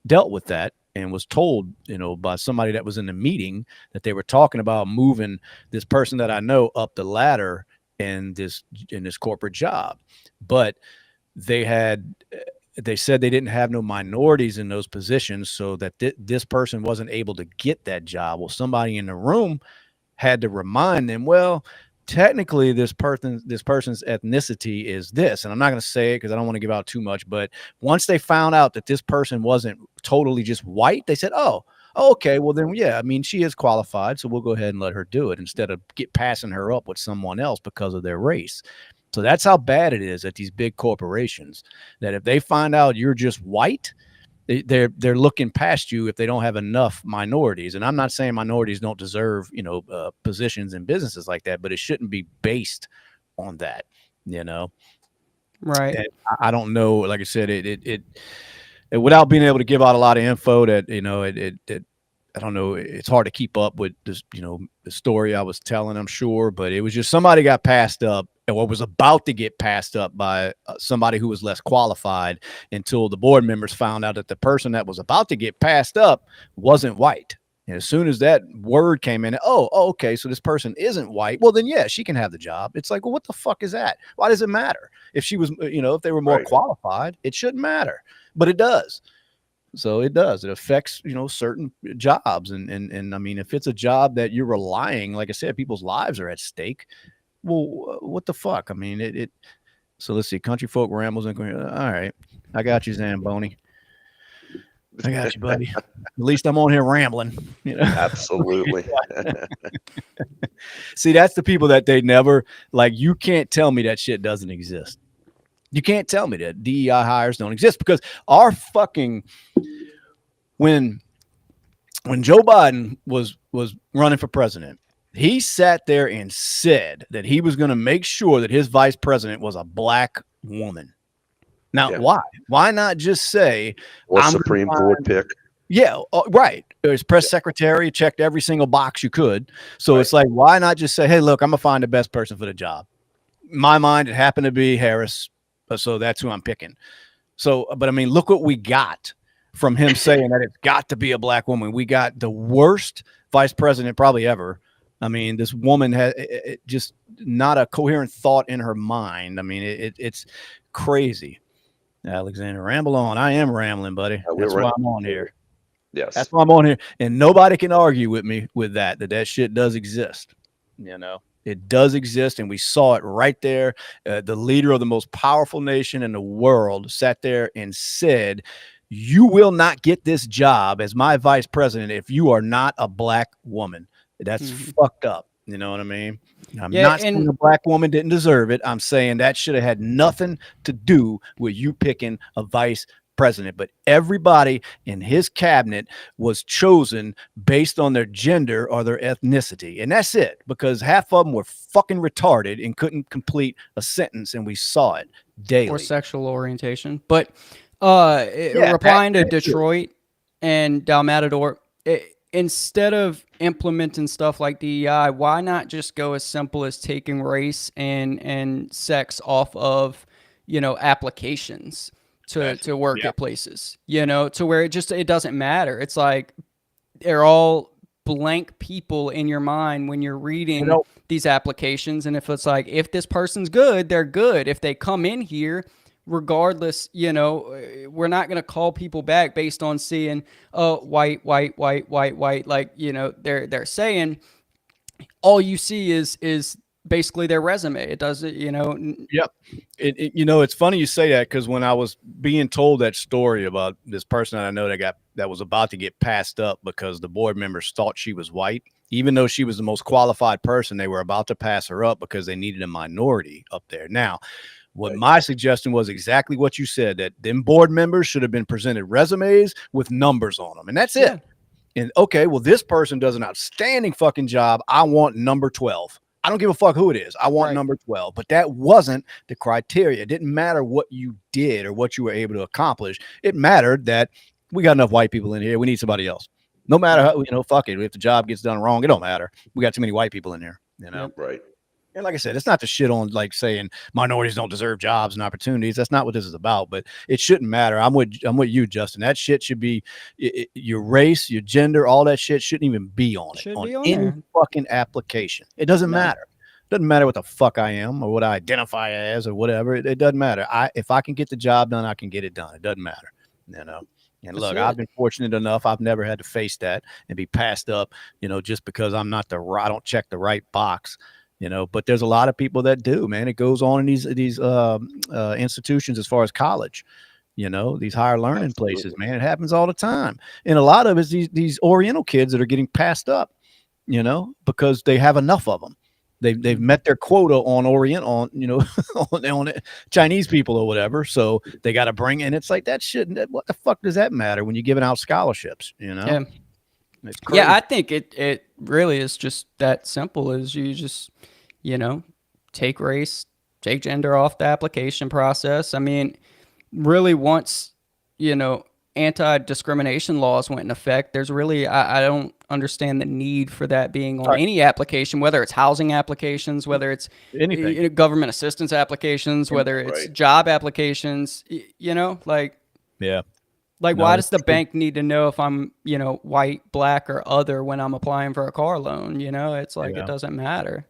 Speaker 1: dealt with that and was told, by somebody that was in the meeting that they were talking about moving this person that I know up the ladder in this corporate job. But they had they said they didn't have no minorities in those positions, so that this person wasn't able to get that job. Well, somebody in the room had to remind them, well, technically this person's ethnicity is this, and I'm not going to say it because I don't want to give out too much, but once they found out that this person wasn't totally just white, they said, oh, okay, well then, yeah, I mean, she is qualified, so we'll go ahead and let her do it instead of passing her up with someone else because of their race. So that's how bad it is at these big corporations, that if they find out you're just white, they're looking past you if they don't have enough minorities. And I'm not saying minorities don't deserve, positions in businesses like that, but it shouldn't be based on that, you know.
Speaker 3: Right.
Speaker 1: And I don't know. Like I said, it without being able to give out a lot of info, that I don't know. It's hard to keep up with this, the story I was telling, I'm sure, but it was just somebody got passed up or was about to get passed up by somebody who was less qualified, until the board members found out that the person that was about to get passed up wasn't white. And as soon as that word came in, okay, so this person isn't white. Well, then, yeah, she can have the job. It's like, well, what the fuck is that? Why does it matter? If she was, if they were more qualified, it shouldn't matter, but it does. So it does. It affects, certain jobs. And I mean, if it's a job that you're relying, like I said, people's lives are at stake. Well, what the fuck? I mean, so let's see. Country folk rambles and all right. I got you, Zamboni. I got you, buddy. At least I'm on here rambling.
Speaker 2: Absolutely.
Speaker 1: See, that's the people that they never, like, you can't tell me that shit doesn't exist. You can't tell me that DEI hires don't exist, because our fucking, when Joe Biden was running for president, he sat there and said that he was going to make sure that his vice president was a black woman. Now, why not just say,
Speaker 2: or Supreme Court pick?
Speaker 1: Yeah, right. His press secretary checked every single box you could. So it's like, why not just say, hey, look, I'm going to find the best person for the job. In my mind, it happened to be Harris. So that's who I'm picking. So, but I mean, look what we got from him saying that it's got to be a black woman. We got the worst vice president probably ever. I mean, this woman had just not a coherent thought in her mind. I mean, it's crazy. Alexander, ramble on. I am rambling, buddy. That's why I'm on here.
Speaker 2: Yes.
Speaker 1: That's why I'm on here. And nobody can argue with me with that shit does exist. It does exist, and we saw it right there. The leader of the most powerful nation in the world sat there and said, you will not get this job as my vice president if you are not a black woman. That's fucked up. You know what I mean? I'm not saying a black woman didn't deserve it. I'm saying that should have had nothing to do with you picking a vice president. But everybody in his cabinet was chosen based on their gender or their ethnicity. And that's it, because half of them were fucking retarded and couldn't complete a sentence. And we saw it daily.
Speaker 3: Or sexual orientation. But replying to Detroit and Dalmatador, instead of implementing stuff like DEI, why not just go as simple as taking race and sex off of, applications to work at places, to where it doesn't matter. It's like they're all blank people in your mind when you're reading these applications. And if it's like, if this person's good, they're good. If they come in here, regardless, we're not going to call people back based on seeing, white. Like, they're saying all you see is basically their resume. It doesn't,
Speaker 1: Yep. It's funny you say that, because when I was being told that story about this person that I know that was about to get passed up because the board members thought she was white, even though she was the most qualified person, they were about to pass her up because they needed a minority up there. Now, what my suggestion was exactly what you said, that them board members should have been presented resumes with numbers on them. And that's it. And okay, well, this person does an outstanding fucking job. I want number 12. I don't give a fuck who it is. I want number 12. But that wasn't the criteria. It didn't matter what you did or what you were able to accomplish. It mattered that we got enough white people in here. We need somebody else. No matter how, fuck it. If the job gets done wrong, it don't matter. We got too many white people in here,
Speaker 2: Right.
Speaker 1: And like I said, it's not to shit on like saying minorities don't deserve jobs and opportunities. That's not what this is about. But it shouldn't matter. I'm with you, Justin. That shit should be your race, your gender, all that shit shouldn't even be on it
Speaker 3: Should
Speaker 1: on
Speaker 3: be on
Speaker 1: any
Speaker 3: there.
Speaker 1: fucking application. It doesn't
Speaker 3: No.
Speaker 1: matter. Doesn't matter what the fuck I am or what I identify as or whatever. It doesn't matter. If I can get the job done, I can get it done. It doesn't matter. You know. And
Speaker 3: That's
Speaker 1: look, I've
Speaker 3: it.
Speaker 1: been fortunate enough. I've never had to face that and be passed up, just because I don't check the right box. But there's a lot of people that do, man. It goes on in these institutions as far as college, these higher learning places,
Speaker 2: Absolutely.
Speaker 1: man. It happens all the time. And a lot of it's these Oriental kids that are getting passed up, because they have enough of them. They've met their quota on Orient on on Chinese people or whatever. So they got to bring in. It's like that shit. What the fuck does that matter when you're giving out scholarships?
Speaker 3: Yeah.
Speaker 1: It's crazy.
Speaker 3: Yeah, I think it really is just that simple. Is you just take race, take gender off the application process. I mean, really, once anti-discrimination laws went in effect, there's really I don't understand the need for that being on
Speaker 1: Right.
Speaker 3: any application, whether it's housing applications, whether it's
Speaker 1: Anything.
Speaker 3: government assistance applications, whether it's
Speaker 2: Right.
Speaker 3: job applications. Like
Speaker 1: Yeah.
Speaker 3: like,
Speaker 1: No,
Speaker 3: why
Speaker 1: it's
Speaker 3: does the
Speaker 1: true.
Speaker 3: bank need to know if I'm, white, black, or other when I'm applying for a car loan? It's like it
Speaker 1: Yeah.
Speaker 3: doesn't matter.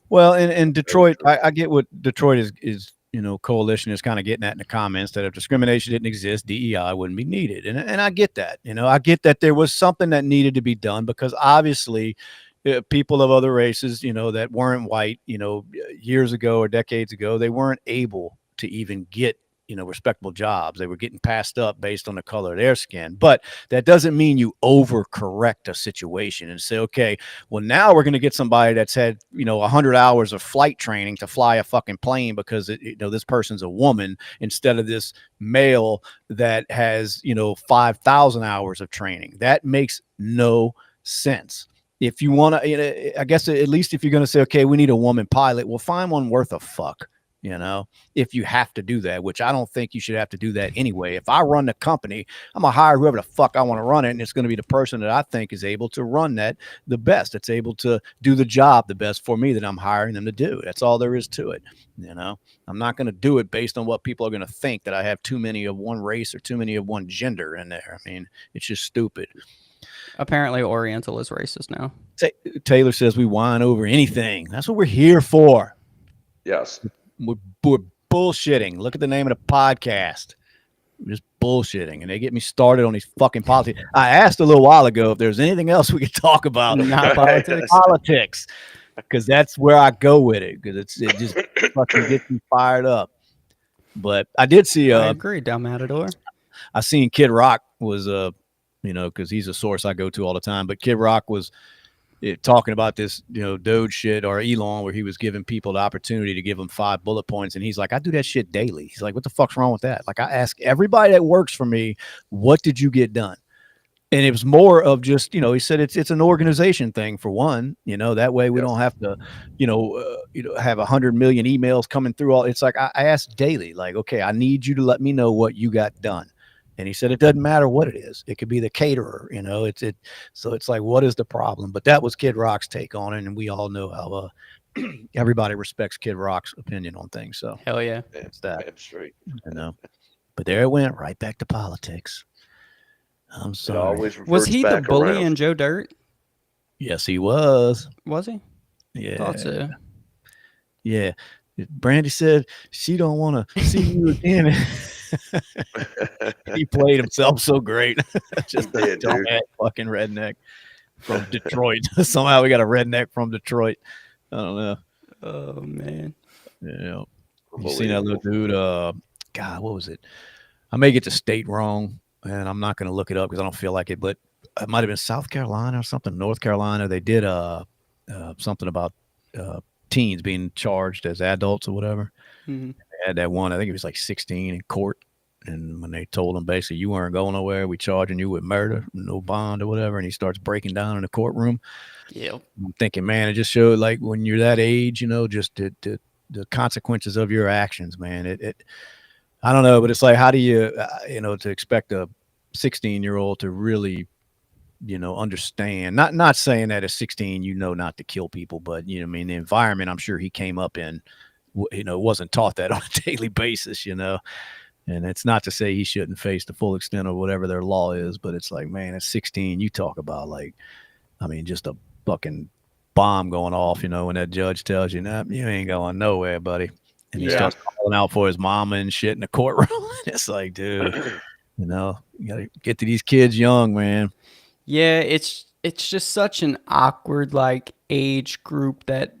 Speaker 1: Well, in
Speaker 2: Very
Speaker 1: Detroit,
Speaker 2: true.
Speaker 1: I get what Detroit is coalition is kind of getting at in the comments, that if discrimination didn't exist, DEI wouldn't be needed, and I get that. I get that there was something that needed to be done because obviously, people of other races, that weren't white, years ago or decades ago, they weren't able to even get respectable jobs. They were getting passed up based on the color of their skin. But that doesn't mean you overcorrect a situation and say, okay, well, now we're going to get somebody that's had 100 hours of flight training to fly a fucking plane because this person's a woman, instead of this male that has 5,000 hours of training. That makes no sense. If you want to, I guess at least if you're going to say, okay, we need a woman pilot, well, find one worth a fuck. If you have to do that, which I don't think you should have to do that anyway. If I run the company, I'm gonna hire whoever the fuck I want to run it, and it's going to be the person that I think is able to run that the best. It's able to do the job the best for me that I'm hiring them to do. That's all there is to it. I'm not going to do it based on what people are going to think, that I have too many of one race or too many of one gender in there. I mean, it's just stupid.
Speaker 3: Apparently, Oriental is racist now.
Speaker 1: Taylor says we whine over anything. That's what we're here for.
Speaker 2: Yes.
Speaker 1: We're bullshitting. Look at the name of the podcast. We're just bullshitting, and they get me started on these fucking politics. I asked a little while ago if there's anything else we could talk about.
Speaker 3: Not politics.
Speaker 1: Politics, because that's where I go with it. Because it just fucking gets me fired up. But I did see.
Speaker 3: I agree, dumb Matador.
Speaker 1: I seen Kid Rock was because he's a source I go to all the time. But Kid Rock was talking about this, Doge shit or Elon, where he was giving people the opportunity to give them 5 bullet points. And he's like, I do that shit daily. He's like, what the fuck's wrong with that? Like, I ask everybody that works for me, what did you get done? And it was more of just, he said it's an organization thing for one, that way we
Speaker 2: Yes.
Speaker 1: don't have to, have 100 million emails coming through all. It's like, I ask daily, like, okay, I need you to let me know what you got done. And he said, it doesn't matter what it is. It could be the caterer, so it's like, what is the problem? But that was Kid Rock's take on it. And we all know how everybody respects Kid Rock's opinion on things. So
Speaker 3: Hell yeah.
Speaker 1: it's that,
Speaker 2: Damn straight.
Speaker 1: but there it went right back to politics. I'm
Speaker 2: It
Speaker 1: sorry.
Speaker 2: always
Speaker 3: Was
Speaker 2: reverts
Speaker 3: he the
Speaker 2: back
Speaker 3: bully
Speaker 2: around.
Speaker 3: in Joe Dirt?
Speaker 1: Yes, he was.
Speaker 3: Was he?
Speaker 1: Yeah.
Speaker 3: Thought so.
Speaker 1: Yeah. Brandy said she don't want to see you again. He played himself so great. Just
Speaker 2: He did,
Speaker 1: a
Speaker 2: dude.
Speaker 1: dumbass fucking redneck from Detroit. Somehow we got a redneck from Detroit. I don't know.
Speaker 3: Oh man.
Speaker 1: Yeah. You seen that little
Speaker 2: Unbelievable.
Speaker 1: dude? God, what was it? I may get the state wrong, and I'm not going to look it up because I don't feel like it. But it might have been South Carolina or something, North Carolina. They did something about teens being charged as adults or whatever.
Speaker 3: Mhm.
Speaker 1: They had that one. I think it was like 16 in court. And when they told him basically you weren't going nowhere, we charging you with murder, no bond or whatever, and he starts breaking down in the courtroom.
Speaker 3: Yep.
Speaker 1: I'm thinking, man, it just showed like when you're that age, just the consequences of your actions, man. It I don't know, but it's like, how do you, to expect a 16-year-old to really understand. Not saying that at 16, not to kill people, but I mean, the environment I'm sure he came up in, wasn't taught that on a daily basis, And it's not to say he shouldn't face the full extent of whatever their law is, but it's like, man, at 16, you talk about like, I mean, just a fucking bomb going off, when that judge tells you, nah, you ain't going nowhere, buddy. And he starts calling out for his mama and shit in the courtroom. It's like, dude, you gotta get to these kids young, man.
Speaker 3: Yeah, it's just such an awkward like age group that,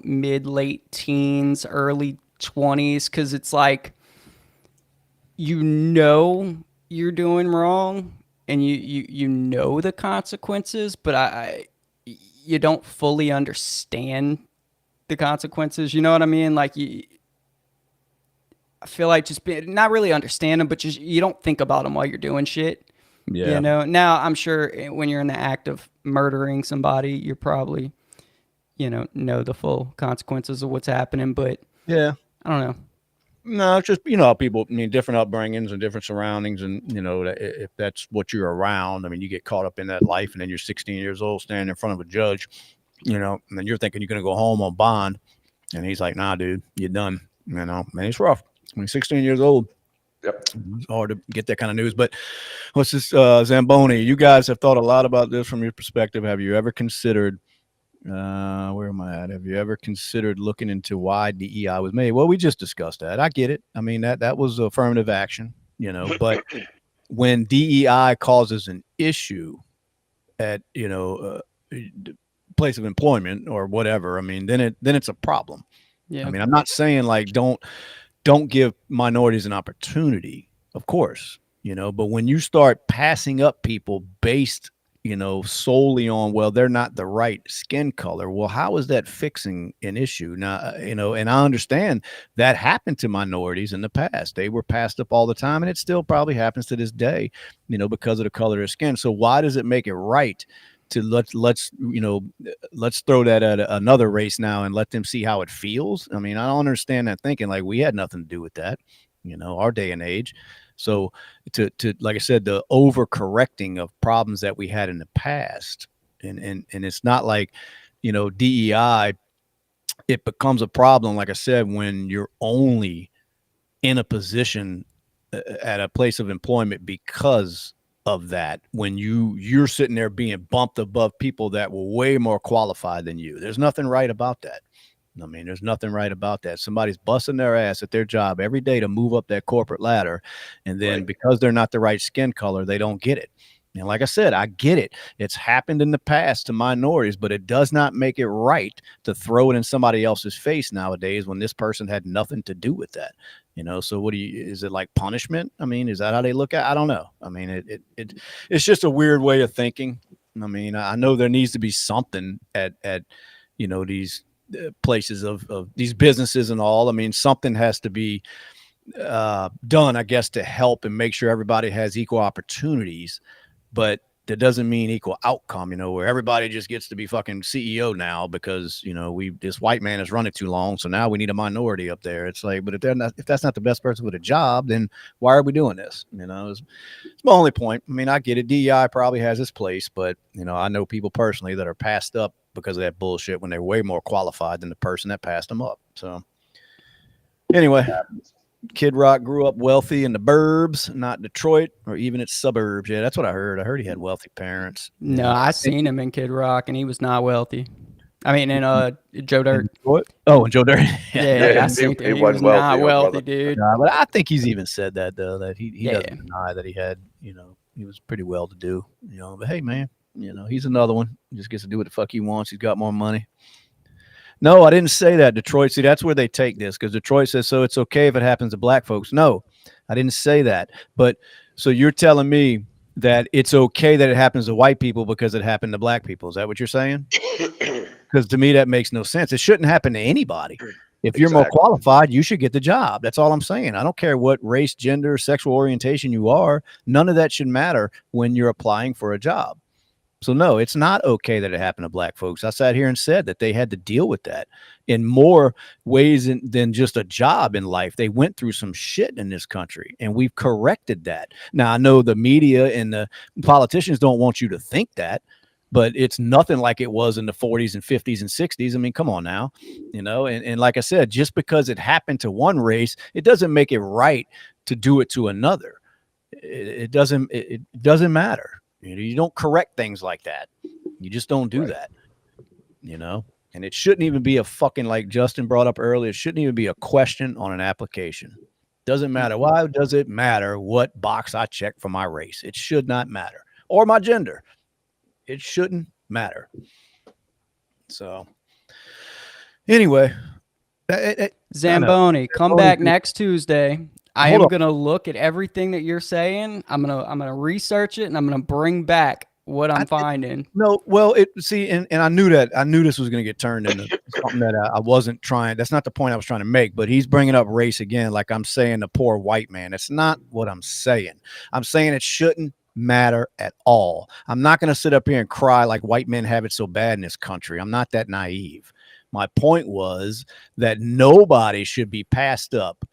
Speaker 3: mid late teens, early 20s, cuz it's like you're doing wrong and you know the consequences, but you don't fully understand the consequences. You know what I mean? Like I feel like just not really understand them, but just you don't think about them while you're doing shit.
Speaker 1: Yeah.
Speaker 3: Now I'm sure when you're in the act of murdering somebody, you're probably, know the full consequences of what's happening. But
Speaker 1: yeah,
Speaker 3: I don't know.
Speaker 1: No, it's just, how people, I mean, different upbringings and different surroundings. And, if that's what you're around, I mean, you get caught up in that life and then you're 16 years old standing in front of a judge, and then you're thinking you're going to go home on bond. And he's like, nah, dude, you're done. Man, it's rough. When you're 16 years old,
Speaker 2: Yep.
Speaker 1: it's hard to get that kind of news. But what's this, Zamboni? You guys have thought a lot about this from your perspective. Have you ever considered, where am I at? Have you ever considered looking into why DEI was made? Well, we just discussed that. I get it. I mean, that was affirmative action, but when DEI causes an issue at, place of employment or whatever, I mean, then it's a problem.
Speaker 3: Yeah.
Speaker 1: I mean, I'm not saying like don't give minorities an opportunity, of course, but when you start passing up people based, solely on, well, they're not the right skin color. Well, how is that fixing an issue? Now, and I understand that happened to minorities in the past. They were passed up all the time, and it still probably happens to this day, because of the color of skin. So why does it make it right to let's throw that at another race now and let them see how it feels? I mean, I don't understand that thinking. Like, we had nothing to do with that, our day and age. So to like I said, the overcorrecting of problems that we had in the past, and it's not like, DEI, it becomes a problem, like I said, when you're only in a position at a place of employment because of that, when you're sitting there being bumped above people that were way more qualified than you. There's nothing right about that. I mean, there's nothing right about that. Somebody's busting their ass at their job every day to move up that corporate ladder, and then because they're not the right skin color, they don't get it. And like I said, I get it. It's happened in the past to minorities, but it does not make it right to throw it in somebody else's face nowadays when this person had nothing to do with that. So is it like punishment? I mean, is that how they look at it? I don't know. I mean, it's just a weird way of thinking. I mean, I know there needs to be something at these places of these businesses and all. I mean, something has to be done, I guess, to help and make sure everybody has equal opportunities. But that doesn't mean equal outcome, where everybody just gets to be fucking CEO now because, this white man has run it too long. So now we need a minority up there. It's like, but if that's not the best person with a job, then why are we doing this? It's my only point. I mean, I get it. DEI probably has its place, but I know people personally that are passed up because of that bullshit when they're way more qualified than the person that passed them up. So anyway, Kid Rock grew up wealthy in the burbs, not Detroit or even its suburbs. Yeah, that's what I heard. I heard he had wealthy parents.
Speaker 3: No, I seen him in Kid Rock, and he was not wealthy. I mean, in Joe Dirt.
Speaker 1: Oh, and Joe Dirt.
Speaker 3: Yeah, I seen him. He was not wealthy, dude.
Speaker 1: But I think he's even said that though, that he doesn't deny that he had, he was pretty well to do. But hey, man, he's another one. He just gets to do what the fuck he wants. He's got more money. No, I didn't say that, Detroit. See, that's where they take this, because Detroit says, so it's okay if it happens to black folks. No, I didn't say that. But so you're telling me that it's okay that it happens to white people because it happened to black people. Is that what you're saying? Because to me, that makes no sense. It shouldn't happen to anybody. If you're more qualified, you should get the job. That's all I'm saying. I don't care what race, gender, sexual orientation you are. None of that should matter when you're applying for a job. So no, it's not okay that it happened to black folks. I sat here and said that they had to deal with that in more ways than just a job in life. They went through some shit in this country, and we've corrected that. Now I know the media and the politicians don't want you to think that, but it's nothing like it was in the 40s and 50s and 60s. I mean, come on now, and like I said, just because it happened to one race, it doesn't make it right to do it to another. It doesn't matter. You don't correct things like that. You just don't do that, and it shouldn't even be a fucking, like Justin brought up earlier, it shouldn't even be a question on an application. Doesn't matter. Why does it matter what box I check for my race? It should not matter. Or my gender. It shouldn't matter. So anyway,
Speaker 3: Zamboni, come back next Tuesday. I am going to look at everything that you're saying. I'm going to research it, and I'm going to bring back what I'm finding.
Speaker 1: No, well, and I knew this was going to get turned into something that I wasn't trying. That's not the point I was trying to make, but he's bringing up race again. Like I'm saying, the poor white man. That's not what I'm saying. I'm saying it shouldn't matter at all. I'm not going to sit up here and cry like white men have it so bad in this country. I'm not that naive. My point was that nobody should be passed up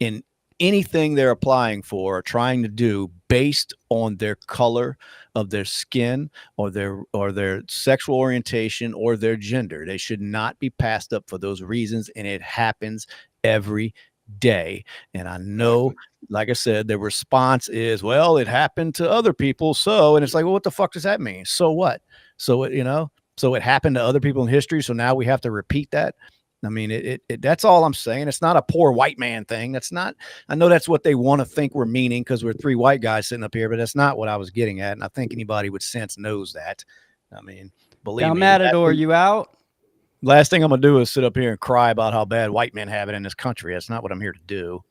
Speaker 1: in anything they're applying for or trying to do based on their color of their skin or their sexual orientation or their gender. They should not be passed up for those reasons, and it happens every day. And I know, like I said, the response is, well, it happened to other people, and it's like, well, what the fuck does that mean? So what? So it happened to other people in history, so now we have to repeat that. I mean, that's all I'm saying. It's not a poor white man thing. That's not, I know that's what they want to think we're meaning because we're three white guys sitting up here, but that's not what I was getting at. And I think anybody with sense knows that. I mean, believe me.
Speaker 3: Matador, you out?
Speaker 1: Last thing I'm going to do is sit up here and cry about how bad white men have it in this country. That's not what I'm here to do.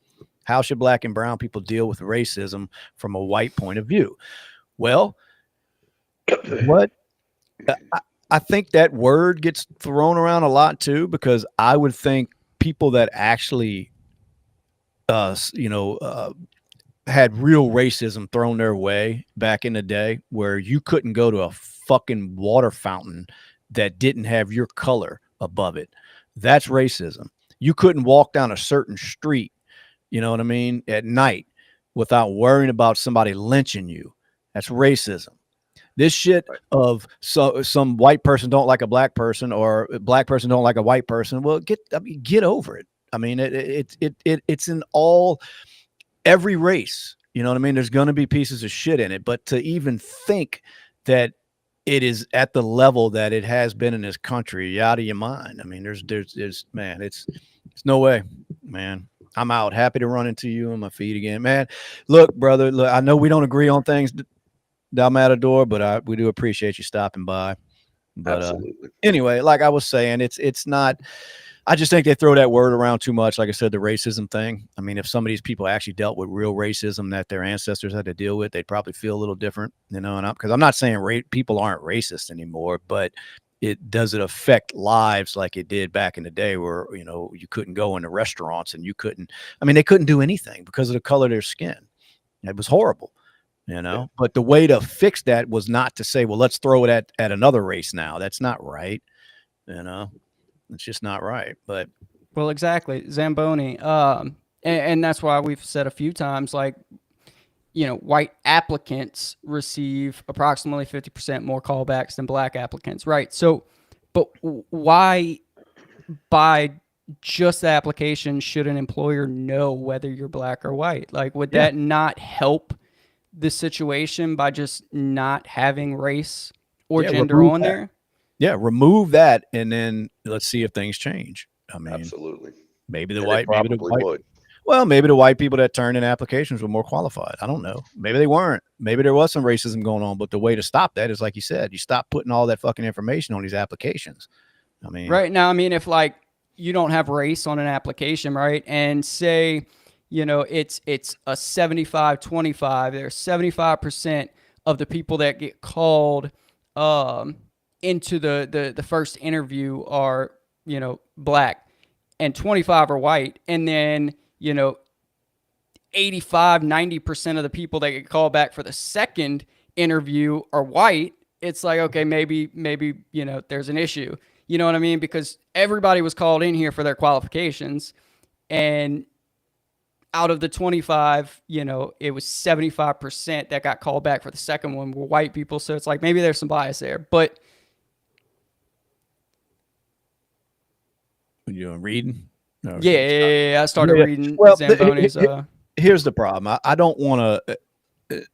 Speaker 1: How should black and brown people deal with racism from a white point of view? Well, what I think that word gets thrown around a lot too, because I would think people that actually, had real racism thrown their way back in the day, where you couldn't go to a fucking water fountain that didn't have your color above it. That's racism. You couldn't walk down a certain street, you know what I mean, at night without worrying about somebody lynching you. That's racism. This shit of some white person don't like a black person or a black person don't like a white person. Well, get over it. I mean, it's in every race. You know what I mean? There's going to be pieces of shit in it, but to even think that it is at the level that it has been in this country, you're out of your mind. I mean, there's man, it's no way, man. I'm out. Happy to run into you on my feet again, man. Look, brother, I know we don't agree on things, Matador, but we do appreciate you stopping by. But
Speaker 2: Absolutely.
Speaker 1: Anyway, like I was saying, it's not. I just think they throw that word around too much. Like I said, the racism thing. I mean, if some of these people actually dealt with real racism that their ancestors had to deal with, they'd probably feel a little different, And because I'm not saying people aren't racist anymore, but does it affect lives like it did back in the day, where you couldn't go into restaurants and you couldn't. I mean, they couldn't do anything because of the color of their skin. It was horrible. But the way to fix that was not to say, well, let's throw it at another race now. That's not right. It's just not right. But
Speaker 3: well, exactly, Zamboni. And that's why we've said a few times, like, white applicants receive approximately 50% more callbacks than black applicants. Right. So, but why by just the application should an employer know whether you're black or white? Like, would that not help the situation by just not having race or gender on there?
Speaker 1: Yeah, remove that, and then let's see if things change. I mean,
Speaker 2: absolutely.
Speaker 1: Maybe the
Speaker 2: white
Speaker 1: would. Well, maybe the white people that turned in applications were more qualified. I don't know. Maybe they weren't. Maybe there was some racism going on. But the way to stop that is, like you said, you stop putting all that fucking information on these applications. I mean,
Speaker 3: right now, I mean, if like you don't have race on an application, right, and say, it's a 75-25. There's 75% of the people that get called into the first interview are, black, and 25 are white. And then, 85-90% of the people that get called back for the second interview are white. it's like, okay, maybe, you know, there's an issue. You know what I mean? Because everybody was called in here for their qualifications, and out of the 25, you know, it was 75% that got called back for the second one were white people. So it's like maybe there's some bias there. But
Speaker 1: When you're reading. No,
Speaker 3: yeah, I started
Speaker 1: yeah.
Speaker 3: reading
Speaker 1: Well,
Speaker 3: Zamboni's.
Speaker 1: Here's the problem. I don't want to.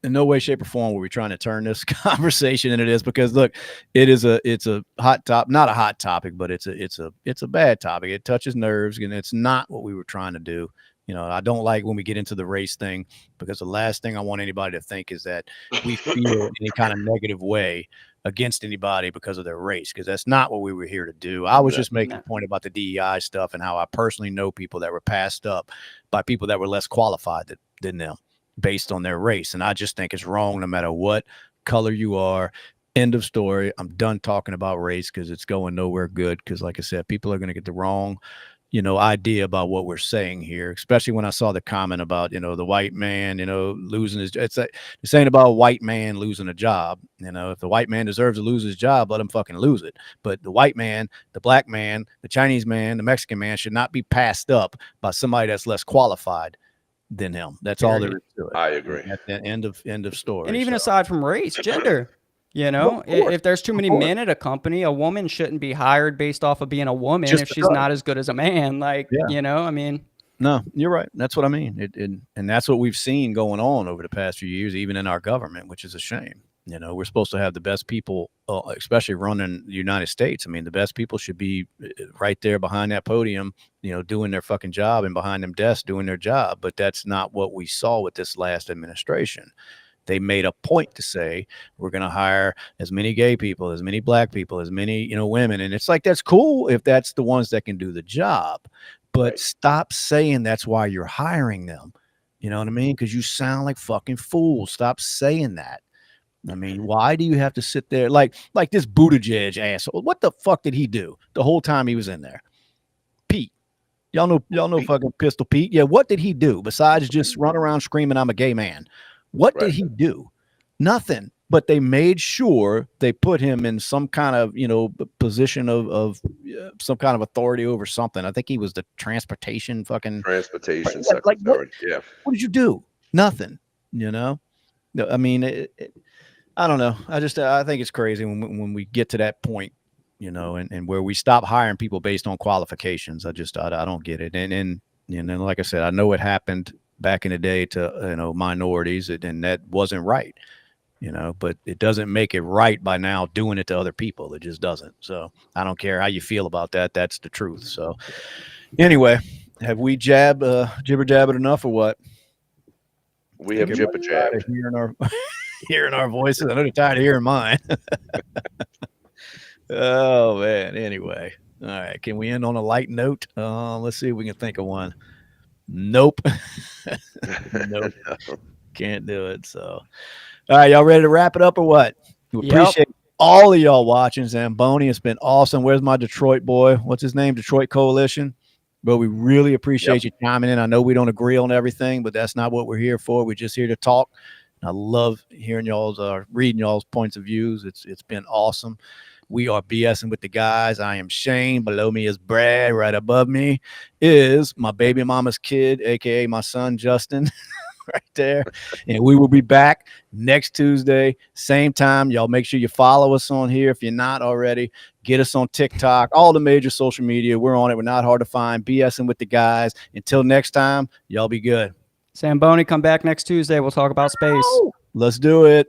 Speaker 1: In no way, shape, or form were we trying to turn this conversation into this, because look, it's a hot top, not a hot topic, but it's a bad topic. It touches nerves, and it's not what we were trying to do. You know, I don't like when we get into the race thing, because the last thing I want anybody to think is that we feel any kind of negative way against anybody because of their race, because that's not what we were here to do. I was just making a point about the DEI stuff and how I personally know people that were passed up by people that were less qualified than them based on their race. And I just think it's wrong no matter what color you are. End of story. I'm done talking about race because it's going nowhere good. Because like I said, people are going to get the wrong, you know, idea about what we're saying here, especially when I saw the comment about, you know, the white man, you know, losing his, it's saying about a white man losing a job. You know, if the white man deserves to lose his job, let him fucking lose it. But the white man, the black man, the Chinese man, the Mexican man should not be passed up by somebody that's less qualified than him. That's all there is to it.
Speaker 2: I agree.
Speaker 1: At the end of story.
Speaker 3: And even aside from race, gender, you know, if there's too many men at a company, a woman shouldn't be hired based off of being a woman just if she's not as good as a man. Like, you know, I mean.
Speaker 1: No, you're right. That's what I mean. And that's what we've seen going on over the past few years, even in our government, which is a shame. You know, we're supposed to have the best people, especially running the United States. I mean, the best people should be right there behind that podium, you know, doing their fucking job, and behind them desks doing their job. But that's not what we saw with this last administration. They made a point to say, we're going to hire as many gay people, as many black people, as many, you know, women. And it's like, that's cool if that's the ones that can do the job. But stop saying that's why you're hiring them. You know what I mean? Because you sound like fucking fools. Stop saying that. I mean, why do you have to sit there like this Buttigieg asshole? What the fuck did he do the whole time he was in there? Pete, y'all know fucking Pistol Pete. Yeah, what did he do besides just run around screaming, "I'm a gay man"? What did he do? Nothing. But they made sure they put him in some kind of, you know, position of some kind of authority over something. I think he was the transportation
Speaker 2: secretary.
Speaker 1: Like, what did you do? Nothing. You know. I mean, I don't know. I think it's crazy when we get to that point, you know, and where we stop hiring people based on qualifications. I don't get it. And you know, like I said, I know it happened back in the day to, you know, minorities, and that wasn't right, you know, but it doesn't make it right by now doing it to other people. It just doesn't. So I don't care how you feel about that. That's the truth. So anyway, have we jibber jabbed enough or what?
Speaker 2: We have jibber jabbed.
Speaker 1: Hearing our voices. I know they're tired of hearing mine. Oh man. Anyway. All right. Can we end on a light note? Let's see if we can think of one. Nope. Nope. Can't do it. So all right, y'all ready to wrap it up or what? We appreciate all of y'all watching. Zamboni, it's been awesome. Where's my Detroit boy? What's his name? Detroit Coalition. But we really appreciate you chiming in. I know we don't agree on everything, but that's not what we're here for. We're just here to talk. I love hearing y'all's reading y'all's points of views. It's been awesome. We are BSing with the guys. I am Shane. Below me is Brad. Right above me is my baby mama's kid, aka my son Justin, right there. And we will be back next Tuesday, same time. Y'all make sure you follow us on here if you're not already. Get us on TikTok, all the major social media. We're on it. We're not hard to find. BSing with the guys. Until next time, y'all be good.
Speaker 3: Zamboni, come back next Tuesday. We'll talk about space.
Speaker 1: Let's do it.